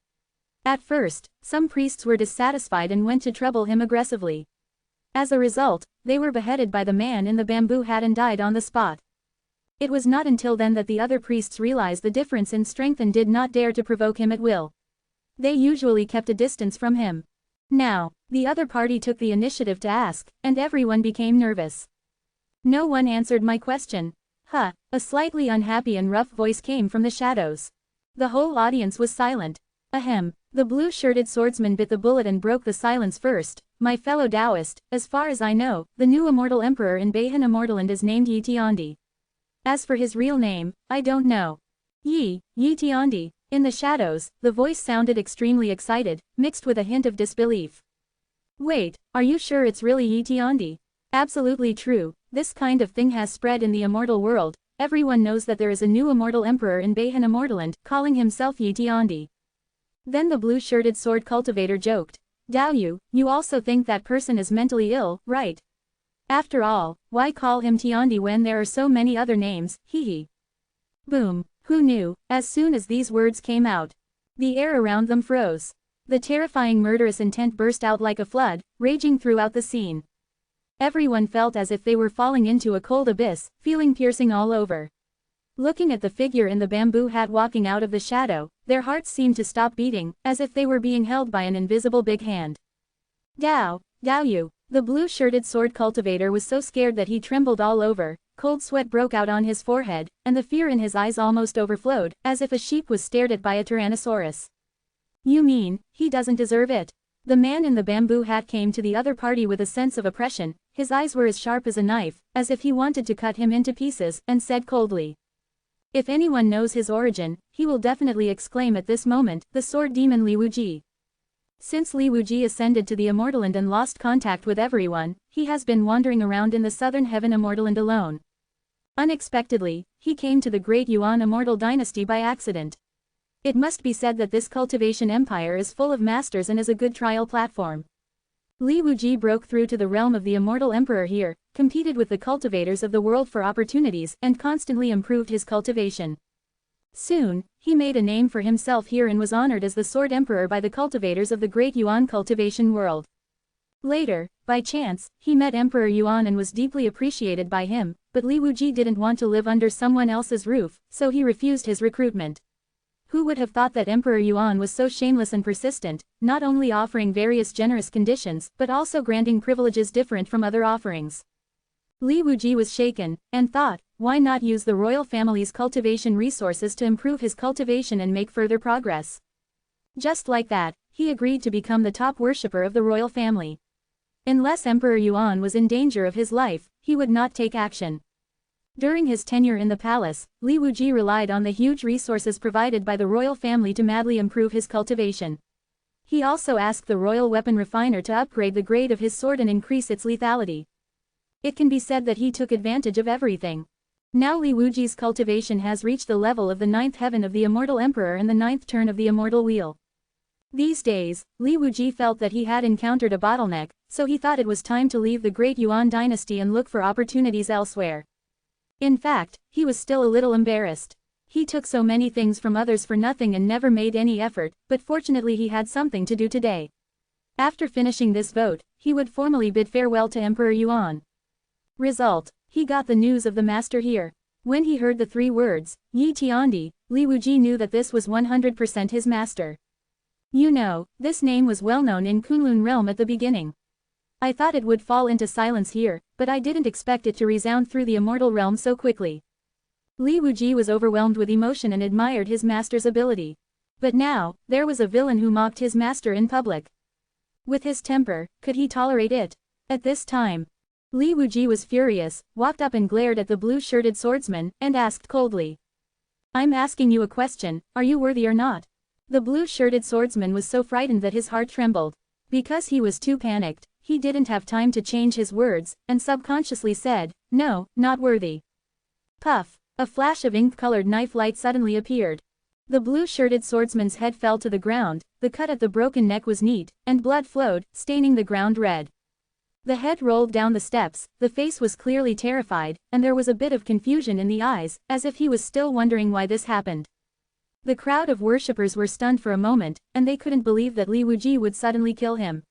At first, some priests were dissatisfied and went to trouble him aggressively. As a result, they were beheaded by the man in the bamboo hat and died on the spot. It was not until then that the other priests realized the difference in strength and did not dare to provoke him at will. They usually kept a distance from him. Now, the other party took the initiative to ask, and everyone became nervous. No one answered my question. Huh, a slightly unhappy and rough voice came from the shadows. The whole audience was silent. Ahem, the blue-shirted swordsman bit the bullet and broke the silence first. My fellow Taoist, as far as I know, the new immortal emperor in Beihan Immortaland is named Yi Tiandi. As for his real name, I don't know. Yi Tiandi. In the shadows, the voice sounded extremely excited, mixed with a hint of disbelief. Wait, are you sure it's really Yi Tiandi? Absolutely true, this kind of thing has spread in the immortal world. Everyone knows that there is a new immortal emperor in Beihan Immortaland, calling himself Yi Tiandi. Then the blue-shirted sword cultivator joked. Dao you also think that person is mentally ill, right? After all, why call him Tiandi when there are so many other names, hee. Boom. Who knew? As soon as these words came out, the air around them froze. The terrifying murderous intent burst out like a flood, raging throughout the scene. Everyone felt as if they were falling into a cold abyss, feeling piercing all over. Looking at the figure in the bamboo hat walking out of the shadow, their hearts seemed to stop beating, as if they were being held by an invisible big hand. Dao you. The blue-shirted sword cultivator was so scared that he trembled all over. Cold sweat broke out on his forehead, and the fear in his eyes almost overflowed, as if a sheep was stared at by a tyrannosaurus. You mean, he doesn't deserve it? The man in the bamboo hat came to the other party with a sense of oppression. His eyes were as sharp as a knife, as if he wanted to cut him into pieces, and said coldly. If anyone knows his origin, he will definitely exclaim at this moment, the sword demon Li Wuji. Since Li Wuji ascended to the Immortaland and lost contact with everyone, he has been wandering around in the southern heaven Immortaland alone. Unexpectedly, he came to the Great Yuan Immortal Dynasty by accident. It must be said that this cultivation empire is full of masters and is a good trial platform. Li Wuji broke through to the realm of the Immortal Emperor here, competed with the cultivators of the world for opportunities, and constantly improved his cultivation. Soon, he made a name for himself here and was honored as the Sword Emperor by the cultivators of the Great Yuan cultivation world. Later, by chance, he met Emperor Yuan and was deeply appreciated by him, but Li Wuji didn't want to live under someone else's roof, so he refused his recruitment. Who would have thought that Emperor Yuan was so shameless and persistent, not only offering various generous conditions, but also granting privileges different from other offerings. Li Wuji was shaken, and thought, why not use the royal family's cultivation resources to improve his cultivation and make further progress? Just like that, he agreed to become the top worshipper of the royal family. Unless Emperor Yuan was in danger of his life, he would not take action. During his tenure in the palace, Li Wuji relied on the huge resources provided by the royal family to madly improve his cultivation. He also asked the royal weapon refiner to upgrade the grade of his sword and increase its lethality. It can be said that he took advantage of everything. Now Li Wuji's cultivation has reached the level of the 9th heaven of the immortal emperor and the 9th turn of the immortal wheel. These days, Li Wuji felt that he had encountered a bottleneck, so he thought it was time to leave the Great Yuan dynasty and look for opportunities elsewhere. In fact, he was still a little embarrassed. He took so many things from others for nothing and never made any effort, but fortunately he had something to do today. After finishing this vote, he would formally bid farewell to Emperor Yuan. Result: he got the news of the master here. When he heard the 3 words, Yi Tiandi, Li Wuji knew that this was 100% his master. You know, this name was well known in Kunlun realm at the beginning. I thought it would fall into silence here, but I didn't expect it to resound through the immortal realm so quickly. Li Wuji was overwhelmed with emotion and admired his master's ability. But now, there was a villain who mocked his master in public. With his temper, could he tolerate it? At this time, Li Wuji was furious, walked up and glared at the blue-shirted swordsman, and asked coldly. I'm asking you a question, are you worthy or not? The blue-shirted swordsman was so frightened that his heart trembled. Because he was too panicked, he didn't have time to change his words, and subconsciously said, no, not worthy. Puff! A flash of ink-colored knife light suddenly appeared. The blue-shirted swordsman's head fell to the ground, the cut at the broken neck was neat, and blood flowed, staining the ground red. The head rolled down the steps, the face was clearly terrified, and there was a bit of confusion in the eyes, as if he was still wondering why this happened. The crowd of worshippers were stunned for a moment, and they couldn't believe that Li Wuji would suddenly kill him.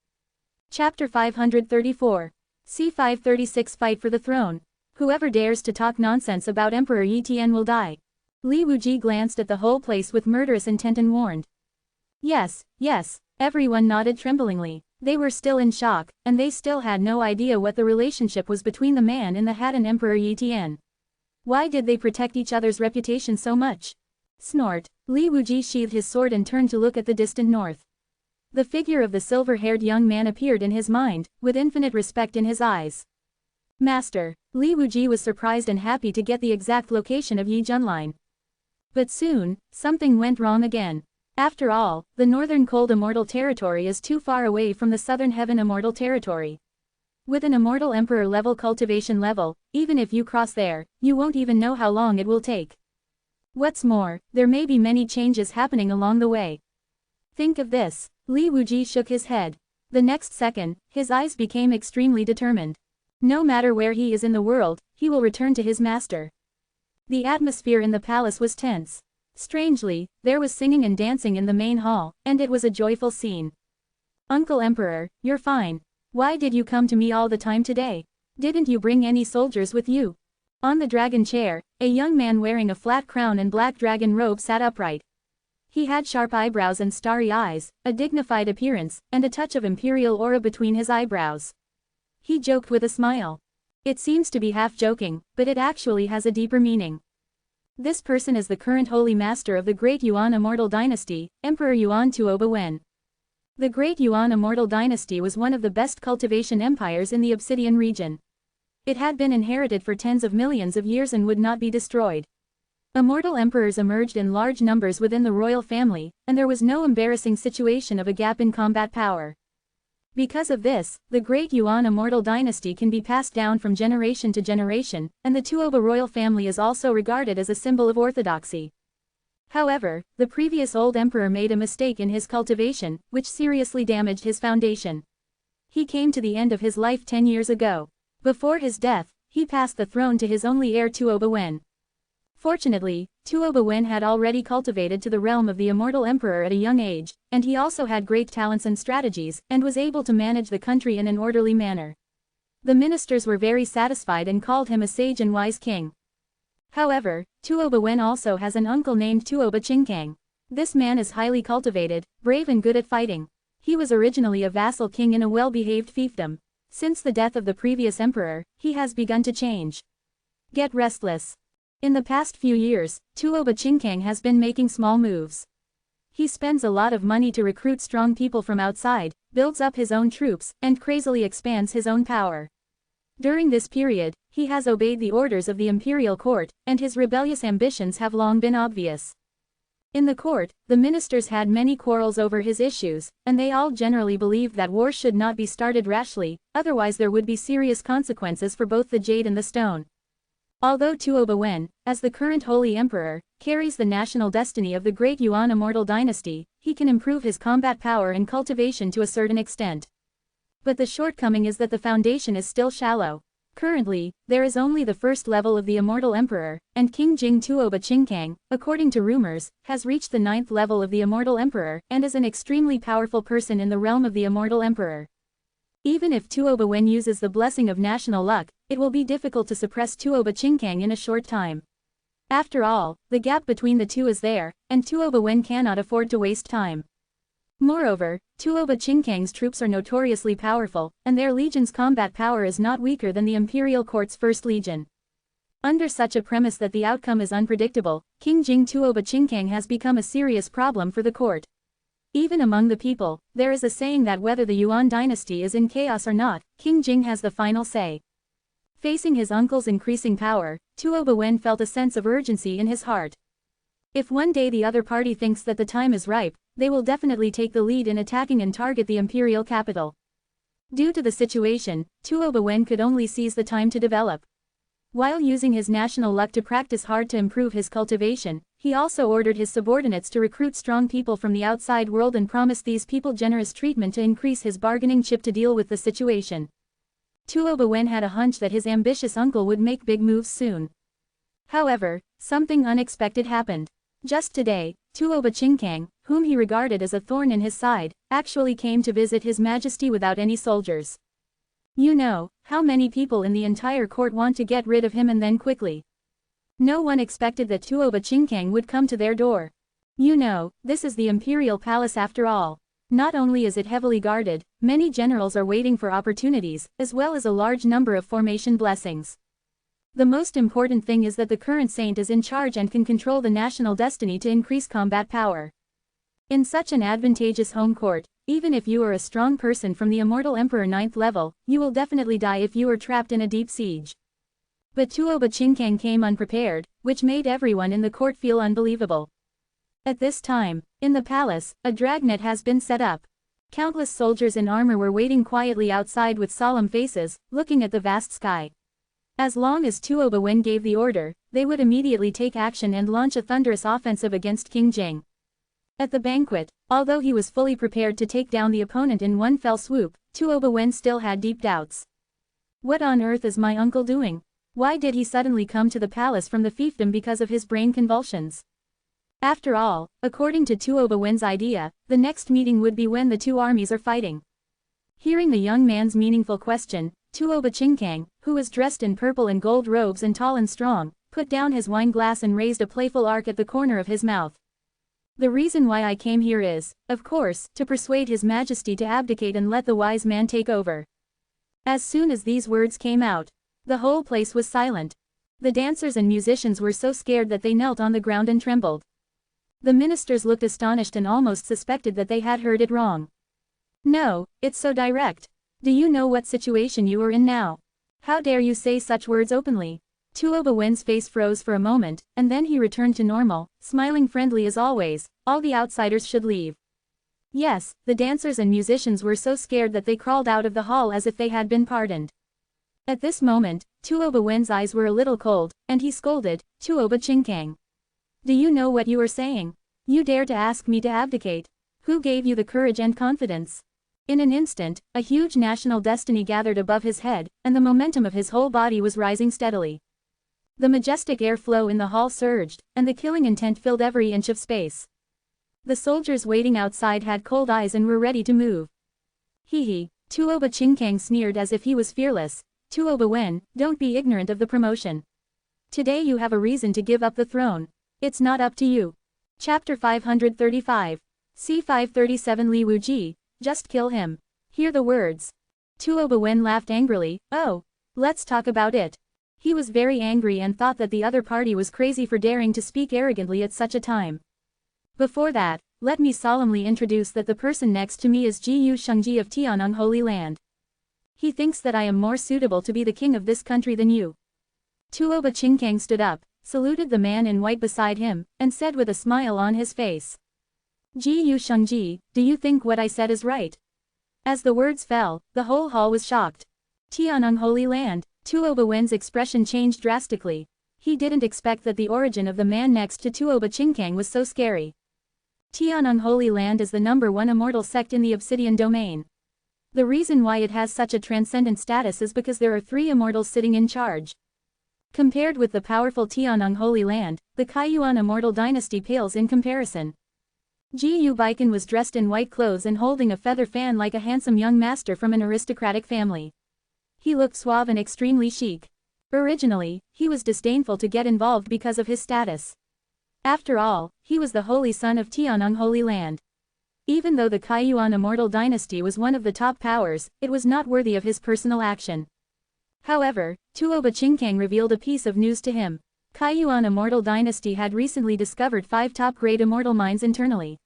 Chapter 534. C536 Fight for the Throne. Whoever dares to talk nonsense about Emperor Yi Tian will die. Li Wuji glanced at the whole place with murderous intent and warned. Yes, yes, everyone nodded tremblingly. They were still in shock, and they still had no idea what the relationship was between the man in the hat and Emperor Yi Tian. Why did they protect each other's reputation so much? Snort. Li Wuji sheathed his sword and turned to look at the distant north. The figure of the silver-haired young man appeared in his mind, with infinite respect in his eyes. Master. Li Wuji was surprised and happy to get the exact location of Yi Junline. But soon, something went wrong again. After all, the northern cold immortal territory is too far away from the southern heaven immortal territory. With an immortal emperor level cultivation level, even if you cross there, you won't even know how long it will take. What's more, there may be many changes happening along the way. Think of this. Li Wuji shook his head. The next second, his eyes became extremely determined. No matter where he is in the world, he will return to his master. The atmosphere in the palace was tense. Strangely, there was singing and dancing in the main hall, and it was a joyful scene. Uncle Emperor, you're fine. Why did you come to me all the time today? Didn't you bring any soldiers with you? On the dragon chair, a young man wearing a flat crown and black dragon robe sat upright. He had sharp eyebrows and starry eyes, a dignified appearance, and a touch of imperial aura between his eyebrows. He joked with a smile. It seems to be half joking, but it actually has a deeper meaning. This person is the current holy master of the Great Yuan Immortal Dynasty, Emperor Yuan Tuoba Wen. The Great Yuan Immortal Dynasty was one of the best cultivation empires in the Obsidian region. It had been inherited for tens of millions of years and would not be destroyed. Immortal emperors emerged in large numbers within the royal family, and there was no embarrassing situation of a gap in combat power. Because of this, the Great Yuan Immortal Dynasty can be passed down from generation to generation, and the Tuoba royal family is also regarded as a symbol of orthodoxy. However, the previous old emperor made a mistake in his cultivation, which seriously damaged his foundation. He came to the end of his life 10 years ago. Before his death, he passed the throne to his only heir Tuoba Wen. Fortunately, Tuoba Wen had already cultivated to the realm of the immortal emperor at a young age, and he also had great talents and strategies, and was able to manage the country in an orderly manner. The ministers were very satisfied and called him a sage and wise king. However, Tuoba Wen also has an uncle named Tuoba Chingkang. This man is highly cultivated, brave and good at fighting. He was originally a vassal king in a well-behaved fiefdom. Since the death of the previous emperor, he has begun to change. Get restless. In the past few years, Tuoba Chingkang has been making small moves. He spends a lot of money to recruit strong people from outside, builds up his own troops, and crazily expands his own power. During this period, he has obeyed the orders of the imperial court, and his rebellious ambitions have long been obvious. In the court, the ministers had many quarrels over his issues, and they all generally believed that war should not be started rashly, otherwise there would be serious consequences for both the jade and the stone. Although Tuoba Wen, as the current holy emperor, carries the national destiny of the great Yuan immortal dynasty, he can improve his combat power and cultivation to a certain extent. But the shortcoming is that the foundation is still shallow. Currently, there is only the first level of the immortal emperor, and King Jing Tuoba Chingkang, according to rumors, has reached the 9th level of the immortal emperor and is an extremely powerful person in the realm of the immortal emperor. Even if Tuoba Wen uses the blessing of national luck, it will be difficult to suppress Tuoba Chingkang in a short time. After all, the gap between the two is there, and Tuoba Wen cannot afford to waste time. Moreover, Tuoba Chingkang's troops are notoriously powerful, and their legion's combat power is not weaker than the imperial court's first legion. Under such a premise that the outcome is unpredictable, King Jing Tuoba Chingkang has become a serious problem for the court. Even among the people, there is a saying that whether the Yuan dynasty is in chaos or not, King Jing has the final say. Facing his uncle's increasing power, Tuoba Wen felt a sense of urgency in his heart. If one day the other party thinks that the time is ripe, they will definitely take the lead in attacking and target the imperial capital. Due to the situation, Tuoba Wen could only seize the time to develop. While using his national luck to practice hard to improve his cultivation, he also ordered his subordinates to recruit strong people from the outside world and promised these people generous treatment to increase his bargaining chip to deal with the situation. Tuoba Wen had a hunch that his ambitious uncle would make big moves soon. However, something unexpected happened. Just today, Tuoba Chingkang, whom he regarded as a thorn in his side, actually came to visit His Majesty without any soldiers. You know, how many people in the entire court want to get rid of him and then quickly. No one expected that Tuoba Chingkang would come to their door. You know, this is the imperial palace after all. Not only is it heavily guarded, many generals are waiting for opportunities, as well as a large number of formation blessings. The most important thing is that the current saint is in charge and can control the national destiny to increase combat power. In such an advantageous home court, even if you are a strong person from the immortal emperor 9th level, you will definitely die if you are trapped in a deep siege. But Tuoba Chingkang came unprepared, which made everyone in the court feel unbelievable. At this time, in the palace, a dragnet has been set up. Countless soldiers in armor were waiting quietly outside with solemn faces, looking at the vast sky. As long as Tuoba Wen gave the order, they would immediately take action and launch a thunderous offensive against King Jing. At the banquet, although he was fully prepared to take down the opponent in one fell swoop, Tuoba Wen still had deep doubts. What on earth is my uncle doing? Why did he suddenly come to the palace from the fiefdom because of his brain convulsions? After all, according to Tuoba Wen's idea, the next meeting would be when the two armies are fighting. Hearing the young man's meaningful question, Tuoba Chingkang, who was dressed in purple and gold robes and tall and strong, put down his wine glass and raised a playful arc at the corner of his mouth. The reason why I came here is, of course, to persuade His Majesty to abdicate and let the wise man take over. As soon as these words came out, the whole place was silent. The dancers and musicians were so scared that they knelt on the ground and trembled. The ministers looked astonished and almost suspected that they had heard it wrong. No, it's so direct. Do you know what situation you are in now? How dare you say such words openly? Tuoba Wen's face froze for a moment, and then he returned to normal, smiling friendly as always. All the outsiders should leave. Yes, the dancers and musicians were so scared that they crawled out of the hall as if they had been pardoned. At this moment, Tuoba Wen's eyes were a little cold, and he scolded, Tuoba Chingkang. Do you know what you are saying? You dare to ask me to abdicate? Who gave you the courage and confidence? In an instant, a huge national destiny gathered above his head, and the momentum of his whole body was rising steadily. The majestic airflow in the hall surged, and the killing intent filled every inch of space. The soldiers waiting outside had cold eyes and were ready to move. Hee hee, Tuoba Chinkang sneered as if he was fearless. Tuoba Wen, don't be ignorant of the promotion. Today you have a reason to give up the throne. It's not up to you. Chapter 535. C537 Li Wuji, just kill him. Hear the words. Tuoba Wen laughed angrily. Oh, let's talk about it. He was very angry and thought that the other party was crazy for daring to speak arrogantly at such a time. Before that, let me solemnly introduce that the person next to me is Ji Shengji of Tianang Holy Land. He thinks that I am more suitable to be the king of this country than you. Tuoba Chinkang stood up, saluted the man in white beside him, and said with a smile on his face. Ji Shengji, do you think what I said is right? As the words fell, the whole hall was shocked. Tianang Holy Land, Tuoba Wen's expression changed drastically. He didn't expect that the origin of the man next to Tuoba Chinkang was so scary. Tianang Holy Land is the #1 immortal sect in the Obsidian domain. The reason why it has such a transcendent status is because there are 3 immortals sitting in charge. Compared with the powerful Tianang Holy Land, the Kaiyuan immortal dynasty pales in comparison. Ji Baikan was dressed in white clothes and holding a feather fan like a handsome young master from an aristocratic family. He looked suave and extremely chic. Originally, he was disdainful to get involved because of his status. After all, he was the holy son of Tianang Holy Land. Even though the Kaiyuan immortal dynasty was one of the top powers, it was not worthy of his personal action. However, Tuoba Chinkang revealed a piece of news to him. Kaiyuan immortal dynasty had recently discovered 5 top-grade immortal mines internally.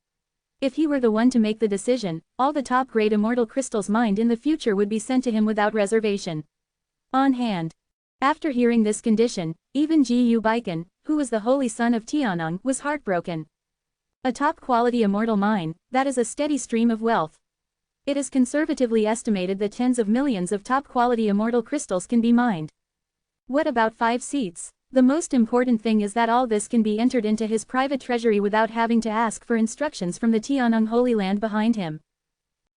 If he were the one to make the decision, all the top-grade immortal crystals mined in the future would be sent to him without reservation. On hand. After hearing this condition, even Ji Baikan, who was the holy son of Tianang, was heartbroken. A top-quality immortal mine, that is a steady stream of wealth. It is conservatively estimated that tens of millions of top-quality immortal crystals can be mined. What about 5 seats? The most important thing is that all this can be entered into his private treasury without having to ask for instructions from the Tianang Holy Land behind him.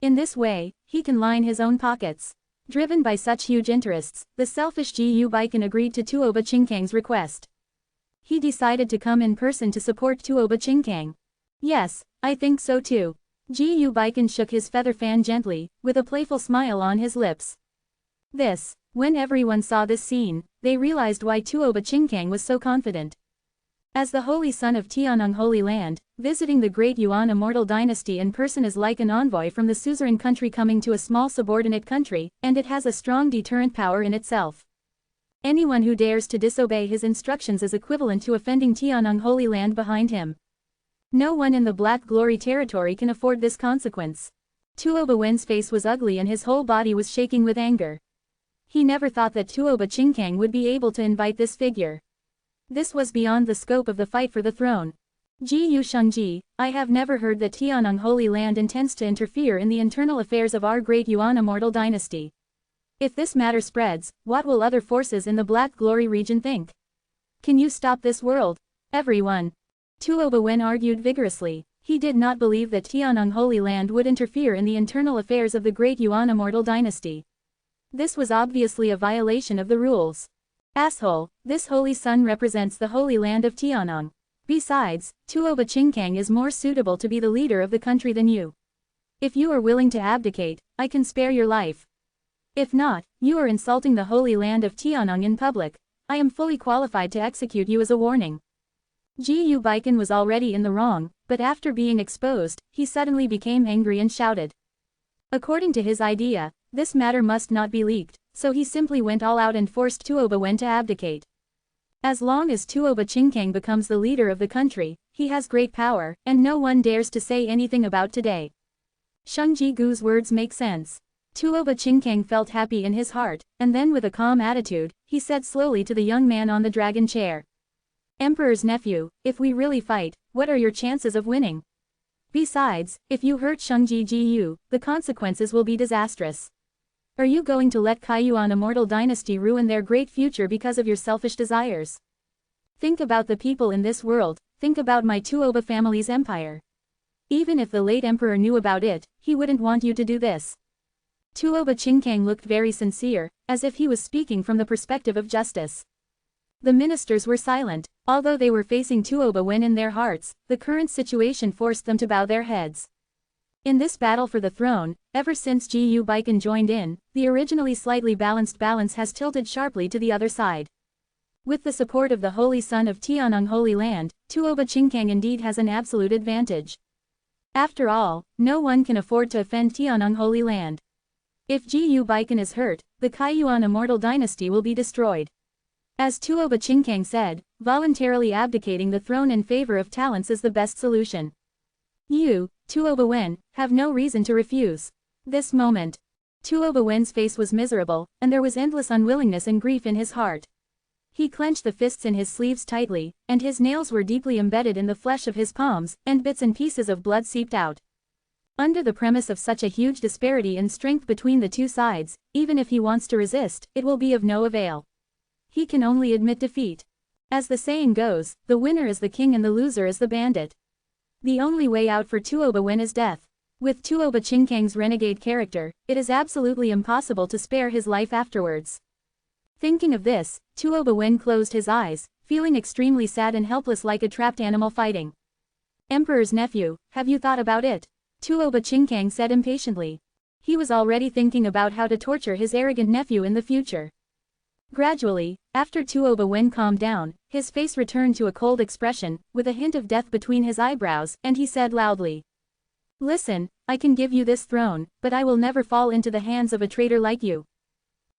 In this way, he can line his own pockets. Driven by such huge interests, the selfish Ji Baikan agreed to Tuoba Chinkang's request. He decided to come in person to support Tuoba Chinkang. Yes, I think so too. Ji Baikan shook his feather fan gently, with a playful smile on his lips. When everyone saw this scene, they realized why Tuoba Chinkang was so confident. As the holy son of Tianang Holy Land, visiting the great Yuan immortal dynasty in person is like an envoy from the suzerain country coming to a small subordinate country, and it has a strong deterrent power in itself. Anyone who dares to disobey his instructions is equivalent to offending Tianang Holy Land behind him. No one in the Black Glory territory can afford this consequence. Tuoba Wen's face was ugly and his whole body was shaking with anger. He never thought that Tuoba Chinkang would be able to invite this figure. This was beyond the scope of the fight for the throne. Ji Shengji, I have never heard that Tianang Holy Land intends to interfere in the internal affairs of our great Yuan immortal dynasty. If this matter spreads, what will other forces in the Black Glory region think? Can you stop this world? Everyone. Tuoba Wen argued vigorously. He did not believe that Tianang Holy Land would interfere in the internal affairs of the great Yuan immortal dynasty. This was obviously a violation of the rules. Asshole, this holy sun represents the holy land of Tianang. Besides, Tuoba Chinkang is more suitable to be the leader of the country than you. If you are willing to abdicate, I can spare your life. If not, you are insulting the holy land of Tianang in public. I am fully qualified to execute you as a warning. Ji Baikan was already in the wrong, but after being exposed, he suddenly became angry and shouted. According to his idea, this matter must not be leaked, so he simply went all out and forced Tuoba Wen to abdicate. As long as Tuoba Chinkang becomes the leader of the country, he has great power, and no one dares to say anything about today. Shengji Gu's words make sense. Tuoba Chinkang felt happy in his heart, and then with a calm attitude, he said slowly to the young man on the dragon chair. Emperor's nephew, if we really fight, what are your chances of winning? Besides, if you hurt Shengji Ji, the consequences will be disastrous. Are you going to let Kaiyuan immortal dynasty ruin their great future because of your selfish desires? Think about the people in this world, think about my Tuoba family's empire. Even if the late emperor knew about it, he wouldn't want you to do this. Tuoba Chinkang looked very sincere, as if he was speaking from the perspective of justice. The ministers were silent. Although they were facing Tuoba Wen in their hearts, the current situation forced them to bow their heads. In this battle for the throne, ever since Gu Baikan joined in, the originally slightly balanced balance has tilted sharply to the other side. With the support of the Holy Son of Tianang Holy Land, Tuoba Chinkang indeed has an absolute advantage. After all, no one can afford to offend Tianang Holy Land. If Gu Baikan is hurt, the Kaiyuan immortal dynasty will be destroyed. As Tuoba Chinkang said, voluntarily abdicating the throne in favor of talents is the best solution. You, Tuoba Wen, have no reason to refuse. This moment. Tuoba Wen's face was miserable, and there was endless unwillingness and grief in his heart. He clenched the fists in his sleeves tightly, and his nails were deeply embedded in the flesh of his palms, and bits and pieces of blood seeped out. Under the premise of such a huge disparity in strength between the two sides, even if he wants to resist, it will be of no avail. He can only admit defeat. As the saying goes, the winner is the king and the loser is the bandit. The only way out for Tuoba Wen is death. With Tuoba Chinkang's renegade character, it is absolutely impossible to spare his life afterwards. Thinking of this, Tuoba Wen closed his eyes, feeling extremely sad and helpless like a trapped animal fighting. Emperor's nephew, have you thought about it? Tuoba Chinkang said impatiently. He was already thinking about how to torture his arrogant nephew in the future. Gradually, after Tuoba Wen calmed down, his face returned to a cold expression, with a hint of death between his eyebrows, and he said loudly. Listen, I can give you this throne, but I will never fall into the hands of a traitor like you.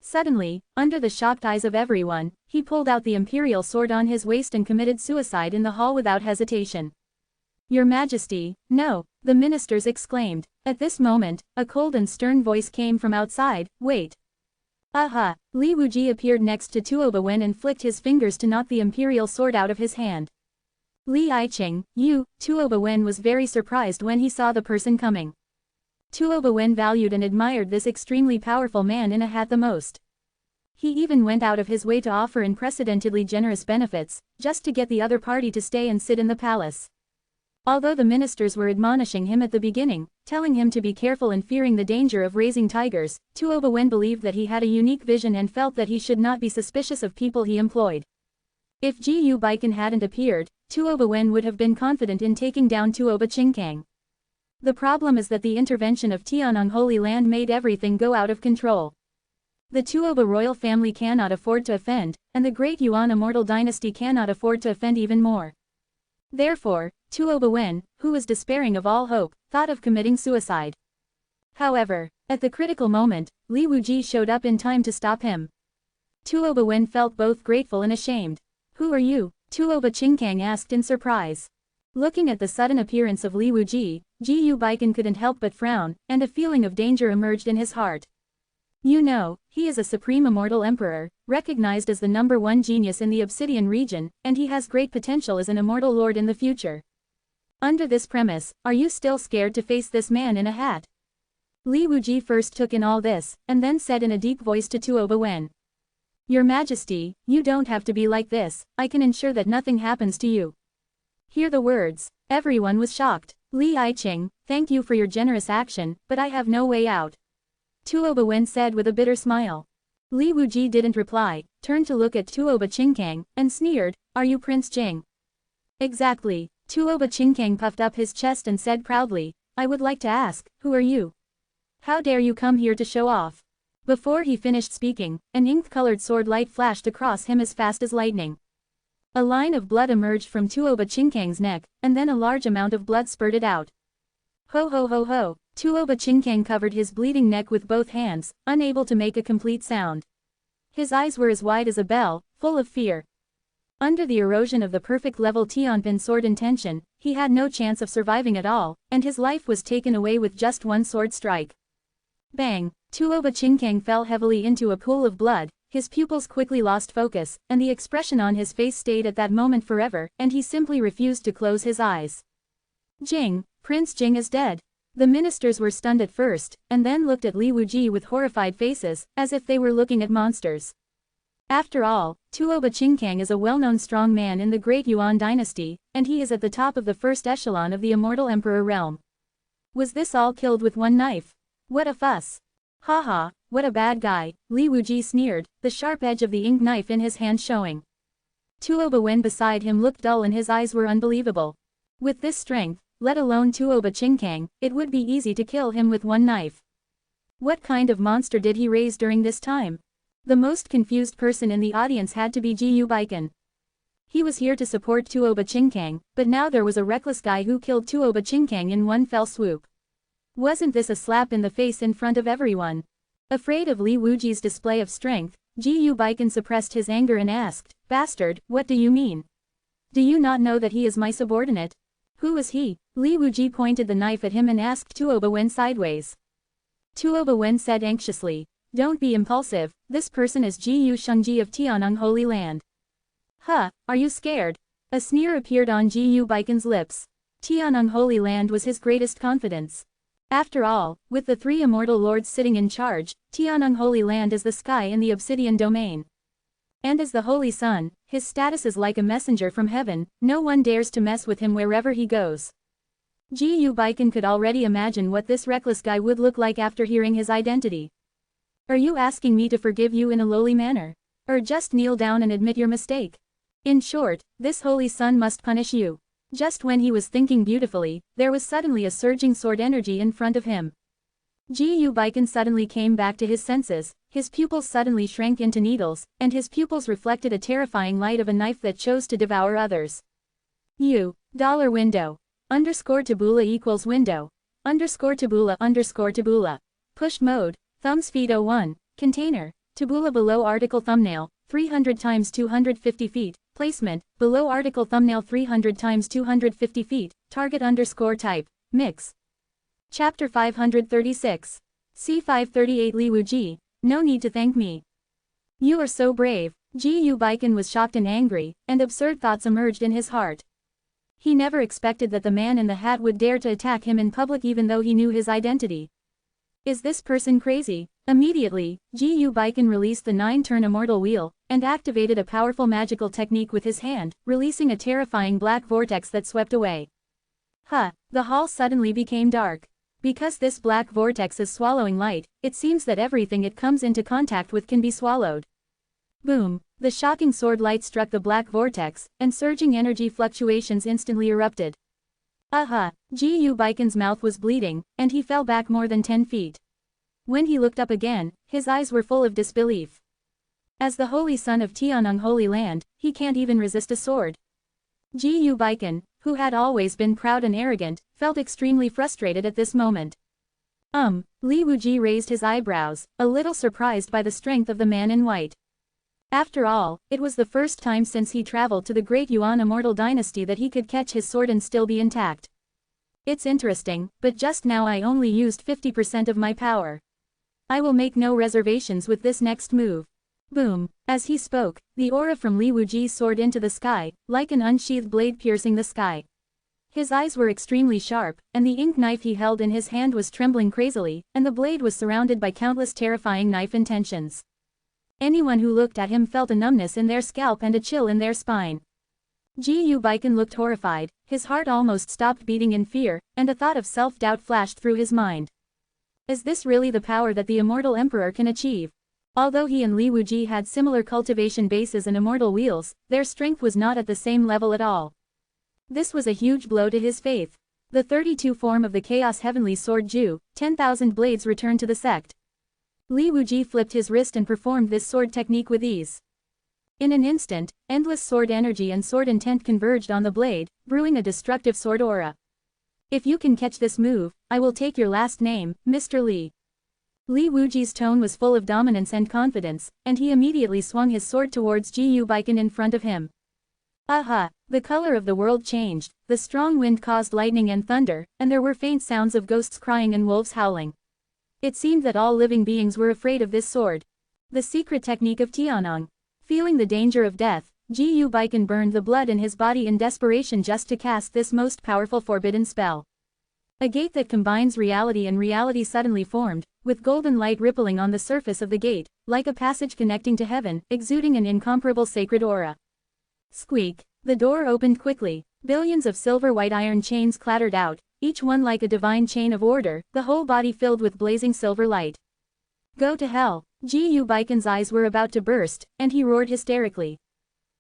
Suddenly, under the shocked eyes of everyone, he pulled out the imperial sword on his waist and committed suicide in the hall without hesitation. Your Majesty, no, the ministers exclaimed. At this moment, a cold and stern voice came from outside, wait. Aha! Li Wuji appeared next to Tuoba Wen and flicked his fingers to knock the imperial sword out of his hand. Li Aiqing, you, Tuoba Wen was very surprised when he saw the person coming. Tuoba Wen valued and admired this extremely powerful man in a hat the most. He even went out of his way to offer unprecedentedly generous benefits, just to get the other party to stay and sit in the palace. Although the ministers were admonishing him at the beginning, telling him to be careful and fearing the danger of raising tigers, Tuoba Wen believed that he had a unique vision and felt that he should not be suspicious of people he employed. If Gu Baikan hadn't appeared, Tuoba Wen would have been confident in taking down Tuoba Chinkang. The problem is that the intervention of Tianang Holy Land made everything go out of control. The Tuoba royal family cannot afford to offend, and the great Yuan immortal dynasty cannot afford to offend even more. Therefore, Tuoba Wen, who was despairing of all hope, thought of committing suicide. However, at the critical moment, Li Wuji showed up in time to stop him. Tuoba Wen felt both grateful and ashamed. Who are you? Tuoba Chinkang asked in surprise. Looking at the sudden appearance of Li Wuji, Gu Baikan couldn't help but frown, and a feeling of danger emerged in his heart. You know, he is a supreme immortal emperor, recognized as the #1 genius in the Obsidian region, and he has great potential as an immortal lord in the future. Under this premise, are you still scared to face this man in a hat? Li Wuji first took in all this, and then said in a deep voice to Tuoba Wen. Your Majesty, you don't have to be like this, I can ensure that nothing happens to you. Hear the words. Everyone was shocked. Li Aiqing, thank you for your generous action, but I have no way out. Tuoba Wen said with a bitter smile. Li Wuji didn't reply, turned to look at Tuoba Chinkang, and sneered, are you Prince Jing? Exactly. Tuoba Chinkang puffed up his chest and said proudly, I would like to ask, who are you? How dare you come here to show off? Before he finished speaking, an ink-colored sword light flashed across him as fast as lightning. A line of blood emerged from Tuoba Chinkang's neck, and then a large amount of blood spurted out. Ho ho ho ho! Tuoba Chinkang covered his bleeding neck with both hands, unable to make a complete sound. His eyes were as wide as a bell, full of fear. Under the erosion of the perfect level Tianpin sword intention, he had no chance of surviving at all, and his life was taken away with just one sword strike. Bang! Tuoba Chinkang fell heavily into a pool of blood, his pupils quickly lost focus, and the expression on his face stayed at that moment forever, and he simply refused to close his eyes. Jing, Prince Jing is dead. The ministers were stunned at first, and then looked at Li Wuji with horrified faces, as if they were looking at monsters. After all, Tuoba Chinkang is a well-known strong man in the Great Yuan dynasty, and he is at the top of the first echelon of the immortal emperor realm. Was this all killed with one knife? What a fuss! Haha, what a bad guy, Li Wuji sneered, the sharp edge of the ink knife in his hand showing. Tuoba Wen beside him looked dull and his eyes were unbelievable. With this strength, let alone Tuoba Chinkang, it would be easy to kill him with one knife. What kind of monster did he raise during this time? The most confused person in the audience had to be Ji Baikan. He was here to support Tuoba Chinkang, but now there was a reckless guy who killed Tuoba Chinkang in one fell swoop. Wasn't this a slap in the face in front of everyone? Afraid of Li Wuji's display of strength, Ji Baikan suppressed his anger and asked, "Bastard, what do you mean? Do you not know that he is my subordinate?" "Who is he?" Li Wuji pointed the knife at him and asked Tuoba Wen sideways. Tuoba Wen said anxiously, "Don't be impulsive, this person is Ji Shengji of Tianeng Holy Land." "Huh, are you scared?" A sneer appeared on Ji Baikan's lips. Tianeng Holy Land was his greatest confidence. After all, with the three immortal lords sitting in charge, Tianeng Holy Land is the sky in the obsidian domain. And as the Holy Sun, his status is like a messenger from heaven, no one dares to mess with him wherever he goes. Ji Baikan could already imagine what this reckless guy would look like after hearing his identity. "Are you asking me to forgive you in a lowly manner? Or just kneel down and admit your mistake? In short, this Holy Sun must punish you." Just when he was thinking beautifully, there was suddenly a surging sword energy in front of him. Ji Baikan suddenly came back to his senses, his pupils suddenly shrank into needles, and his pupils reflected a terrifying light of a knife that chose to devour others. $. Window. Underscore tabula equals window. Underscore tabula. Push mode, thumbs feet 01, container, tabula below article thumbnail, 300 times 250 feet, placement, below article thumbnail 300 times 250 feet, target underscore type, mix. Chapter 536. C538 Li Wuji, no need to thank me. You are so brave. Ji Baikan was shocked and angry, and absurd thoughts emerged in his heart. He never expected that the man in the hat would dare to attack him in public even though he knew his identity. Is this person crazy? Immediately, Ji Baikan released the 9-turn immortal wheel, and activated a powerful magical technique with his hand, releasing a terrifying black vortex that swept away. The hall suddenly became dark. Because this black vortex is swallowing light, it seems that everything it comes into contact with can be swallowed. Boom! The shocking sword light struck the black vortex, and surging energy fluctuations instantly erupted. Ji Baikan's mouth was bleeding, and he fell back more than 10 feet. When he looked up again, his eyes were full of disbelief. As the Holy Son of Tianeng Holy Land, he can't even resist a sword. Ji Baikan, who had always been proud and arrogant, felt extremely frustrated at this moment. Li Wuji raised his eyebrows, a little surprised by the strength of the man in white. After all, it was the first time since he traveled to the Great Yuan Immortal Dynasty that he could catch his sword and still be intact. It's interesting, but just now I only used 50% of my power. I will make no reservations with this next move. Boom! As he spoke, the aura from Li Wuji soared into the sky, like an unsheathed blade piercing the sky. His eyes were extremely sharp, and the ink knife he held in his hand was trembling crazily, and the blade was surrounded by countless terrifying knife intentions. Anyone who looked at him felt a numbness in their scalp and a chill in their spine. Ji Baikan looked horrified, his heart almost stopped beating in fear, and a thought of self-doubt flashed through his mind. Is this really the power that the Immortal Emperor can achieve? Although he and Li Wuji had similar cultivation bases and immortal wheels, their strength was not at the same level at all. This was a huge blow to his faith. The 32 form of the Chaos Heavenly Sword Ju, 10,000 blades returned to the sect. Li Wuji flipped his wrist and performed this sword technique with ease. In an instant, endless sword energy and sword intent converged on the blade, brewing a destructive sword aura. If you can catch this move, I will take your last name, Mr. Li. Li Wuji's tone was full of dominance and confidence, and he immediately swung his sword towards Ji Baikan in front of him. The color of the world changed, the strong wind caused lightning and thunder, and there were faint sounds of ghosts crying and wolves howling. It seemed that all living beings were afraid of this sword. The secret technique of Tianeng. Feeling the danger of death, Ji Baikan burned the blood in his body in desperation just to cast this most powerful forbidden spell. A gate that combines reality and reality suddenly formed, with golden light rippling on the surface of the gate, like a passage connecting to heaven, exuding an incomparable sacred aura. Squeak! The door opened quickly, billions of silver white iron chains clattered out, each one like a divine chain of order, the whole body filled with blazing silver light. Go to hell! Ji Baikan's eyes were about to burst, and he roared hysterically.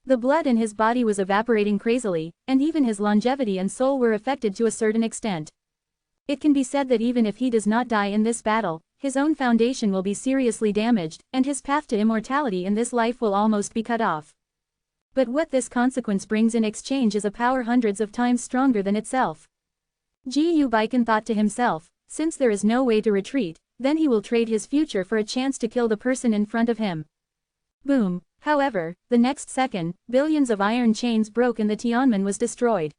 The blood in his body was evaporating crazily, and even his longevity and soul were affected to a certain extent. It can be said that even if he does not die in this battle, his own foundation will be seriously damaged, and his path to immortality in this life will almost be cut off. But what this consequence brings in exchange is a power hundreds of times stronger than itself. Gu Baiken thought to himself, since there is no way to retreat, then he will trade his future for a chance to kill the person in front of him. Boom. However, the next second, billions of iron chains broke and the Tianmen was destroyed.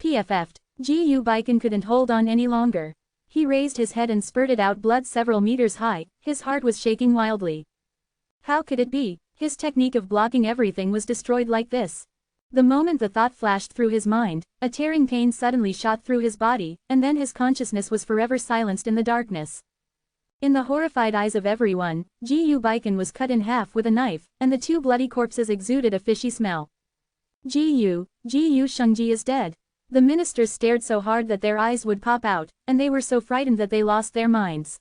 PFF'd. Gu Baiken couldn't hold on any longer. He raised his head and spurted out blood several meters high, his heart was shaking wildly. How could it be? His technique of blocking everything was destroyed like this. The moment the thought flashed through his mind, a tearing pain suddenly shot through his body, and then his consciousness was forever silenced in the darkness. In the horrified eyes of everyone, Gu Baiken was cut in half with a knife, and the two bloody corpses exuded a fishy smell. Gu Shengji is dead. The ministers stared so hard that their eyes would pop out, and they were so frightened that they lost their minds.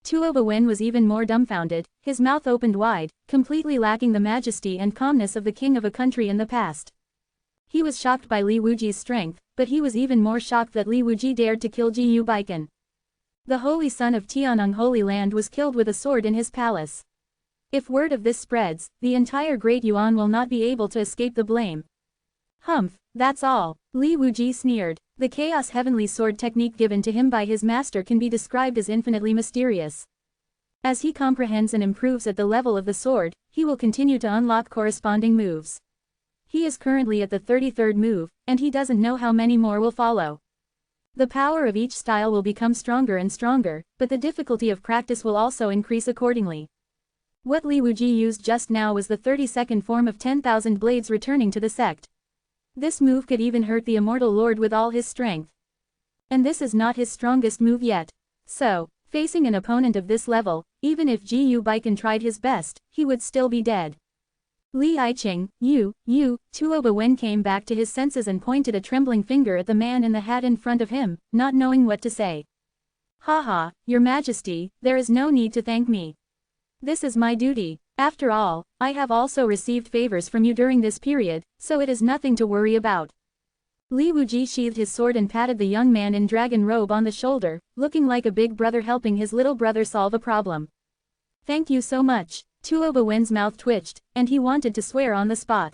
Tuo Bawen was even more dumbfounded, his mouth opened wide, completely lacking the majesty and calmness of the king of a country in the past. He was shocked by Li Wuji's strength, but he was even more shocked that Li Wuji dared to kill Gu Baiken. The holy son of Tianang Holy Land was killed with a sword in his palace. If word of this spreads, the entire Great Yuan will not be able to escape the blame. Humph, that's all. Li Wuji sneered. The Chaos Heavenly Sword technique given to him by his master can be described as infinitely mysterious. As he comprehends and improves at the level of the sword, he will continue to unlock corresponding moves. He is currently at the 33rd move, and he doesn't know how many more will follow. The power of each style will become stronger and stronger, but the difficulty of practice will also increase accordingly. What Li Wuji used just now was the 32nd form of 10,000 blades returning to the sect. This move could even hurt the immortal lord with all his strength. And this is not his strongest move yet. So, facing an opponent of this level, even if Gu Baiken tried his best, he would still be dead. Li Aiqing, Tuo Bawen came back to his senses and pointed a trembling finger at the man in the hat in front of him, not knowing what to say. Haha, Your Majesty, there is no need to thank me. This is my duty. After all, I have also received favors from you during this period, so it is nothing to worry about. Li Wuji sheathed his sword and patted the young man in dragon robe on the shoulder, looking like a big brother helping his little brother solve a problem. Thank you so much. Tuo Bawen's mouth twitched, and he wanted to swear on the spot.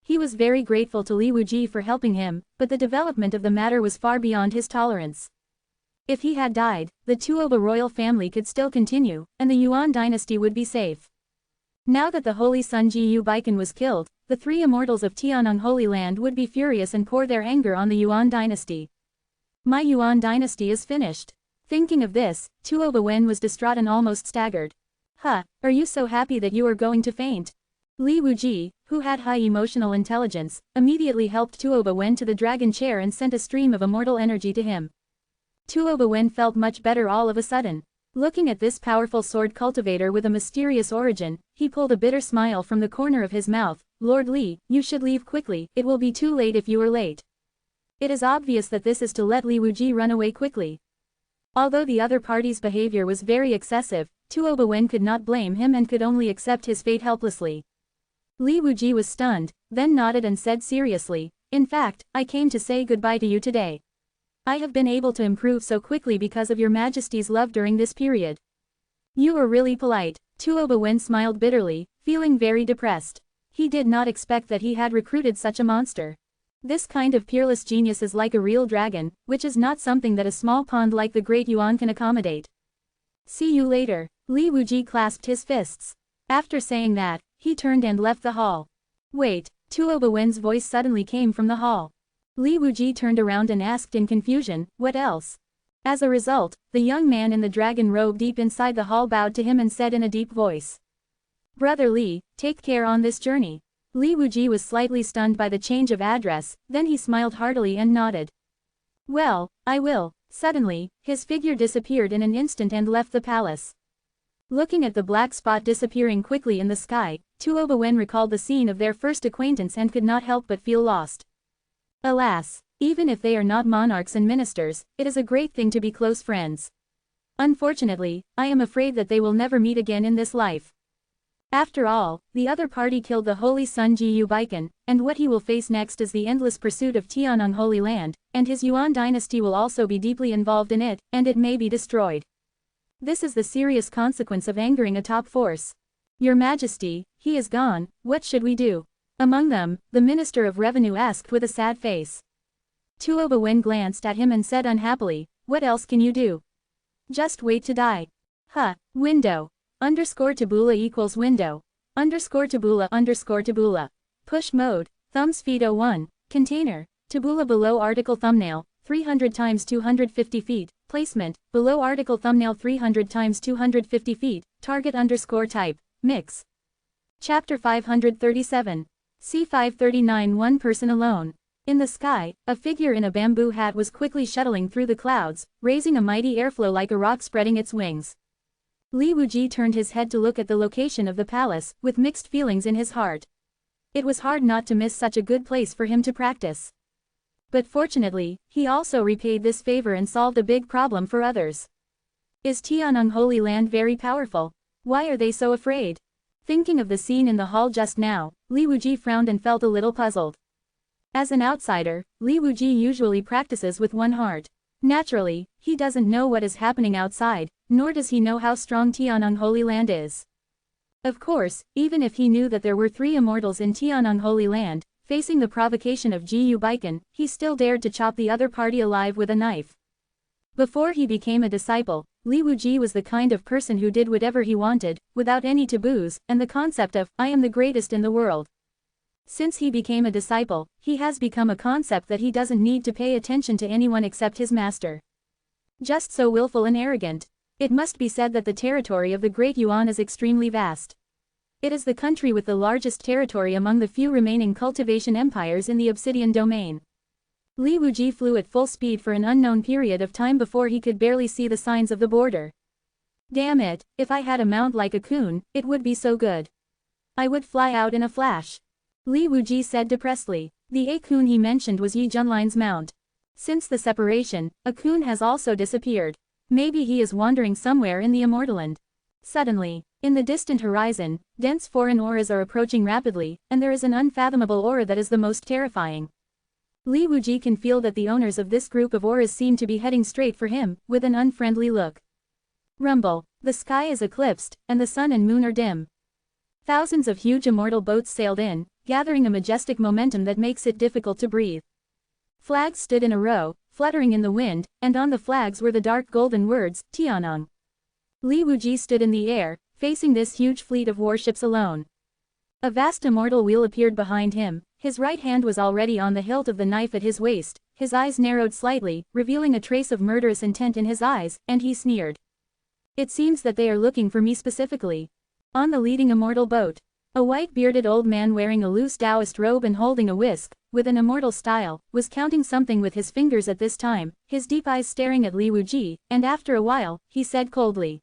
He was very grateful to Li Wuji for helping him, but the development of the matter was far beyond his tolerance. If he had died, the Tuoba royal family could still continue, and the Yuan dynasty would be safe. Now that the holy son Gu Baiken was killed, the three immortals of Tianang Holy Land would be furious and pour their anger on the Yuan dynasty. My Yuan dynasty is finished. Thinking of this, Tuo Bawen was distraught and almost staggered. Huh, are you so happy that you are going to faint? Li Wuji, who had high emotional intelligence, immediately helped Tuo Bawen to the dragon chair and sent a stream of immortal energy to him. Tuo Bawen felt much better all of a sudden. Looking at this powerful sword cultivator with a mysterious origin, he pulled a bitter smile from the corner of his mouth. Lord Li, you should leave quickly, it will be too late if you are late. It is obvious that this is to let Li Wuji run away quickly. Although the other party's behavior was very excessive, Tuo Bawen could not blame him and could only accept his fate helplessly. Li Wuji was stunned, then nodded and said seriously, in fact, I came to say goodbye to you today. I have been able to improve so quickly because of your Majesty's love during this period. You are really polite. Tuo Bawen smiled bitterly, feeling very depressed. He did not expect that he had recruited such a monster. This kind of peerless genius is like a real dragon, which is not something that a small pond like the Great Yuan can accommodate. See you later. Li Wuji clasped his fists. After saying that, he turned and left the hall. Wait, Tuo Bawen's voice suddenly came from the hall. Li Wuji turned around and asked in confusion, what else? As a result, the young man in the dragon robe deep inside the hall bowed to him and said in a deep voice. Brother Li, take care on this journey. Li Wuji was slightly stunned by the change of address, then he smiled heartily and nodded. Well, I will. Suddenly, his figure disappeared in an instant and left the palace. Looking at the black spot disappearing quickly in the sky, Tuo Bawen recalled the scene of their first acquaintance and could not help but feel lost. Alas, even if they are not monarchs and ministers, it is a great thing to be close friends. Unfortunately, I am afraid that they will never meet again in this life. After all, the other party killed the Holy Sun Jiyu Baikan, and what he will face next is the endless pursuit of Tian'an Holy Land, and his Yuan dynasty will also be deeply involved in it, and it may be destroyed. This is the serious consequence of angering a top force. Your Majesty, he is gone, what should we do? Among them, the Minister of Revenue asked with a sad face. Tuoba Wen glanced at him and said unhappily, what else can you do? Just wait to die. Window. _tabula equals window. _tabula. Push mode, thumbs feed 01, container, tabula below article thumbnail, 300 times 250 feet, placement, below article thumbnail 300 times 250 feet, target _type, mix. Chapter 537. C539 One person alone. In the sky, a figure in a bamboo hat was quickly shuttling through the clouds, raising a mighty airflow like a rock spreading its wings. Li Wuji turned his head to look at the location of the palace, with mixed feelings in his heart. It was hard not to miss such a good place for him to practice. But fortunately, he also repaid this favor and solved a big problem for others. Is Tian'an Holy Land very powerful? Why are they so afraid? Thinking of the scene in the hall just now, Li Wuji frowned and felt a little puzzled. As an outsider, Li Wuji usually practices with one heart. Naturally, he doesn't know what is happening outside, nor does he know how strong Tian'an Holy Land is. Of course, even if he knew that there were 3 immortals in Tian'an Holy Land, facing the provocation of Jiyu Baikan, he still dared to chop the other party alive with a knife. Before he became a disciple, Li Wuji was the kind of person who did whatever he wanted, without any taboos, and the concept of, I am the greatest in the world. Since he became a disciple, he has become a concept that he doesn't need to pay attention to anyone except his master. Just so willful and arrogant. It must be said that the territory of the Great Yuan is extremely vast. It is the country with the largest territory among the few remaining cultivation empires in the Obsidian domain. Li Wuji flew at full speed for an unknown period of time before he could barely see the signs of the border. Damn it, if I had a mount like a coon, it would be so good. I would fly out in a flash. Li Wuji said depressedly. The A-kun he mentioned was Yi Junline's mount. Since the separation, a kun has also disappeared. Maybe he is wandering somewhere in the Immortaland. Suddenly, in the distant horizon, dense foreign auras are approaching rapidly, and there is an unfathomable aura that is the most terrifying. Li Wuji can feel that the owners of this group of auras seem to be heading straight for him, with an unfriendly look. Rumble. The sky is eclipsed, and the sun and moon are dim. Thousands of huge immortal boats sailed in, gathering a majestic momentum that makes it difficult to breathe. Flags stood in a row, fluttering in the wind, and on the flags were the dark golden words, Tian'an. Li Wuji stood in the air, facing this huge fleet of warships alone. A vast immortal wheel appeared behind him, his right hand was already on the hilt of the knife at his waist, his eyes narrowed slightly, revealing a trace of murderous intent in his eyes, and he sneered. It seems that they are looking for me specifically. On the leading immortal boat, a white-bearded old man wearing a loose Taoist robe and holding a whisk, with an immortal style, was counting something with his fingers at this time, his deep eyes staring at Li Wuji, and after a while, he said coldly.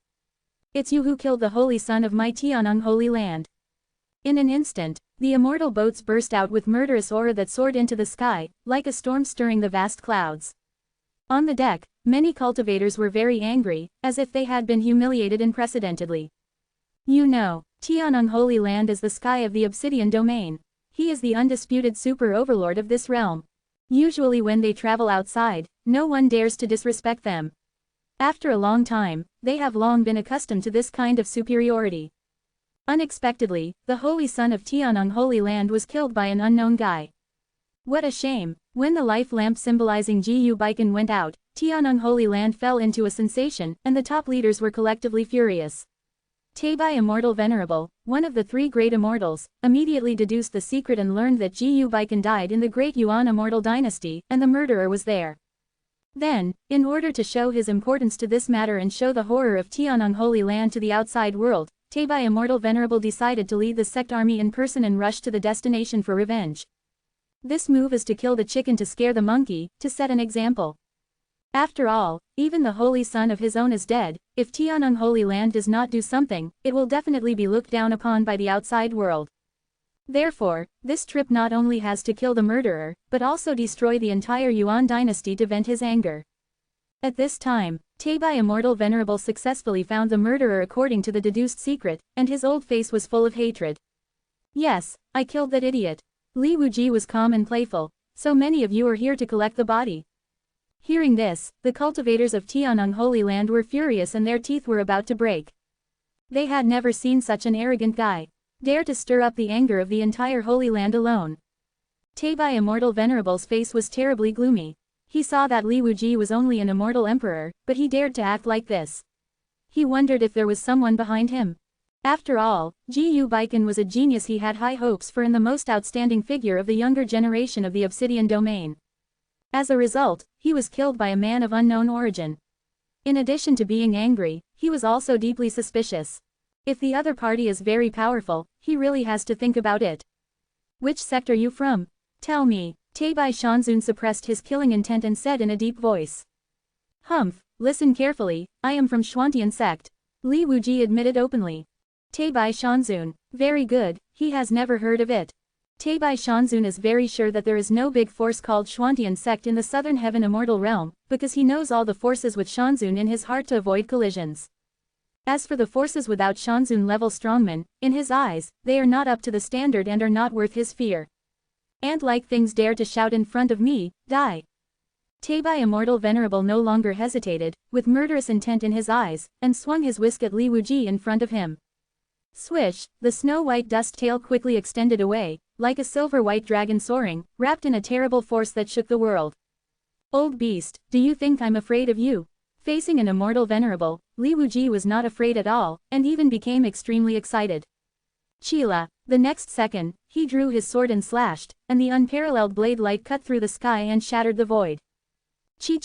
It's you who killed the holy son of my Tian'an Holy Land. In an instant, the immortal boats burst out with murderous aura that soared into the sky, like a storm stirring the vast clouds. On the deck, many cultivators were very angry, as if they had been humiliated unprecedentedly. You know, Tian'an Holy Land is the sky of the Obsidian domain. He is the undisputed super overlord of this realm. Usually when they travel outside, no one dares to disrespect them. After a long time, they have long been accustomed to this kind of superiority. Unexpectedly, the holy son of Tian'an Holy Land was killed by an unknown guy. What a shame. When the life lamp symbolizing Jiyu Baikan went out, Tian'an Holy Land fell into a sensation, and the top leaders were collectively furious. Tabai Immortal Venerable, one of the 3 great immortals, immediately deduced the secret and learned that Jiyu Baikan died in the Great Yuan Immortal Dynasty, and the murderer was there. Then, in order to show his importance to this matter and show the horror of Tian'an Holy Land to the outside world, Tabai Immortal Venerable decided to lead the sect army in person and rush to the destination for revenge. This move is to kill the chicken to scare the monkey, to set an example. After all, even the holy son of his own is dead. If Tian'an Holy Land does not do something, it will definitely be looked down upon by the outside world. Therefore, this trip not only has to kill the murderer, but also destroy the entire Yuan dynasty to vent his anger. At this time, Taebai Immortal Venerable successfully found the murderer according to the deduced secret, and his old face was full of hatred. Yes, I killed that idiot. Li Wuji was calm and playful. So many of you are here to collect the body. Hearing this, the cultivators of Tianeng Holy Land were furious and their teeth were about to break. They had never seen such an arrogant guy. Dare to stir up the anger of the entire Holy Land alone. Taebai Immortal Venerable's face was terribly gloomy. He saw that Li Wuji was only an immortal emperor, but he dared to act like this. He wondered if there was someone behind him. After all, Gu Baiken was a genius he had high hopes for and the most outstanding figure of the younger generation of the Obsidian Domain. As a result, he was killed by a man of unknown origin. In addition to being angry, he was also deeply suspicious. If the other party is very powerful, he really has to think about it. Which sect are you from? Tell me. Taebai Shanzun suppressed his killing intent and said in a deep voice. Humph, listen carefully, I am from Xuantian sect. Li Wuji admitted openly. Taebai Shanzun, very good, he has never heard of it. Taebai Shanzun is very sure that there is no big force called Xuantian sect in the Southern Heaven Immortal Realm, because he knows all the forces with Shanzun in his heart to avoid collisions. As for the forces without Shanzun level strongmen, in his eyes, they are not up to the standard and are not worth his fear. Ant-like things dare to shout in front of me, die. Taebai Immortal Venerable no longer hesitated, with murderous intent in his eyes, and swung his whisk at Li Wuji in front of him. Swish, the snow-white dust tail quickly extended away, like a silver-white dragon soaring, wrapped in a terrible force that shook the world. Old beast, do you think I'm afraid of you? Facing an immortal venerable, Li Wuji was not afraid at all, and even became extremely excited. Chila, the next second, he drew his sword and slashed, and the unparalleled blade light cut through the sky and shattered the void. Chi.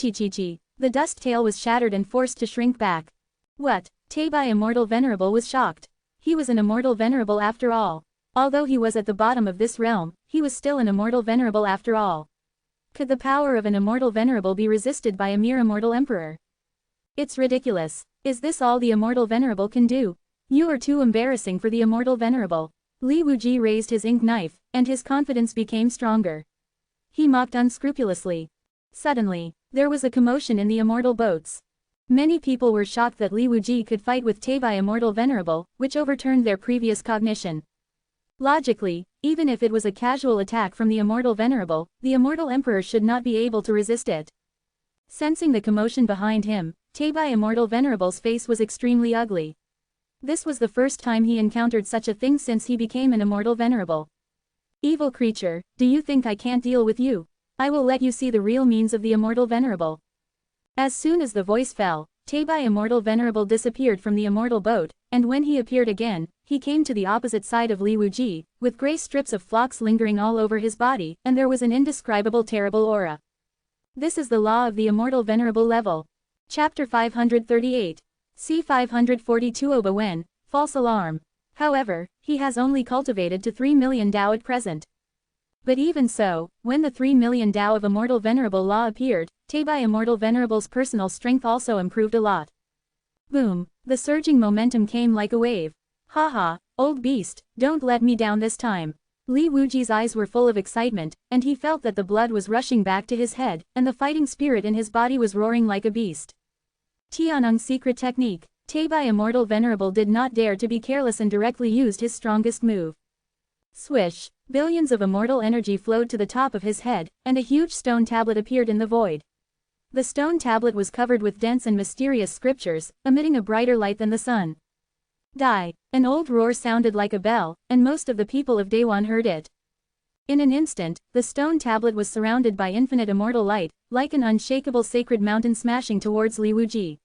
The dust tail was shattered and forced to shrink back. What? Taebai Immortal Venerable was shocked. He was an immortal venerable after all. Although he was at the bottom of this realm, he was still an immortal venerable after all. Could the power of an immortal venerable be resisted by a mere immortal emperor? It's ridiculous. Is this all the immortal venerable can do? You are too embarrassing for the immortal venerable. Li Wuji raised his ink knife, and his confidence became stronger. He mocked unscrupulously. Suddenly, there was a commotion in the immortal boats. Many people were shocked that Li Wuji could fight with Taebai Immortal Venerable, which overturned their previous cognition. Logically, even if it was a casual attack from the Immortal Venerable, the Immortal Emperor should not be able to resist it. Sensing the commotion behind him, Taebai Immortal Venerable's face was extremely ugly. This was the first time he encountered such a thing since he became an Immortal Venerable. Evil creature, do you think I can't deal with you? I will let you see the real means of the Immortal Venerable. As soon as the voice fell, Taebai Immortal Venerable disappeared from the immortal boat, and when he appeared again, he came to the opposite side of Li Wuji, with grey strips of flux lingering all over his body, and there was an indescribable terrible aura. This is the law of the Immortal Venerable level. Chapter 538. C542 Obawen, False Alarm. However, he has only cultivated to 3 million Dao at present. But even so, when the 3 million Dao of Immortal Venerable Law appeared, Taebai Immortal Venerable's personal strength also improved a lot. Boom, the surging momentum came like a wave. Haha, old beast, don't let me down this time. Li Wuji's eyes were full of excitement, and he felt that the blood was rushing back to his head, and the fighting spirit in his body was roaring like a beast. Tianeng's secret technique. Taebai Immortal Venerable did not dare to be careless and directly used his strongest move. Swish, billions of immortal energy flowed to the top of his head, and a huge stone tablet appeared in the void. The stone tablet was covered with dense and mysterious scriptures, emitting a brighter light than the sun. Die! An old roar sounded like a bell, and most of the people of Daewon heard it. In an instant, the stone tablet was surrounded by infinite immortal light, like an unshakable sacred mountain smashing towards Li Wuji.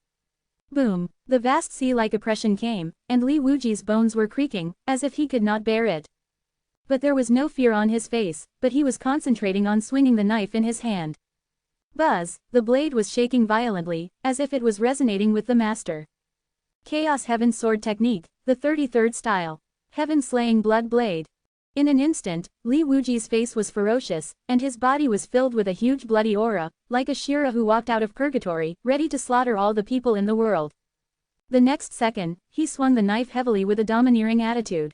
Boom! The vast sea-like oppression came, and Li Wuji's bones were creaking, as if he could not bear it. But there was no fear on his face, but he was concentrating on swinging the knife in his hand. Buzz! The blade was shaking violently, as if it was resonating with the master. Chaos Heaven Sword Technique, the 33rd style. Heaven Slaying Blood Blade. In an instant, Li Wuji's face was ferocious, and his body was filled with a huge bloody aura, like a Shira who walked out of purgatory, ready to slaughter all the people in the world. The next second, he swung the knife heavily with a domineering attitude.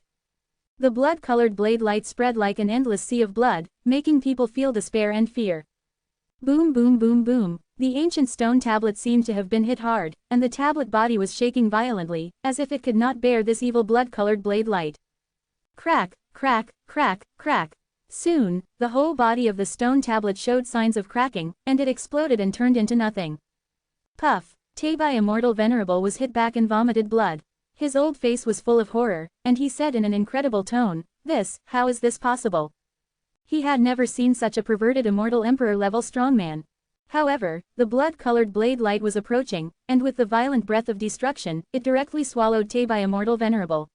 The blood-colored blade light spread like an endless sea of blood, making people feel despair and fear. Boom boom boom boom, The ancient stone tablet seemed to have been hit hard, and the tablet body was shaking violently, as if it could not bear this evil blood-colored blade light. Crack, crack, crack, crack. Soon, the whole body of the stone tablet showed signs of cracking, and it exploded and turned into nothing. Puff! Tabai Immortal Venerable was hit back and vomited blood. His old face was full of horror, and he said in an incredible tone, how is this possible? He had never seen such a perverted immortal emperor-level strongman. However, the blood-colored blade light was approaching, and with the violent breath of destruction, it directly swallowed Tabai Immortal Venerable.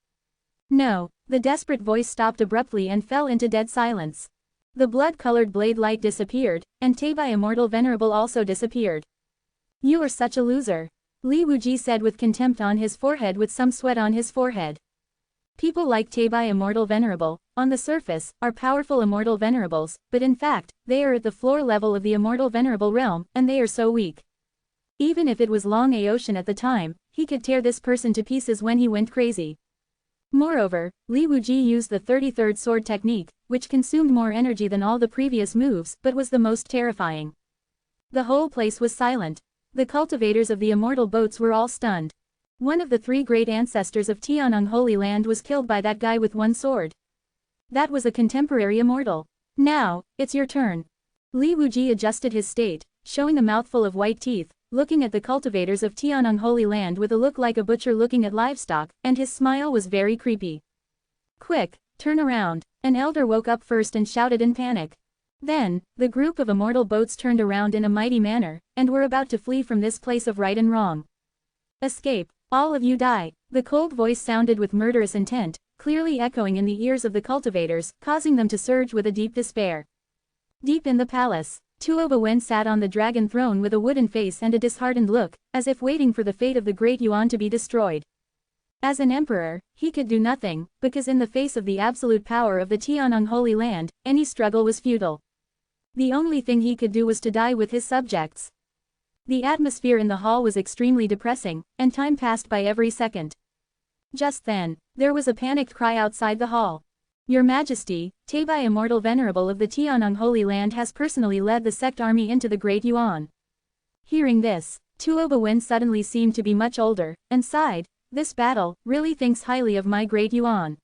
No, the desperate voice stopped abruptly and fell into dead silence. The blood-colored blade light disappeared, and Tabai Immortal Venerable also disappeared. You are such a loser, Li Wuji said with contempt on his forehead with some sweat on his forehead. People like Tabai Immortal Venerable, on the surface, are powerful immortal venerables, but in fact, they are at the floor level of the immortal venerable realm, and they are so weak. Even if it was Long Aocean at the time, he could tear this person to pieces when he went crazy. Moreover, Li Wuji used the 33rd sword technique, which consumed more energy than all the previous moves but was the most terrifying. The whole place was silent. The cultivators of the immortal boats were all stunned. One of the three great ancestors of Tian'ang Holy Land was killed by that guy with one sword. That was a contemporary immortal. Now, it's your turn. Li Wuji adjusted his state, showing a mouthful of white teeth, looking at the cultivators of Tian'ang Holy Land with a look like a butcher looking at livestock, and his smile was very creepy. Quick, turn around. An elder woke up first and shouted in panic. Then, the group of immortal boats turned around in a mighty manner, and were about to flee from this place of right and wrong. Escape. All of you die. The cold voice sounded with murderous intent, clearly echoing in the ears of the cultivators, causing them to surge with a deep despair. Deep in the palace, Tuoba Wen sat on the dragon throne with a wooden face and a disheartened look, as if waiting for the fate of the great Yuan to be destroyed. As an emperor, he could do nothing, because in the face of the absolute power of the Tian'ang Holy Land, any struggle was futile. The only thing he could do was to die with his subjects. The atmosphere in the hall was extremely depressing, and time passed by every second. Just then, there was a panicked cry outside the hall. Your Majesty, Tabai Immortal Venerable of the Tian'ang Holy Land has personally led the sect army into the Great Yuan. Hearing this, Tuoba Wen suddenly seemed to be much older, and sighed, this battle really thinks highly of my Great Yuan.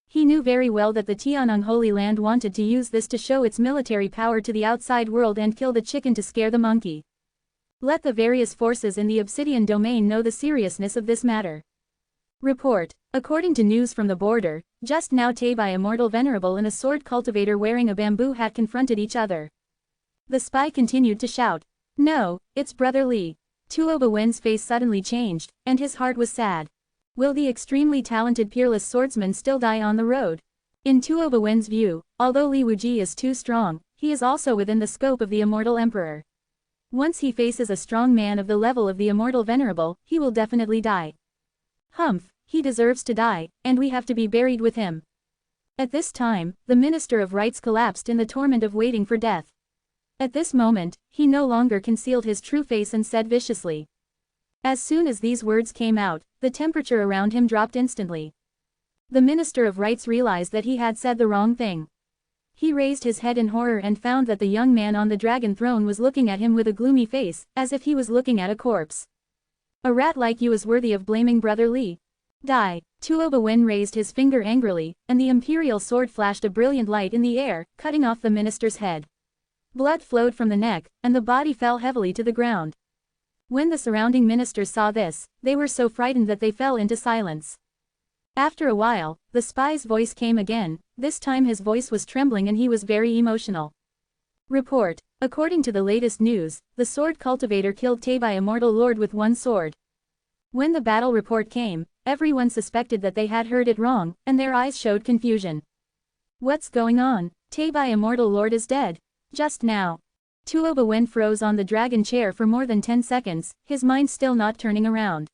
He knew very well that the Tian'ang Holy Land wanted to use this to show its military power to the outside world and kill the chicken to scare the monkey. Let the various forces in the Obsidian Domain know the seriousness of this matter. Report. According to news from the border, just now Tabai Immortal Venerable and a sword cultivator wearing a bamboo hat confronted each other. The spy continued to shout. No, it's Brother Li. Tuoba Wen's face suddenly changed, and his heart was sad. Will the extremely talented peerless swordsman still die on the road? In Tuoba Wen's view, although Li Wuji is too strong, he is also within the scope of the immortal emperor. Once he faces a strong man of the level of the immortal venerable, he will definitely die. Humph, he deserves to die, and we have to be buried with him. At this time, the Minister of Rights collapsed in the torment of waiting for death. At this moment, he no longer concealed his true face and said viciously. As soon as these words came out, the temperature around him dropped instantly. The Minister of Rights realized that he had said the wrong thing. He raised his head in horror and found that the young man on the dragon throne was looking at him with a gloomy face, as if he was looking at a corpse. A rat like you is worthy of blaming Brother Li. Die. Tuoba Wen raised his finger angrily, and the imperial sword flashed a brilliant light in the air, cutting off the minister's head. Blood flowed from the neck, and the body fell heavily to the ground. When the surrounding ministers saw this, they were so frightened that they fell into silence. After a while, the spy's voice came again, this time his voice was trembling and he was very emotional. Report. According to the latest news, the sword cultivator killed Tabai Immortal Lord with one sword. When the battle report came, everyone suspected that they had heard it wrong, and their eyes showed confusion. What's going on? Tabai Immortal Lord is dead. Just now. Tuoba Wen froze on the dragon chair for more than 10 seconds, his mind still not turning around.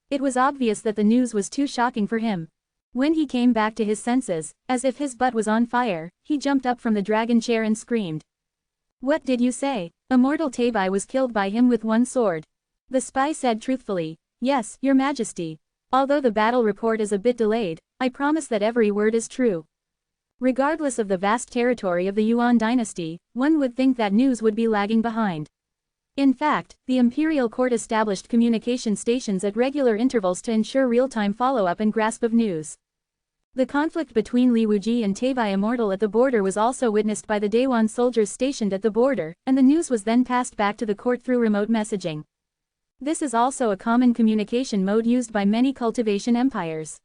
It was obvious that the news was too shocking for him. When he came back to his senses, as if his butt was on fire, he jumped up from the dragon chair and screamed. What did you say? Immortal Tabai was killed by him with one sword. The spy said truthfully, Yes, Your Majesty. Although the battle report is a bit delayed, I promise that every word is true. Regardless of the vast territory of the Yuan dynasty, one would think that news would be lagging behind. In fact, the imperial court established communication stations at regular intervals to ensure real-time follow-up and grasp of news. The conflict between Li Wuji and Teibai Immortal at the border was also witnessed by the Daewon soldiers stationed at the border, and the news was then passed back to the court through remote messaging. This is also a common communication mode used by many cultivation empires.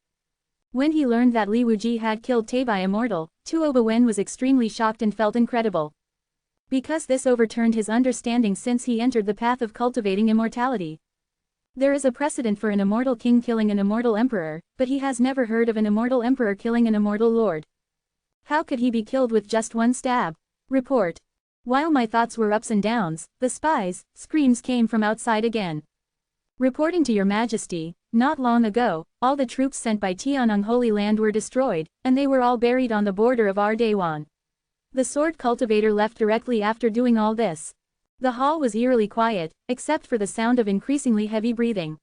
When he learned that Li Wuji had killed Teibai Immortal, Tuo Bawen was extremely shocked and felt incredible. Because this overturned his understanding since he entered the path of cultivating immortality. There is a precedent for an immortal king killing an immortal emperor, but he has never heard of an immortal emperor killing an immortal lord. How could he be killed with just one stab? Report. While my thoughts were ups and downs, the spies' screams came from outside again. Reporting to your majesty, not long ago, all the troops sent by Tian'ang Holy Land were destroyed, and they were all buried on the border of our Daewon. The sword cultivator left directly after doing all this. The hall was eerily quiet, except for the sound of increasingly heavy breathing.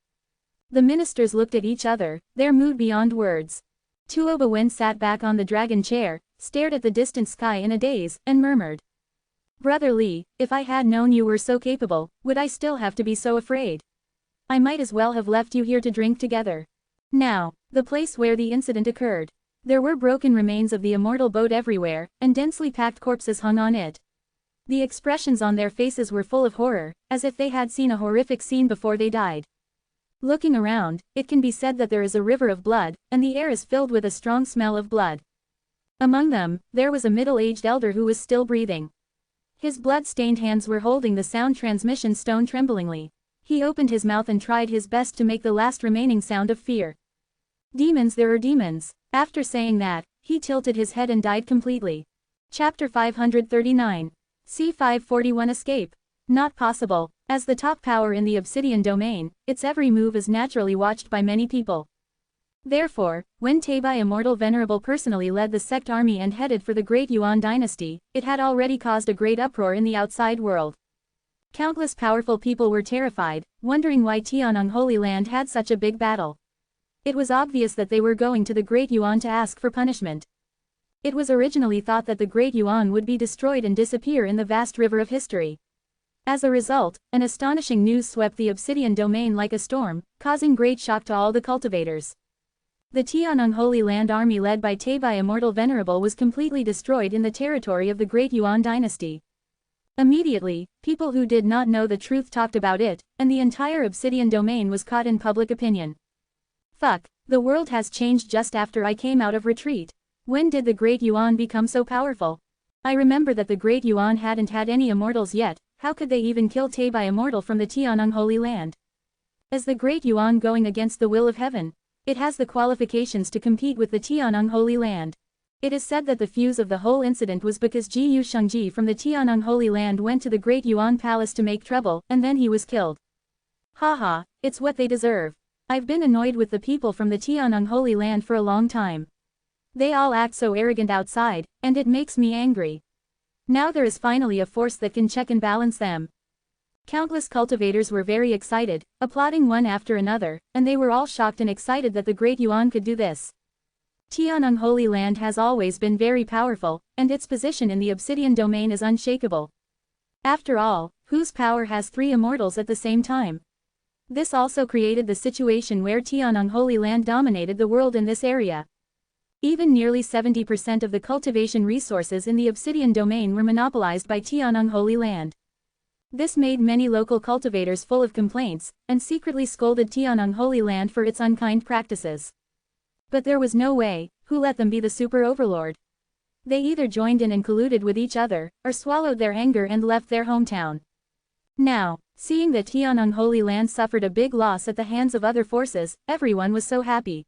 The ministers looked at each other, their mood beyond words. Tuo Bawen sat back on the dragon chair, stared at the distant sky in a daze, and murmured. Brother Li, if I had known you were so capable, would I still have to be so afraid? I might as well have left you here to drink together. Now, the place where the incident occurred. There were broken remains of the immortal boat everywhere, and densely packed corpses hung on it. The expressions on their faces were full of horror, as if they had seen a horrific scene before they died. Looking around, it can be said that there is a river of blood, and the air is filled with a strong smell of blood. Among them, there was a middle-aged elder who was still breathing. His blood-stained hands were holding the sound transmission stone tremblingly. He opened his mouth and tried his best to make the last remaining sound of fear. Demons, there are demons. After saying that, he tilted his head and died completely. Chapter 539. C541 Escape. Not possible. As the top power in the Obsidian domain, its every move is naturally watched by many people. Therefore, when Teibai Immortal Venerable personally led the sect army and headed for the Great Yuan dynasty, it had already caused a great uproar in the outside world. Countless powerful people were terrified, wondering why Tian'ang Holy Land had such a big battle. It was obvious that they were going to the Great Yuan to ask for punishment. It was originally thought that the Great Yuan would be destroyed and disappear in the vast river of history. As a result, an astonishing news swept the Obsidian domain like a storm, causing great shock to all the cultivators. The Tian'ang Holy Land army led by Teibai Immortal Venerable was completely destroyed in the territory of the Great Yuan dynasty. Immediately, people who did not know the truth talked about it, and the entire Obsidian domain was caught in public opinion. Fuck, the world has changed just after I came out of retreat. When did the Great Yuan become so powerful? I remember that the Great Yuan hadn't had any immortals yet. How could they even kill Teibai Immortal from the Tian'ang Holy Land? Is the Great Yuan going against the will of heaven? It has the qualifications to compete with the Tian'ang Holy Land. It is said that the fuse of the whole incident was because Ji Yu Shengji from the Tian'ang Holy Land went to the Great Yuan Palace to make trouble, and then he was killed. Haha, it's what they deserve. I've been annoyed with the people from the Tian'ang Holy Land for a long time. They all act so arrogant outside, and it makes me angry. Now there is finally a force that can check and balance them. Countless cultivators were very excited, applauding one after another, and they were all shocked and excited that the Great Yuan could do this. Tian'ang Holy Land has always been very powerful, and its position in the Obsidian domain is unshakable. After all, whose power has 3 immortals at the same time? This also created the situation where Tian'ang Holy Land dominated the world in this area. Even nearly 70% of the cultivation resources in the Obsidian domain were monopolized by Tian'ang Holy Land. This made many local cultivators full of complaints, and secretly scolded Tian'ang Holy Land for its unkind practices. But there was no way, who let them be the super overlord? They either joined in and colluded with each other, or swallowed their anger and left their hometown. Now, seeing that Tian'ang Holy Land suffered a big loss at the hands of other forces, everyone was so happy.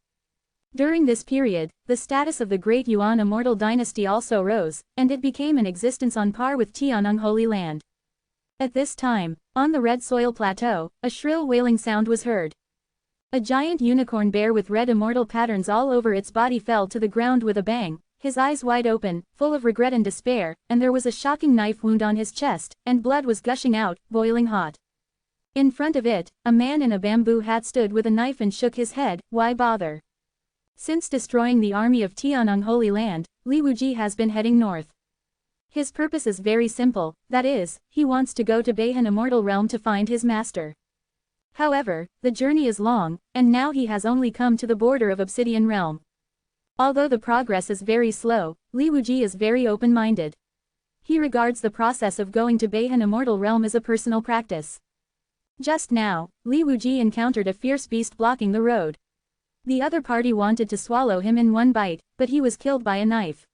During this period, the status of the Great Yuan Immortal Dynasty also rose, and it became an existence on par with Tian'ang Holy Land. At this time, on the Red Soil Plateau, a shrill wailing sound was heard. A giant unicorn bear with red immortal patterns all over its body fell to the ground with a bang, his eyes wide open, full of regret and despair, and there was a shocking knife wound on his chest, and blood was gushing out, boiling hot. In front of it, a man in a bamboo hat stood with a knife and shook his head. Why bother? Since destroying the army of Tian'ang Holy Land, Li Wuji has been heading north. His purpose is very simple, that is, he wants to go to Bahan Immortal Realm to find his master. However, the journey is long, and now he has only come to the border of Obsidian Realm. Although the progress is very slow, Li Wuji is very open-minded. He regards the process of going to Bahan Immortal Realm as a personal practice. Just now, Li Wuji encountered a fierce beast blocking the road. The other party wanted to swallow him in one bite, but he was killed by a knife.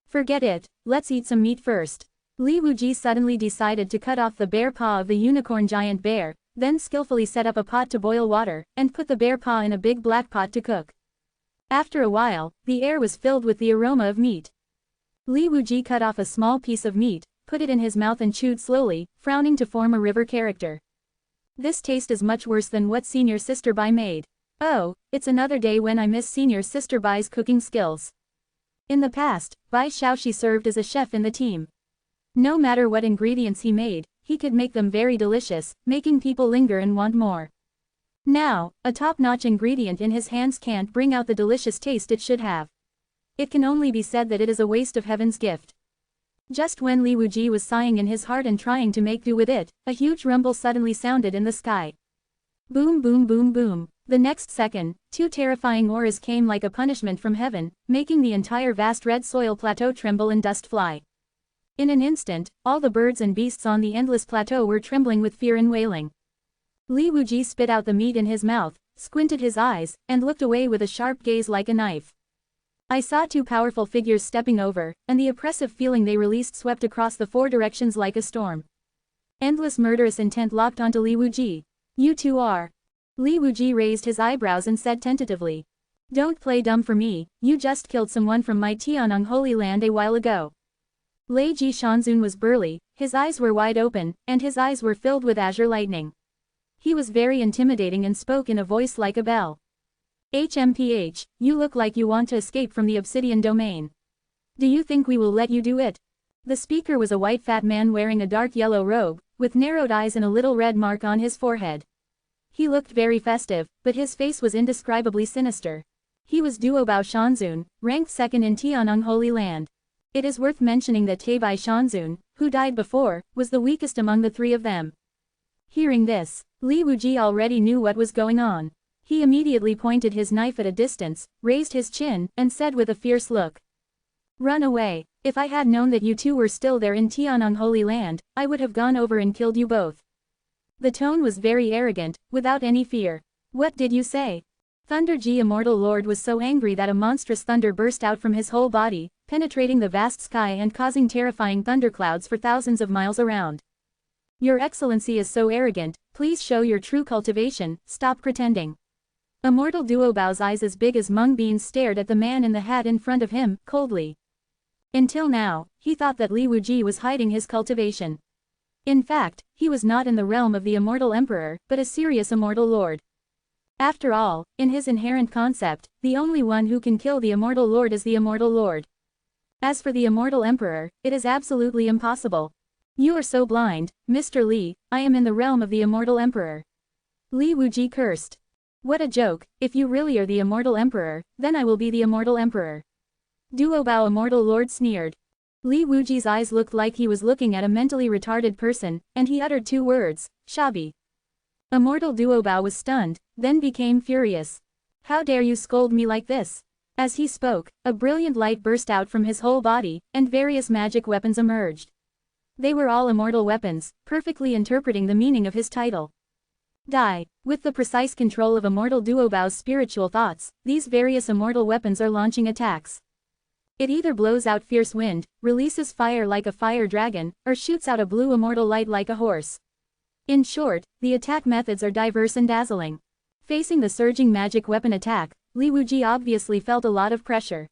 Forget it, let's eat some meat first. Li Wuji suddenly decided to cut off the bare paw of the unicorn giant bear, then skillfully set up a pot to boil water, and put the bare paw in a big black pot to cook. After a while, the air was filled with the aroma of meat. Li Wuji cut off a small piece of meat, put it in his mouth and chewed slowly, frowning to form a river character. This taste is much worse than what Senior Sister Bai made. Oh, it's another day when I miss Senior Sister Bai's cooking skills. In the past, Bai Xiaoxi served as a chef in the team. No matter what ingredients he made, he could make them very delicious, making people linger and want more. Now, a top-notch ingredient in his hands can't bring out the delicious taste it should have. It can only be said that it is a waste of heaven's gift. Just when Li Wuji was sighing in his heart and trying to make do with it, a huge rumble suddenly sounded in the sky. Boom boom boom boom. The next second, two terrifying auras came like a punishment from heaven, making the entire vast red soil plateau tremble and dust fly. In an instant, all the birds and beasts on the endless plateau were trembling with fear and wailing. Li Wuji spit out the meat in his mouth, squinted his eyes, and looked away with a sharp gaze like a knife. I saw two powerful figures stepping over, and the oppressive feeling they released swept across the four directions like a storm. Endless murderous intent locked onto Li Wuji. You two are. Li Wuji raised his eyebrows and said tentatively. Don't play dumb for me, you just killed someone from my Tianang Holy Land a while ago. Lei Ji Shanzun was burly, his eyes were wide open, and his eyes were filled with azure lightning. He was very intimidating and spoke in a voice like a bell. HMPH, you look like you want to escape from the Obsidian Domain. Do you think we will let you do it? The speaker was a white fat man wearing a dark yellow robe, with narrowed eyes and a little red mark on his forehead. He looked very festive, but his face was indescribably sinister. He was Duo Bao Shanzun, ranked second in Tianang Holy Land. It is worth mentioning that Teibai Shanzun, who died before, was the weakest among the three of them. Hearing this, Li Wuji already knew what was going on. He immediately pointed his knife at a distance, raised his chin, and said with a fierce look. Run away. If I had known that you two were still there in Tianang Holy Land, I would have gone over and killed you both. The tone was very arrogant, without any fear. What did you say? Thunder Ji Immortal Lord was so angry that a monstrous thunder burst out from his whole body, penetrating the vast sky and causing terrifying thunderclouds for thousands of miles around. Your Excellency is so arrogant, please show your true cultivation, stop pretending. Immortal Duo Bao's eyes as big as mung beans stared at the man in the hat in front of him, coldly. Until now, he thought that Li Wuji was hiding his cultivation. In fact, he was not in the realm of the Immortal Emperor, but a serious Immortal Lord. After all, in his inherent concept, the only one who can kill the Immortal Lord is the Immortal Lord. As for the Immortal Emperor, it is absolutely impossible. You are so blind, Mr. Li, I am in the realm of the Immortal Emperor. Li Wuji cursed. What a joke, if you really are the Immortal Emperor, then I will be the Immortal Emperor. Duo Bao Immortal Lord sneered. Li Wuji's eyes looked like he was looking at a mentally retarded person, and he uttered two words, Shabi. Immortal Duo Bao was stunned, then became furious. How dare you scold me like this? As he spoke, a brilliant light burst out from his whole body, and various magic weapons emerged. They were all immortal weapons, perfectly interpreting the meaning of his title. Die. With the precise control of Immortal Duo Bao's spiritual thoughts, these various immortal weapons are launching attacks. It either blows out fierce wind, releases fire like a fire dragon, or shoots out a blue immortal light like a horse. In short, the attack methods are diverse and dazzling. Facing the surging magic weapon attack, Li Wuji obviously felt a lot of pressure.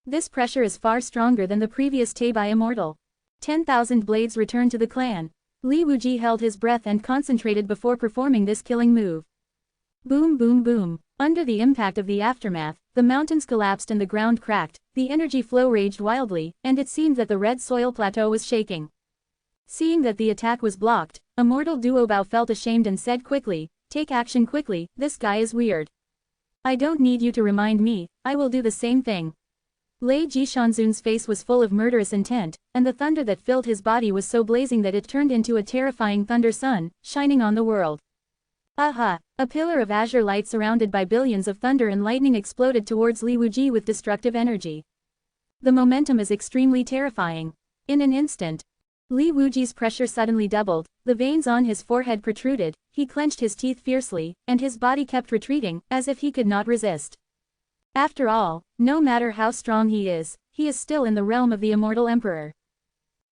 This pressure is far stronger than the previous Teibai Immortal. 10,000 blades returned to the clan. Li Wuji held his breath and concentrated before performing this killing move. Boom boom boom. Under the impact of the aftermath, the mountains collapsed and the ground cracked, the energy flow raged wildly, and it seemed that the red soil plateau was shaking. Seeing that the attack was blocked, Immortal Duo Bao felt ashamed and said quickly, take action quickly, this guy is weird. I don't need you to remind me, I will do the same thing. Lei Jishanzun's face was full of murderous intent, and the thunder that filled his body was so blazing that it turned into a terrifying thunder sun, shining on the world. Aha! A pillar of azure light surrounded by billions of thunder and lightning exploded towards Li Wuji with destructive energy. The momentum is extremely terrifying. In an instant, Li Wuji's pressure suddenly doubled, the veins on his forehead protruded, he clenched his teeth fiercely, and his body kept retreating, as if he could not resist. After all, no matter how strong he is still in the realm of the Immortal Emperor.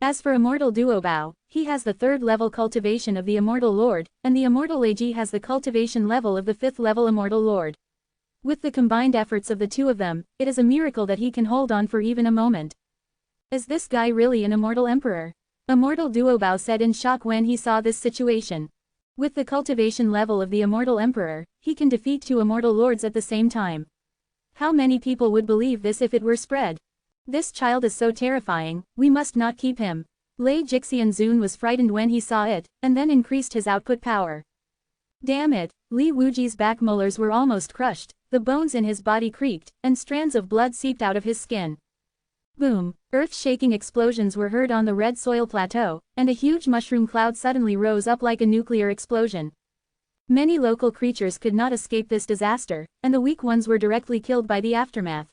As for Immortal Duobao, he has the 3rd level cultivation of the Immortal Lord, and the Immortal Leiji has the cultivation level of the 5th level Immortal Lord. With the combined efforts of the two of them, it is a miracle that he can hold on for even a moment. Is this guy really an Immortal Emperor? Immortal Duobao said in shock when he saw this situation. With the cultivation level of the Immortal Emperor, he can defeat 2 Immortal Lords at the same time. How many people would believe this if it were spread? This child is so terrifying, we must not keep him. Lei Jixianzun was frightened when he saw it, and then increased his output power. Damn it, Li Wuji's back molars were almost crushed, the bones in his body creaked, and strands of blood seeped out of his skin. Boom, earth-shaking explosions were heard on the red soil plateau, and a huge mushroom cloud suddenly rose up like a nuclear explosion. Many local creatures could not escape this disaster, and the weak ones were directly killed by the aftermath.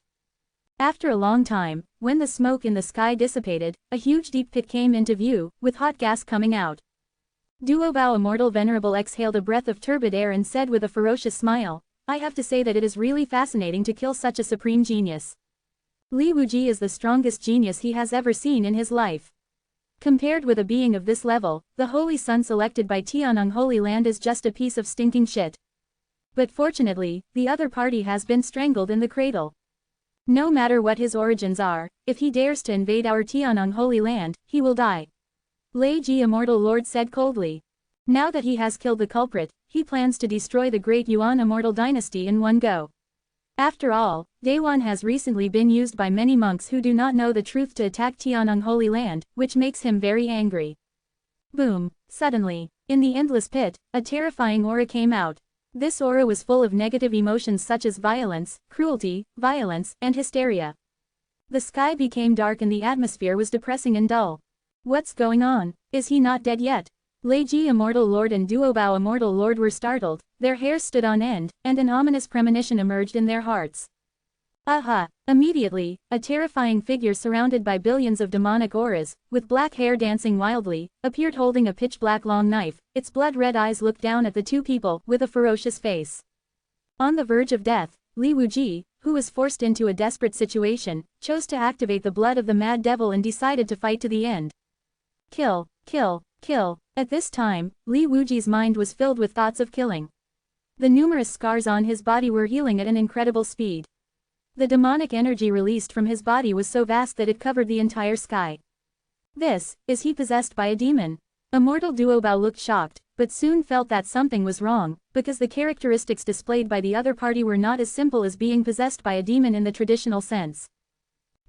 After a long time, when the smoke in the sky dissipated, a huge deep pit came into view, with hot gas coming out. Duobao Immortal Venerable exhaled a breath of turbid air and said with a ferocious smile, I have to say that it is really fascinating to kill such a supreme genius. Li Wuji is the strongest genius he has ever seen in his life. Compared with a being of this level, the Holy Sun selected by Tianeng Holy Land is just a piece of stinking shit. But fortunately, the other party has been strangled in the cradle. No matter what his origins are, if he dares to invade our Tianeng Holy Land, he will die. Lei Ji Immortal Lord said coldly. Now that he has killed the culprit, he plans to destroy the great Yuan Immortal Dynasty in one go. After all, Daewon has recently been used by many monks who do not know the truth to attack Tianeng Holy Land, which makes him very angry. Boom! Suddenly, in the endless pit, a terrifying aura came out. This aura was full of negative emotions such as violence, cruelty, violence, and hysteria. The sky became dark and the atmosphere was depressing and dull. What's going on? Is he not dead yet? Lei Ji Immortal Lord and Duobao Immortal Lord were startled, their hair stood on end, and an ominous premonition emerged in their hearts. Aha! Immediately, a terrifying figure surrounded by billions of demonic auras, with black hair dancing wildly, appeared holding a pitch-black long knife, its blood-red eyes looked down at the two people with a ferocious face. On the verge of death, Li Wuji, who was forced into a desperate situation, chose to activate the blood of the Mad Devil and decided to fight to the end. Kill, kill, kill. At this time, Li Wuji's mind was filled with thoughts of killing. The numerous scars on his body were healing at an incredible speed. The demonic energy released from his body was so vast that it covered the entire sky. Is he possessed by a demon? Immortal Duobao looked shocked, but soon felt that something was wrong, because the characteristics displayed by the other party were not as simple as being possessed by a demon in the traditional sense.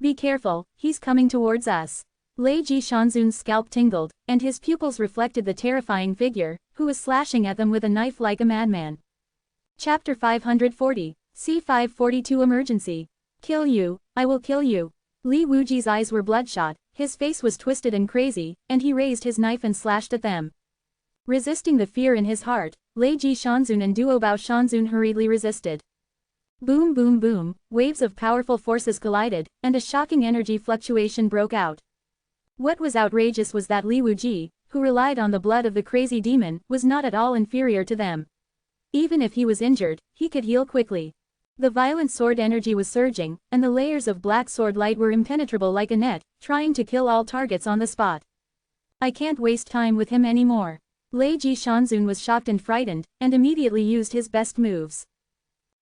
Be careful, he's coming towards us. Lei Ji Shanzun's scalp tingled, and his pupils reflected the terrifying figure, who was slashing at them with a knife like a madman. Chapter 540, C542 Emergency. Kill you, I will kill you. Li Wuji's eyes were bloodshot, his face was twisted and crazy, and he raised his knife and slashed at them. Resisting the fear in his heart, Lei Ji Shanzun and Duobao Shanzun hurriedly resisted. Boom boom boom, waves of powerful forces collided, and a shocking energy fluctuation broke out. What was outrageous was that Li Wuji, who relied on the blood of the crazy demon, was not at all inferior to them. Even if he was injured, he could heal quickly. The violent sword energy was surging, and the layers of black sword light were impenetrable like a net, trying to kill all targets on the spot. I can't waste time with him anymore. Lei Ji Shanzun was shocked and frightened, and immediately used his best moves.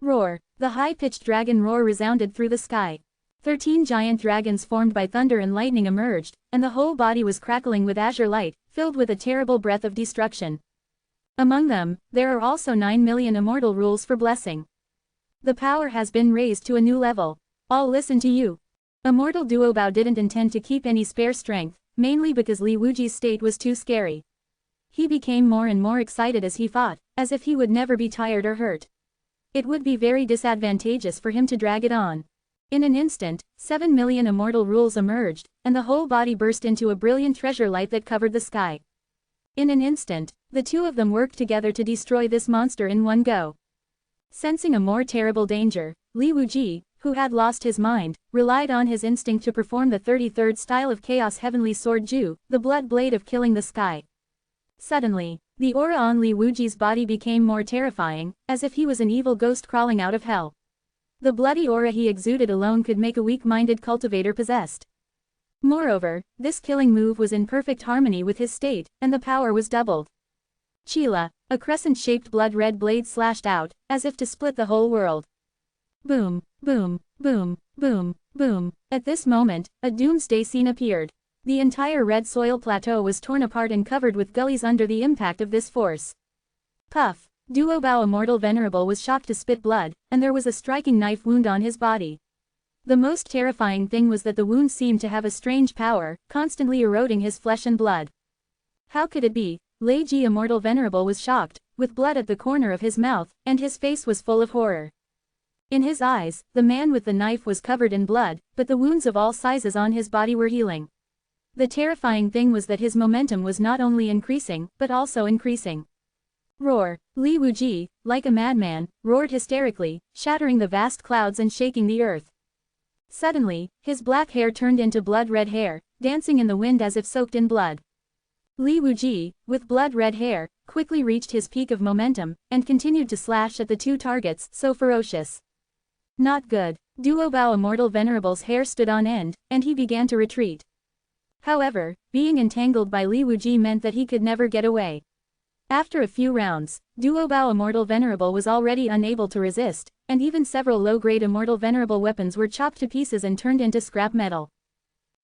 Roar! The high-pitched dragon roar resounded through the sky. 13 giant dragons formed by thunder and lightning emerged, and the whole body was crackling with azure light, filled with a terrible breath of destruction. Among them, there are also 9 million immortal rules for blessing. The power has been raised to a new level. I'll listen to you. Immortal Duobao didn't intend to keep any spare strength, mainly because Li Wuji's state was too scary. He became more and more excited as he fought, as if he would never be tired or hurt. It would be very disadvantageous for him to drag it on. In an instant, 7 million immortal rules emerged, and the whole body burst into a brilliant treasure light that covered the sky. In an instant, the two of them worked together to destroy this monster in one go. Sensing a more terrible danger, Li Wuji, who had lost his mind, relied on his instinct to perform the 33rd style of Chaos Heavenly Sword Ju, the blood blade of killing the sky. Suddenly, the aura on Li Wuji's body became more terrifying, as if he was an evil ghost crawling out of hell. The bloody aura he exuded alone could make a weak-minded cultivator possessed. Moreover, this killing move was in perfect harmony with his state, and the power was doubled. Chila, a crescent-shaped blood-red blade slashed out, as if to split the whole world. Boom, boom, boom, boom, boom. At this moment, a doomsday scene appeared. The entire red soil plateau was torn apart and covered with gullies under the impact of this force. Puff. Duobao Immortal Venerable was shocked to spit blood, and there was a striking knife wound on his body. The most terrifying thing was that the wound seemed to have a strange power, constantly eroding his flesh and blood. How could it be? Lei Ji Immortal Venerable was shocked, with blood at the corner of his mouth, and his face was full of horror. In his eyes, the man with the knife was covered in blood, but the wounds of all sizes on his body were healing. The terrifying thing was that his momentum was not only increasing, but also increasing. Roar! Li Wuji, like a madman, roared hysterically, shattering the vast clouds and shaking the earth. Suddenly, his black hair turned into blood-red hair, dancing in the wind as if soaked in blood. Li Wuji, with blood-red hair, quickly reached his peak of momentum, and continued to slash at the two targets, so ferocious. Not good. Duobao Immortal Venerable's hair stood on end, and he began to retreat. However, being entangled by Li Wuji meant that he could never get away. After a few rounds, Duobao Immortal Venerable was already unable to resist, and even several low-grade Immortal Venerable weapons were chopped to pieces and turned into scrap metal.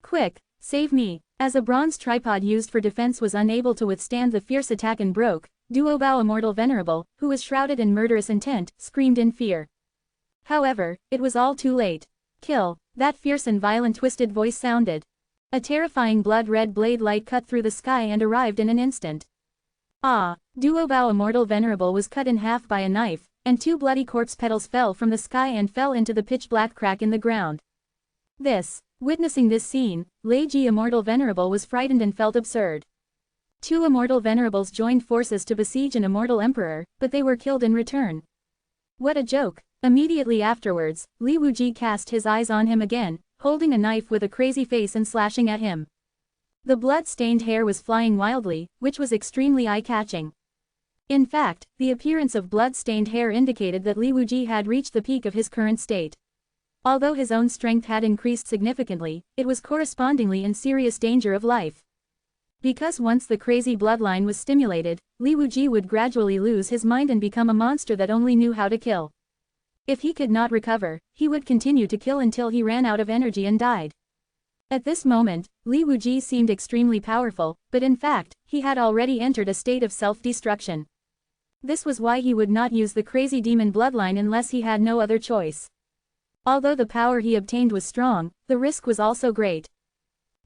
Quick, save me! As a bronze tripod used for defense was unable to withstand the fierce attack and broke, Duobao Immortal Venerable, who was shrouded in murderous intent, screamed in fear. However, it was all too late. Kill! That fierce and violent twisted voice sounded. A terrifying blood-red blade light cut through the sky and arrived in an instant. Ah! Duobao Immortal Venerable was cut in half by a knife, and two bloody corpse petals fell from the sky and fell into the pitch-black crack in the ground. Witnessing this scene, Lei Ji Immortal Venerable was frightened and felt absurd. Two Immortal Venerables joined forces to besiege an Immortal Emperor, but they were killed in return. What a joke! Immediately afterwards, Li Wuji cast his eyes on him again, holding a knife with a crazy face and slashing at him. The blood-stained hair was flying wildly, which was extremely eye-catching. In fact, the appearance of blood-stained hair indicated that Li Wuji had reached the peak of his current state. Although his own strength had increased significantly, it was correspondingly in serious danger of life. Because once the crazy bloodline was stimulated, Li Wuji would gradually lose his mind and become a monster that only knew how to kill. If he could not recover, he would continue to kill until he ran out of energy and died. At this moment, Li Wuji seemed extremely powerful, but in fact, he had already entered a state of self-destruction. This was why he would not use the crazy demon bloodline unless he had no other choice. Although the power he obtained was strong, the risk was also great.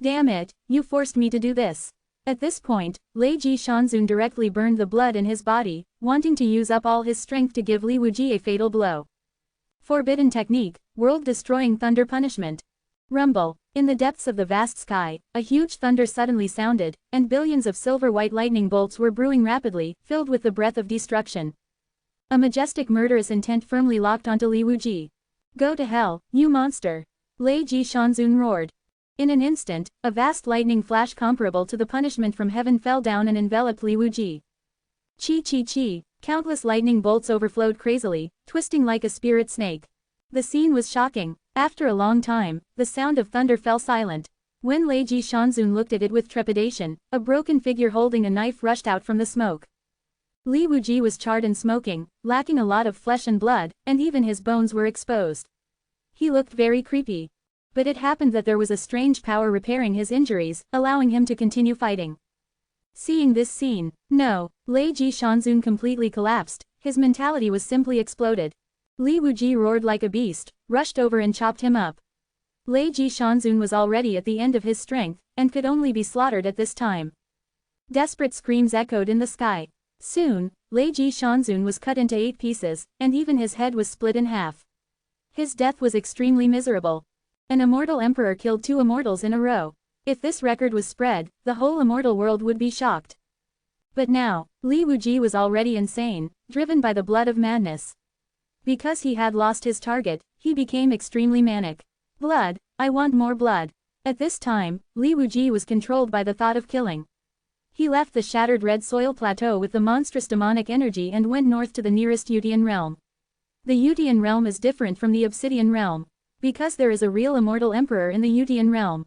Damn it, you forced me to do this. At this point, Lei Ji Shanzun directly burned the blood in his body, wanting to use up all his strength to give Li Wuji a fatal blow. Forbidden technique, world-destroying thunder punishment. Rumble. In the depths of the vast sky, a huge thunder suddenly sounded, and billions of silver-white lightning bolts were brewing rapidly, filled with the breath of destruction. A majestic murderous intent firmly locked onto Li Wuji. Go to hell, you monster! Lei Ji Shanzun roared. In an instant, a vast lightning flash comparable to the punishment from heaven fell down and enveloped Li Wuji. Chi. Countless lightning bolts overflowed crazily, twisting like a spirit snake. The scene was shocking. After a long time, the sound of thunder fell silent. When Lei Ji Shanzun looked at it with trepidation, a broken figure holding a knife rushed out from the smoke. Li Wuji was charred and smoking, lacking a lot of flesh and blood, and even his bones were exposed. He looked very creepy. But it happened that there was a strange power repairing his injuries, allowing him to continue fighting. Seeing this scene, no, Lei Ji Shanzun completely collapsed, his mentality was simply exploded. Li Wuji roared like a beast, rushed over and chopped him up. Lei Ji Shanzun was already at the end of his strength, and could only be slaughtered at this time. Desperate screams echoed in the sky. Soon, Lei Ji Shanzun was cut into 8 pieces, and even his head was split in half. His death was extremely miserable. An immortal emperor killed 2 immortals in a row. If this record was spread, the whole immortal world would be shocked. But now, Li Wuji was already insane, driven by the blood of madness. Because he had lost his target, he became extremely manic. Blood, I want more blood. At this time, Li Wuji was controlled by the thought of killing. He left the shattered red soil plateau with the monstrous demonic energy and went north to the nearest Utian realm. The Utian realm is different from the Obsidian realm. Because there is a real immortal emperor in the Utian realm.